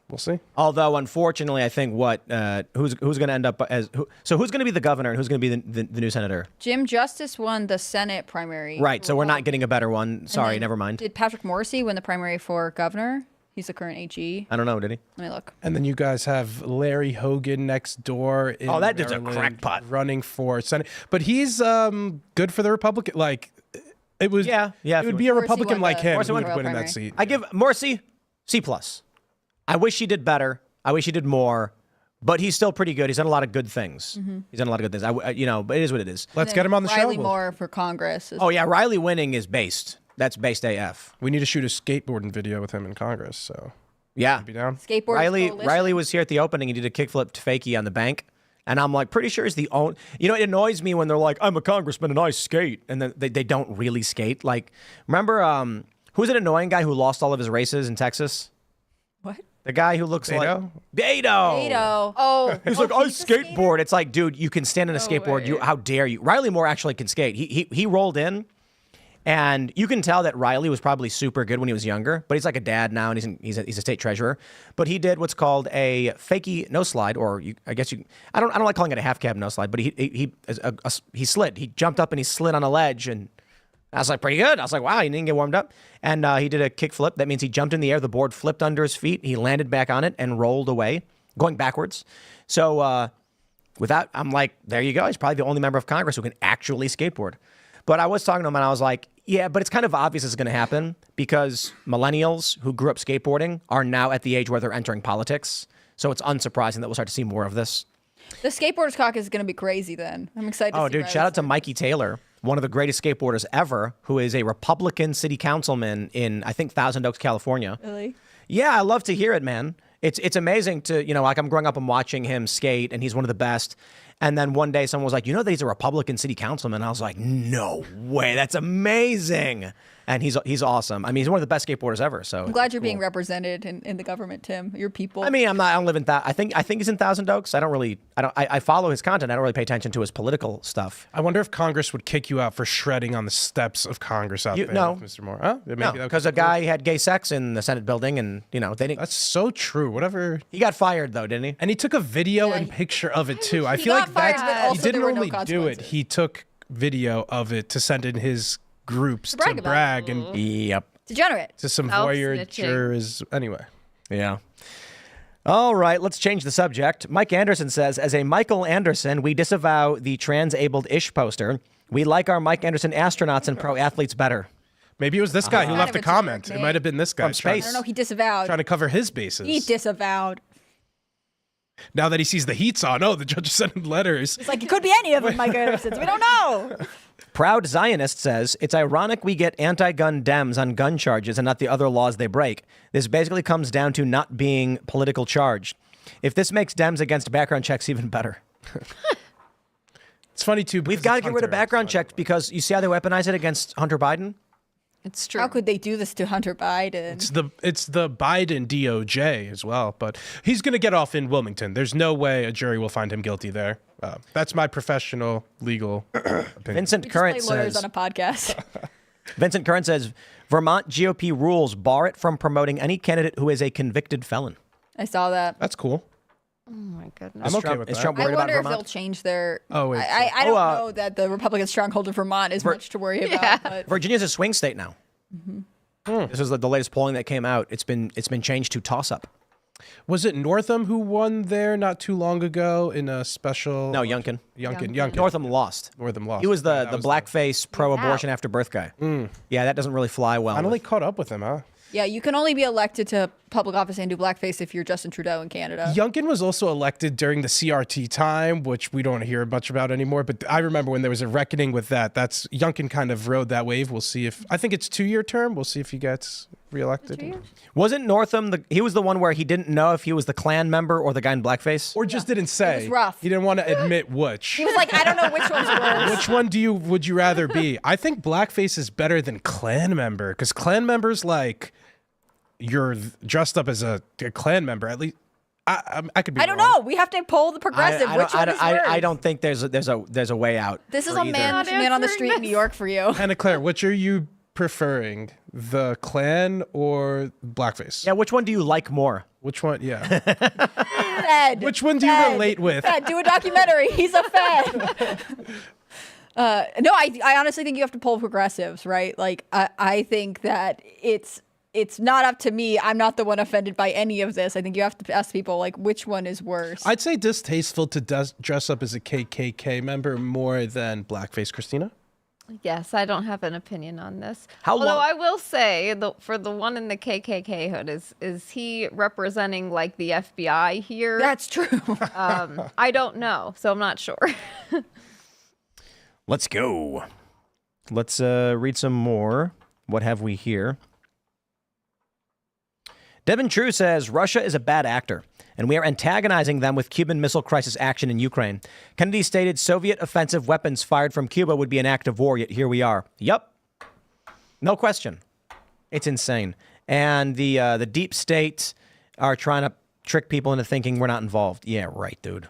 we'll see. Although, unfortunately, I think who's going to end up as so who's going to be the governor and who's going to be the new senator? Jim Justice won the Senate primary. Right. So we're not getting a better one. And Sorry, then never mind. Did Patrick Morrissey win the primary for governor? He's the current AG. I don't know. Did he? Let me look. And then you guys have Larry Hogan next door. In Oh, that dude's a Maryland, crackpot. running for Senate. But he's good for the Republican. Like, it was. Yeah. It would be a Morrissey Republican won like the him Morrissey who won would the win in that primary. seat. I give Morrissey C+. I wish he did better. I wish he did more. But he's still pretty good. He's done a lot of good things. He's done a lot of good things. But it is what it is. Let's get him on the Riley show. Moore for Congress. Oh yeah, Riley winning is based. That's based AF. We need to shoot a skateboarding video with him in Congress. So Yeah. be down. Skateboard Riley was here at the opening. He did a kickflip to fakie on the bank. And I'm like, pretty sure he's the only. You know, it annoys me when they're like, I'm a congressman and I skate. And then they don't really skate. Like, remember, who's an annoying guy who lost all of his races in Texas? What? The guy who looks like. Beto? Beto. Oh. He's like, I he's a skater? skateboard. It's like, dude, you can stand on a skateboard. way. How dare you? Riley Moore actually can skate. He rolled in. And you can tell that Riley was probably super good when he was younger, but he's like a dad now, and he's a state treasurer. But he did what's called a fakie no slide, or I don't like calling it a half cab no slide, but he slid. He jumped up and he slid on a ledge, and I was like, pretty good. I was like, wow, he didn't get warmed up. And he did a kick flip. That means he jumped in the air. The board flipped under his feet. He landed back on it and rolled away, going backwards. So with that, I'm like, there you go. He's probably the only member of Congress who can actually skateboard. But I was talking to him, and I was like, yeah, but it's kind of obvious it's going to happen because millennials who grew up skateboarding are now at the age where they're entering politics. So it's unsurprising that we'll start to see more of this. The Skateboarders Caucus is going to be crazy then. I'm excited to see Oh, dude, Riley shout out to start. Mikey Taylor, one of the greatest skateboarders ever, who is a Republican city councilman in, I think, Thousand Oaks, California. Really? Yeah, I love to hear it, man. It's amazing to, like I'm growing up and watching him skate, and he's one of the best. And then one day someone was like, you know that he's a Republican city councilman? I was like, no way, that's amazing. And he's awesome. I mean, he's one of the best skateboarders ever. So I'm glad you're being represented in the government, Tim. Your people. I mean, I don't live in that. I think he's in Thousand Oaks. I follow his content. I don't really pay attention to his political stuff. I wonder if Congress would kick you out for shredding on the steps of Congress out there, no. Mr. Moore. Huh? Maybe No, that would because a be cool. guy had gay sex in the Senate building, and they didn't. That's so true. Whatever. He got fired though, didn't he? And he took a video Yeah, and picture of it too. I he feel got like fired, that's but he also didn't there were no only do it. consequences. He took video of it to send in his groups to brag about brag and Yep. Degenerate. to some Self-snitching. voyeurs. Anyway, Yeah. All right, let's change the subject. Mike Anderson says, as a Michael Anderson, we disavow the trans-abled-ish poster. We like our Mike Anderson astronauts and pro athletes better. Maybe it was this guy who Kind left of a a generic comment. It name. might have been this guy From space. I don't know. He disavowed. trying to cover his bases. He disavowed. Now that he sees the heat's on, oh, the judge is sending letters. It's like it could be any of them, Mike Anderson. We don't know. Proud Zionist says, it's ironic we get anti-gun Dems on gun charges and not the other laws they break. This basically comes down to not being political charged. If this makes Dems against background checks even better. It's funny, too. We've got to get rid of background checks because you see how they weaponize it against Hunter Biden? It's true. How could they do this to Hunter Biden? It's the Biden DOJ as well, but he's going to get off in Wilmington. There's no way a jury will find him guilty there. That's my professional legal opinion. Vincent We just Current play lawyers says, on a podcast. Vincent Current says, Vermont GOP rules bar it from promoting any candidate who is a convicted felon. I saw that. That's cool. Oh my goodness. I'm okay Trump, with is that. Trump I worried about wonder if Vermont? they'll change their. Oh, wait, I don't know that the Republican stronghold of Vermont is much to worry about. But Virginia's a swing state now. This is the latest polling that came out. It's been changed to toss-up. Was it Northam who won there not too long ago in a special? No, Youngkin. Youngkin. Northam lost. Northam lost. He was the Yeah, that blackface pro-abortion after birth guy. Yeah, that doesn't really fly well. I only with- caught up with him, huh? yeah, you can only be elected to public office and do blackface if you're Justin Trudeau in Canada. Youngkin was also elected during the CRT time, which we don't hear much about anymore. But I remember when there was a reckoning with that. That's Youngkin kind of rode that wave. We'll see if I think it's 2-year term. We'll see if he gets reelected. Wasn't Northam he was the one where he didn't know if he was the Klan member or the guy in blackface? Or just didn't say. It was rough. He didn't want to admit which. He was like, I don't know which one's worse. Which one would you rather be? I think blackface is better than Klan member because Klan members like you're dressed up as a Klan member. At least I could be. I don't wrong. know. We have to poll the progressive. Which one is worse? I don't think there's a way out. This is for a either. man on the street in New York for you. Hannah Claire, which are you preferring, the Klan or blackface? Yeah, which one do you like more? Which one? Yeah. Fed. Which one do you Fed. relate with? Fed. Do a documentary. He's a Fed. No, I honestly think you have to poll progressives, right? Like, I think that it's not up to me. I'm not the one offended by any of this. I think you have to ask people, like, which one is worse? I'd say distasteful to dress up as a KKK member more than blackface. Christina? Yes, I don't have an opinion on this. How Although long- I will say, for the one in the KKK hood, is he representing like the FBI here? That's true. I don't know, so I'm not sure. Let's go. Let's read some more. What have we here? Devin True says, Russia is a bad actor, and we are antagonizing them with Cuban Missile Crisis action in Ukraine. Kennedy stated Soviet offensive weapons fired from Cuba would be an act of war, yet here we are. Yup. No question. It's insane. And the deep state are trying to trick people into thinking we're not involved. Yeah, right, dude.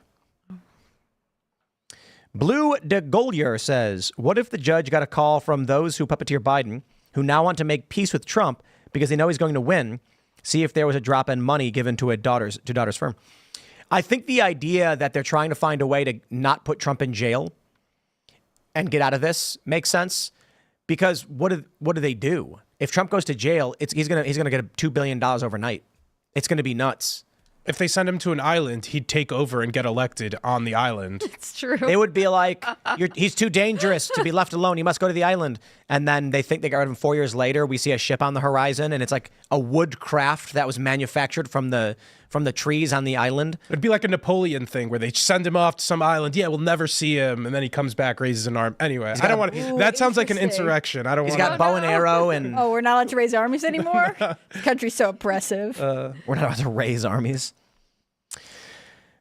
Blue de Gaulier says, what if the judge got a call from those who puppeteer Biden, who now want to make peace with Trump because they know he's going to win, see if there was a drop in money given to daughter's firm? I think the idea that they're trying to find a way to not put Trump in jail and get out of this makes sense, because what do they do? If Trump goes to jail, he's gonna get $2 billion overnight. It's gonna be nuts. If they send him to an island, he'd take over and get elected on the island. It's true. They would be like, he's too dangerous to be left alone. He must go to the island. And then they think they got rid of him 4 years later. We see a ship on the horizon, and it's like a wood craft that was manufactured from the trees on the island. It'd be like a Napoleon thing where they send him off to some island. Yeah, we'll never see him. And then he comes back, raises an arm. Anyway, I don't want to. That sounds like an interesting. insurrection. I don't He's want got bow and arrow, and Oh, we're not allowed to raise armies anymore? This country's so oppressive. we're not allowed to raise armies.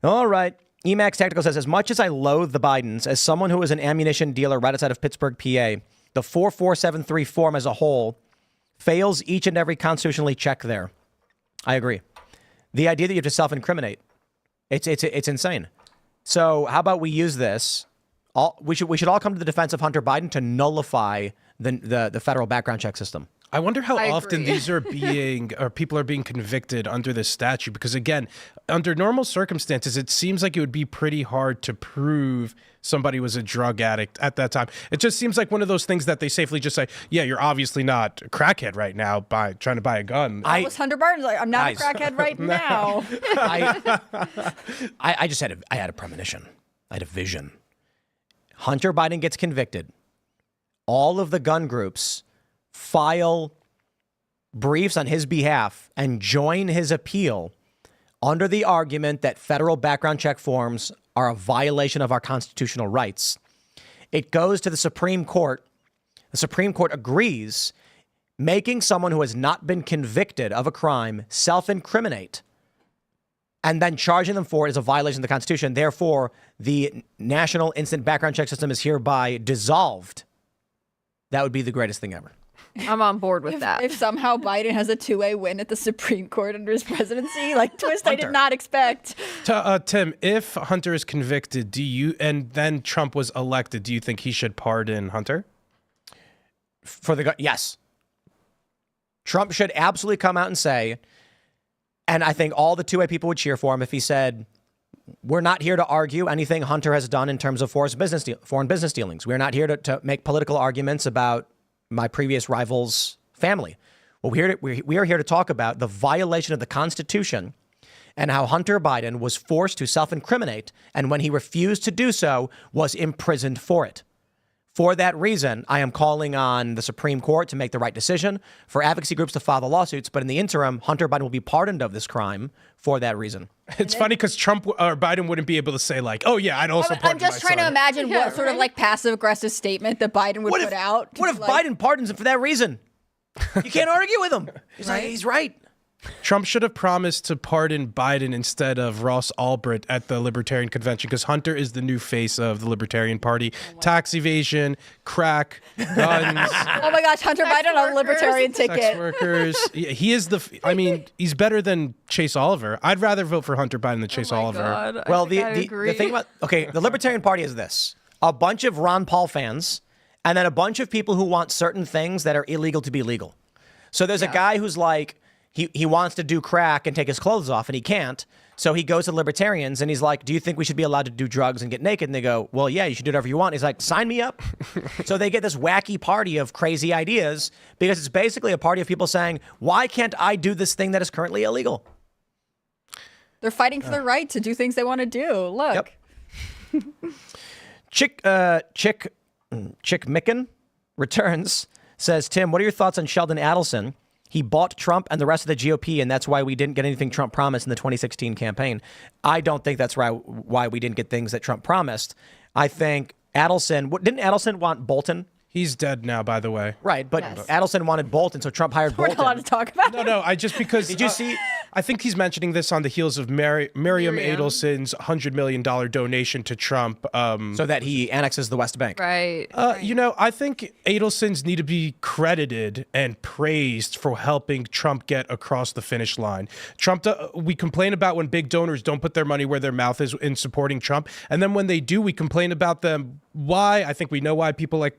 All right. Emax Tactical says, as much as I loathe the Bidens, as someone who is an ammunition dealer right outside of Pittsburgh, PA, the 4473 form as a whole fails each and every constitutionally check there. I agree. The idea that you have to self-incriminate, it's insane. So how about we use this? We should all come to the defense of Hunter Biden to nullify the federal background check system. I wonder how I often agree. these are people are being convicted under this statute, because again, under normal circumstances, it seems like it would be pretty hard to prove somebody was a drug addict at that time. It just seems like one of those things that they safely just say, yeah, you're obviously not a crackhead right now by trying to buy a gun. That was Hunter Biden's like, I'm not Guys. a crackhead right now. I just had a premonition. I had a vision. Hunter Biden gets convicted. All of the gun groups file briefs on his behalf and join his appeal under the argument that federal background check forms are a violation of our constitutional rights. It goes to the Supreme Court. The Supreme Court agrees, making someone who has not been convicted of a crime self-incriminate and then charging them for it is a violation of the Constitution. Therefore, the National Instant Background Check System is hereby dissolved. That would be the greatest thing ever. I'm on board with that. If somehow Biden has a two-way win at the Supreme Court under his presidency, like twist I did not expect. Tim, if Hunter is convicted, and then Trump was elected, do you think he should pardon Hunter? Yes. Trump should absolutely come out and say, and I think all the two-way people would cheer for him if he said, we're not here to argue anything Hunter has done in terms of foreign business dealings. We're not here to make political arguments about my previous rival's family. Well, we are here to talk about the violation of the Constitution and how Hunter Biden was forced to self-incriminate, and when he refused to do so, was imprisoned for it. For that reason, I am calling on the Supreme Court to make the right decision, for advocacy groups to file the lawsuits. But in the interim, Hunter Biden will be pardoned of this crime for that reason. It's funny because Trump or Biden wouldn't be able to say like, "Oh yeah, I'd also." I'm just trying to imagine what sort of like passive-aggressive statement that Biden would put out. What if Biden pardons him for that reason? You can't argue with him. He's right. Trump should have promised to pardon Biden instead of Ross Ulbricht at the Libertarian Convention, because Hunter is the new face of the Libertarian Party. Tax evasion, crack, guns. Oh my gosh, Hunter Biden on a Libertarian ticket. Sex workers. He is he's better than Chase Oliver. I'd rather vote for Hunter Biden than Chase Oliver. God, Well, the thing about, the Libertarian Party is this: a bunch of Ron Paul fans, and then a bunch of people who want certain things that are illegal to be legal. So there's a guy who's like, he wants to do crack and take his clothes off, and he can't. So he goes to libertarians, and he's like, do you think we should be allowed to do drugs and get naked? And they go, well, yeah, you should do whatever you want. He's like, sign me up. So they get this wacky party of crazy ideas, because it's basically a party of people saying, why can't I do this thing that is currently illegal? They're fighting for the right to do things they want to do. Look. Yep. Chick Micken returns, says, Tim, what are your thoughts on Sheldon Adelson? He bought Trump and the rest of the GOP, and that's why we didn't get anything Trump promised in the 2016 campaign. I don't think that's why we didn't get things that Trump promised. I think Adelson, didn't Adelson want Bolton? He's dead now, by the way. Right, but Adelson wanted Bolton, so Trump hired Bolton. We're not allowed to talk about it. No, Did you see? I think he's mentioning this on the heels of Miriam Adelson's $100 million donation to Trump. So that he annexes the West Bank. Right. I think Adelson's need to be credited and praised for helping Trump get across the finish line. We complain about when big donors don't put their money where their mouth is in supporting Trump. And then when they do, we complain about them. Why? I think we know why people like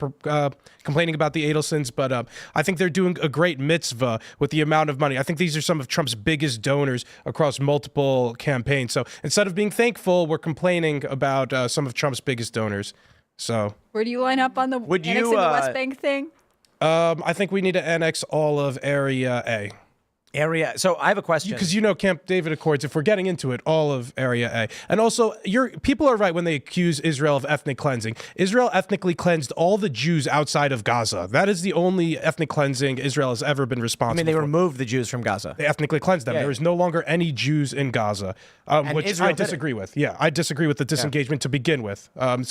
complaining about the Adelsons, but I think they're doing a great mitzvah with the amount of money. I think these are some of Trump's biggest donors across multiple campaigns. So instead of being thankful, we're complaining about some of Trump's biggest donors. So where do you line up on the annexing the West Bank thing? I think we need to annex all of Area A. So I have a question. Because Camp David Accords, if we're getting into it, all of Area A. And also, people are right when they accuse Israel of ethnic cleansing. Israel ethnically cleansed all the Jews outside of Gaza. That is the only ethnic cleansing Israel has ever been responsible for. They removed the Jews from Gaza. They ethnically cleansed them. Yeah. There is no longer any Jews in Gaza, which Israel I disagree with. Yeah, I disagree with the disengagement to begin with. Now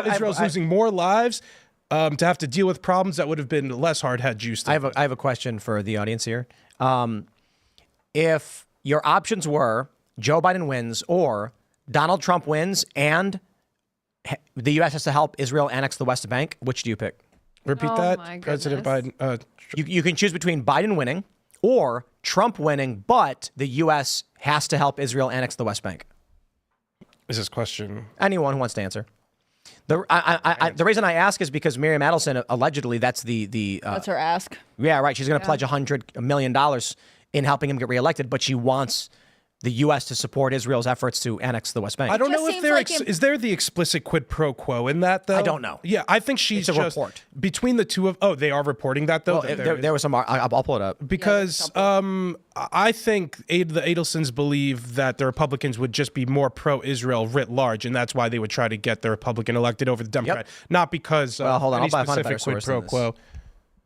Israel's losing more lives to have to deal with problems that would have been less hard had Jews still. I have a question for the audience here. If your options were Joe Biden wins or Donald Trump wins and the U.S. has to help Israel annex the West Bank, which do you pick? Repeat that, President Biden. You can choose between Biden winning or Trump winning, but the U.S. has to help Israel annex the West Bank. Is this question? Anyone who wants to answer. The reason I ask is because Miriam Adelson, allegedly, that's that's her ask. Yeah, right. She's going to pledge $100 million in helping him get reelected, but she wants the U.S. to support Israel's efforts to annex the West Bank. I don't know if is there the explicit quid pro quo in that, though? I don't know. Yeah, I think she's it's a report. Between the two of... Oh, they are reporting that, though? Well, there was some... I'll pull it up. Because I think the Adelsons believe that the Republicans would just be more pro-Israel writ large, and that's why they would try to get the Republican elected over the Democrat. Not because hold on, any I'll find a better specific quid source pro than quo.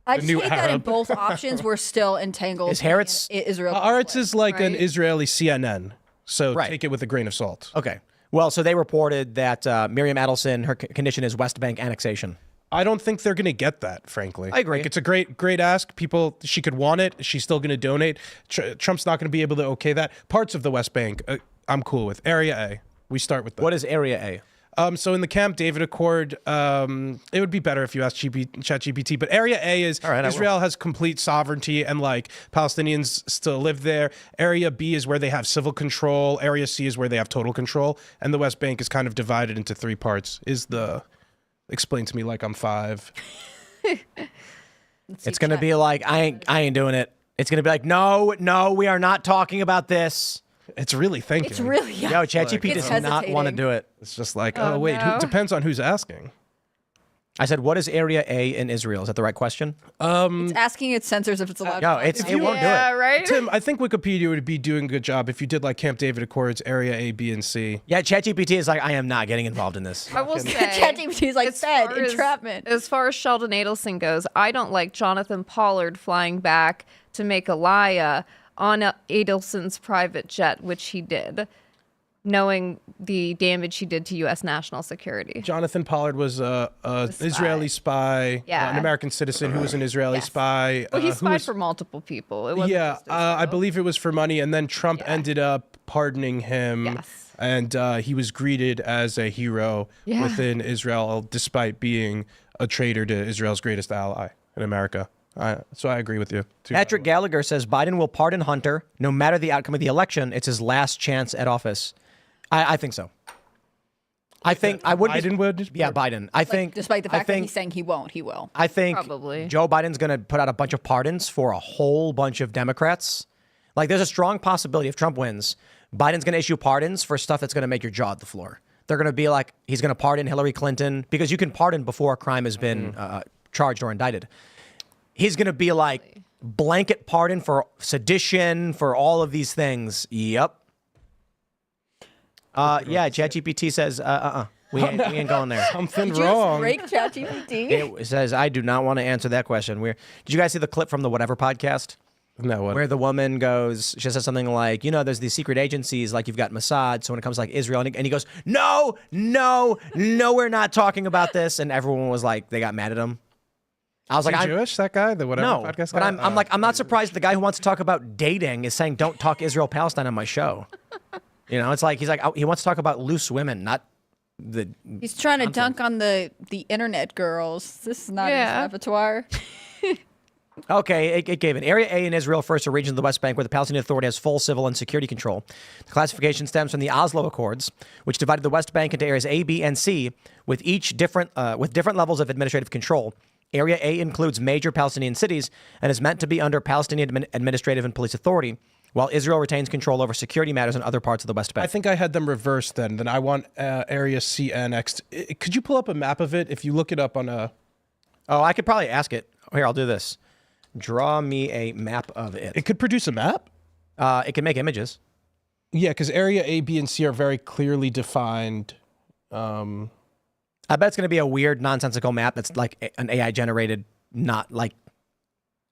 I The just new hate that in Arab. both options we're still entangled. Is Haaretz- in Israel? Haaretz is like an Right. Israeli CNN, so Right. take it with a grain of salt. Okay. Well, so they reported that Miriam Adelson, her condition is West Bank annexation. I don't think they're going to get that, frankly. I agree. Like, it's a great ask. She could want it. She's still going to donate. Trump's not going to be able to okay that. Parts of the West Bank, I'm cool with. Area A, we start with that. What is Area A? So in the Camp David Accord, it would be better if you asked ChatGPT, but Area A is right, Israel has complete sovereignty and like Palestinians still live there. Area B is where they have civil control. Area C is where they have total control. And the West Bank is kind of divided into 3 parts. Explain to me like I'm 5. It's going to be like, I ain't doing it. It's going to be like, no, we are not talking about this. It's really thinking. It's really Yo, ChatGPT It's does not want to hesitating. do it. It's just like, Oh, wait, no. depends on who's asking. I said, what is Area A in Israel? Is that the right question? It's asking its censors if it's allowed. No, to it comment. won't do Yeah, it. right? Tim, I think Wikipedia would be doing a good job if you did like Camp David Accords, Area A, B, and C. Yeah, ChatGPT is like, I am not getting involved in this. I will say, ChatGPT is like as fed far as- entrapment. As far as Sheldon Adelson goes, I don't like Jonathan Pollard flying back to make Aliyah on Adelson's private jet, which he did, knowing the damage he did to U.S. national security. Jonathan Pollard was an Israeli spy, Yeah. an American citizen who was an Israeli spy. Well, he who spied was- for multiple people. It wasn't Yeah, just Israel. I believe it was for money, and then Trump ended up pardoning him, Yes. and he was greeted as a hero Yeah. within Israel, despite being a traitor to Israel's greatest ally in America. So I agree with you. too. Patrick Gallagher says Biden will pardon Hunter no matter the outcome of the election. It's his last chance at office. I think so. I think I would. Biden would? Yeah, Biden. I think, Despite the I fact that think, he's saying he won't, he will. I think Probably. Joe Biden's going to put out a bunch of pardons for a whole bunch of Democrats. Like, there's a strong possibility if Trump wins, Biden's going to issue pardons for stuff that's going to make your jaw at the floor. They're going to be like, he's going to pardon Hillary Clinton because you can pardon before a crime has been charged or indicted. He's going to be like, blanket pardon for sedition, for all of these things. Yep. Yeah, ChatGPT says, we ain't going there. Something Did you wrong. just break ChatGPT? It says, I do not want to answer that question. Did you guys see the clip from the Whatever podcast? No, what? Where the woman goes, she says something like, there's these secret agencies, like you've got Mossad. So when it comes to like Israel, and he goes, no, we're not talking about this. And everyone was like, they got mad at him. I was Is like, he Jewish, that guy? The Whatever no, podcast but guy? I'm like, I'm not surprised the guy who wants to talk about dating is saying, don't talk Israel-Palestine on my show. It's like, he wants to talk about loose women, not the. He's trying to dunk on the internet girls. This is not Yeah. his repertoire. Okay, it gave it. Area A in Israel refers to a region of the West Bank where the Palestinian Authority has full civil and security control. The classification stems from the Oslo Accords, which divided the West Bank into areas A, B, and C, with different levels of administrative control. Area A includes major Palestinian cities and is meant to be under Palestinian administrative and police authority, while Israel retains control over security matters in other parts of the West Bank. I think I had them reversed then. Then I want Area C next. Could you pull up a map of it? If you look it up on a... Oh, I could probably ask it. Here, I'll do this. Draw me a map of it. It could produce a map? It can make images. Yeah, because Area A, B, and C are very clearly defined. I bet it's going to be a weird, nonsensical map that's like an AI generated, not like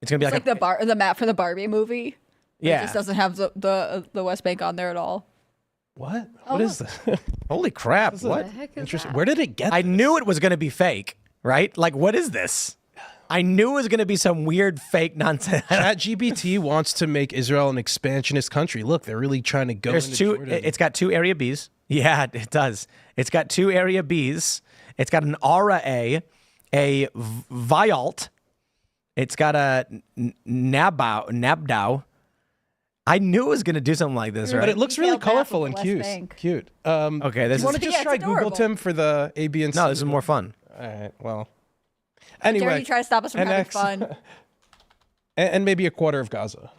it's going to be It's like, like the map for the Barbie movie. yeah. It just doesn't have the West Bank on there at all. What? What is this? Holy crap! What? The heck is Interesting. that? Where did it get I this? knew it was going to be fake, right? Like, what is this? I knew it was going to be some weird fake nonsense. ChatGPT wants to make Israel an expansionist country. Look, they're really trying to go There's into two. Jordan. It's got two area Bs. Yeah, it does. It's got two area Bs. It's got an aura a Vialt. It's got a Nabdao. I knew it was going to do something like this, right? But it looks really Detailed map colorful of and the cute. West Bank. Cute. Okay, this You want is to just Yeah, it's try Google adorable. Tim for the A, B, and C? no. This is more fun. All right. Well. Dare Anyway. you try to stop us from having fun? and maybe a quarter of Gaza.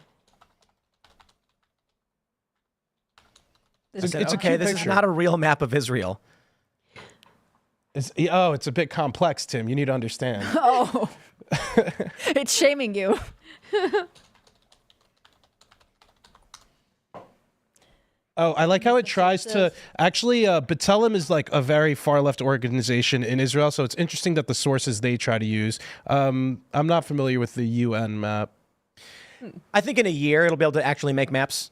I said, It's a okay, cute this is picture. not a real map of Israel. It's a bit complex, Tim. You need to understand. Oh, it's shaming you. Oh, I like how it tries to actually. B'Tselem is like a very far left organization in Israel, so it's interesting that the sources they try to use. I'm not familiar with the UN map. I think in a year it'll be able to actually make maps.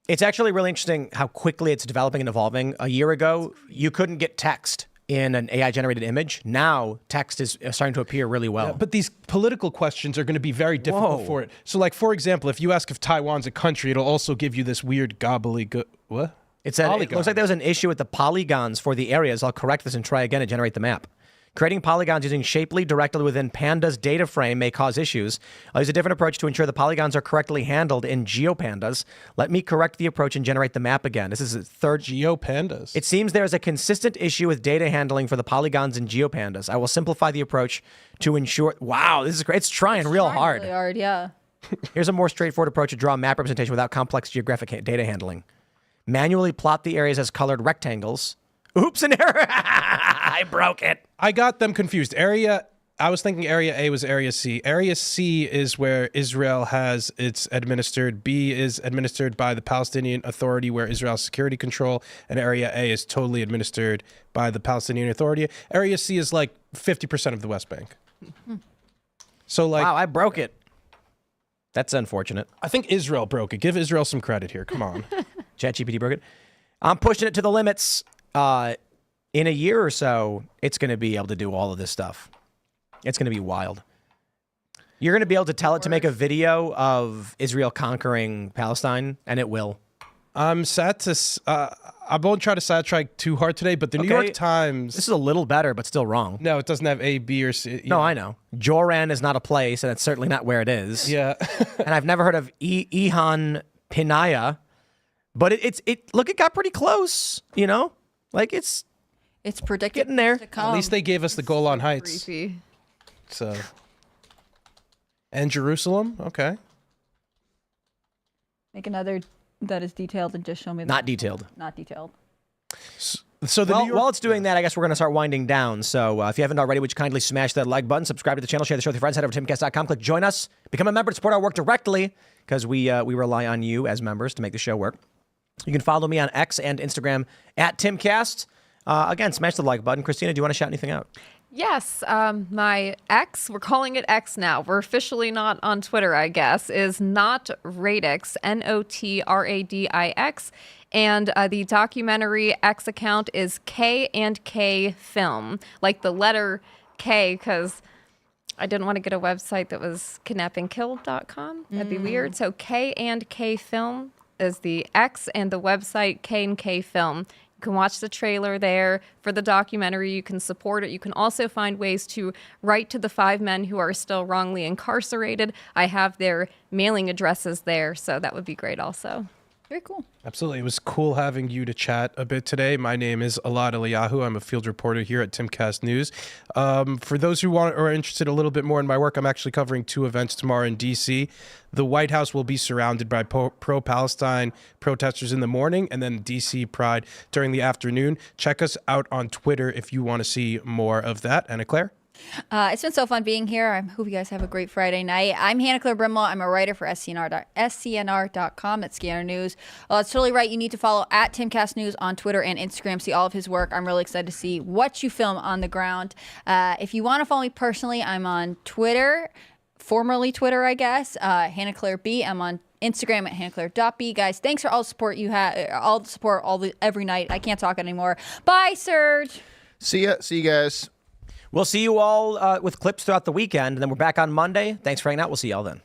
It's actually really interesting how quickly it's developing and evolving. A year ago, you couldn't get text in an AI-generated image. Now, text is starting to appear really well. Yeah, but these political questions are going to be very difficult for it. So, like, for example, if you ask if Taiwan's a country, it'll also give you this weird gobbledygook. What? It looks like there was an issue with the polygons for the areas. I'll correct this and try again to generate the map. Creating polygons using Shapely directly within Panda's data frame may cause issues. I'll use a different approach to ensure the polygons are correctly handled in GeoPandas. Let me correct the approach and generate the map again. This is a third... GeoPandas? It seems there is a consistent issue with data handling for the polygons in GeoPandas. I will simplify the approach to ensure... Wow, this is great. It's trying real hard. Really hard, yeah. Here's a more straightforward approach to draw map representation without complex geographic data handling. Manually plot the areas as colored rectangles. Oops, an error. I broke it. I got them confused. I was thinking Area A was Area C. Area C is where Israel has its administered. B is administered by the Palestinian Authority, where Israel has security control. And Area A is totally administered by the Palestinian Authority. Area C is like 50% of the West Bank. So, like... Wow, I broke it. That's unfortunate. I think Israel broke it. Give Israel some credit here. Come on. ChatGPT broke it. I'm pushing it to the limits. In a year or so, it's going to be able to do all of this stuff. It's going to be wild. You're going to be able to tell it to make a video of Israel conquering Palestine, and it will. I'm sad to... I won't try to sidetrack too hard today, but the New York Times... This is a little better, but still wrong. No, it doesn't have A, B, or C. No, I know. Joran is not a place, and it's certainly not where it is. Yeah. And I've never heard of Ihan Pinaya, but look, it got pretty close, you know? Like, it's predicted getting there. to come. At least they gave us the Golan Heights. Creepy. So, and Jerusalem, okay. Make another that is detailed and just show me. Not detailed. Not detailed. So while it's doing that, I guess we're going to start winding down. So if you haven't already, would you kindly smash that like button, subscribe to the channel, share the show with your friends, head over to timcast.com, click join us, become a member to support our work directly, because we rely on you as members to make the show work. You can follow me on X and Instagram at Timcast. Again, smash the like button. Christina, do you want to shout anything out? Yes, my ex, we're calling it X now. We're officially not on Twitter, I guess, is Not Radix, Notradix. And the documentary X account is K&K Film, like the letter K, because I didn't want to get a website that was kidnappingkill.com. That'd be weird. So K&K Film is the X, and the website K&K Film. You can watch the trailer there for the documentary. You can support it. You can also find ways to write to the 5 men who are still wrongly incarcerated. I have their mailing addresses there, so that would be great also. Very cool. Absolutely. It was cool having you to chat a bit today. My name is Elad Eliyahu. I'm a field reporter here at Timcast News. For those who are interested a little bit more in my work, I'm actually covering 2 events tomorrow in D.C. The White House will be surrounded by pro-Palestine protesters in the morning, and then D.C. Pride during the afternoon. Check us out on Twitter if you want to see more of that. Anna Claire? It's been so fun being here. I hope you guys have a great Friday night. I'm Hannah Claire Brimwell. I'm a writer for SCNR.com. That's Scanner News. It's totally right. You need to follow at Timcast News on Twitter and Instagram. See all of his work. I'm really excited to see what you film on the ground. If you want to follow me personally, I'm on Twitter, formerly Twitter, I guess. Hannah Claire B. I'm on Instagram at hannahclaire.b. Guys, thanks for all the support you have, all the support every night. I can't talk anymore. Bye, Serge. See ya. See you guys. We'll see you all with clips throughout the weekend, and then we're back on Monday. Thanks for hanging out. We'll see you all then.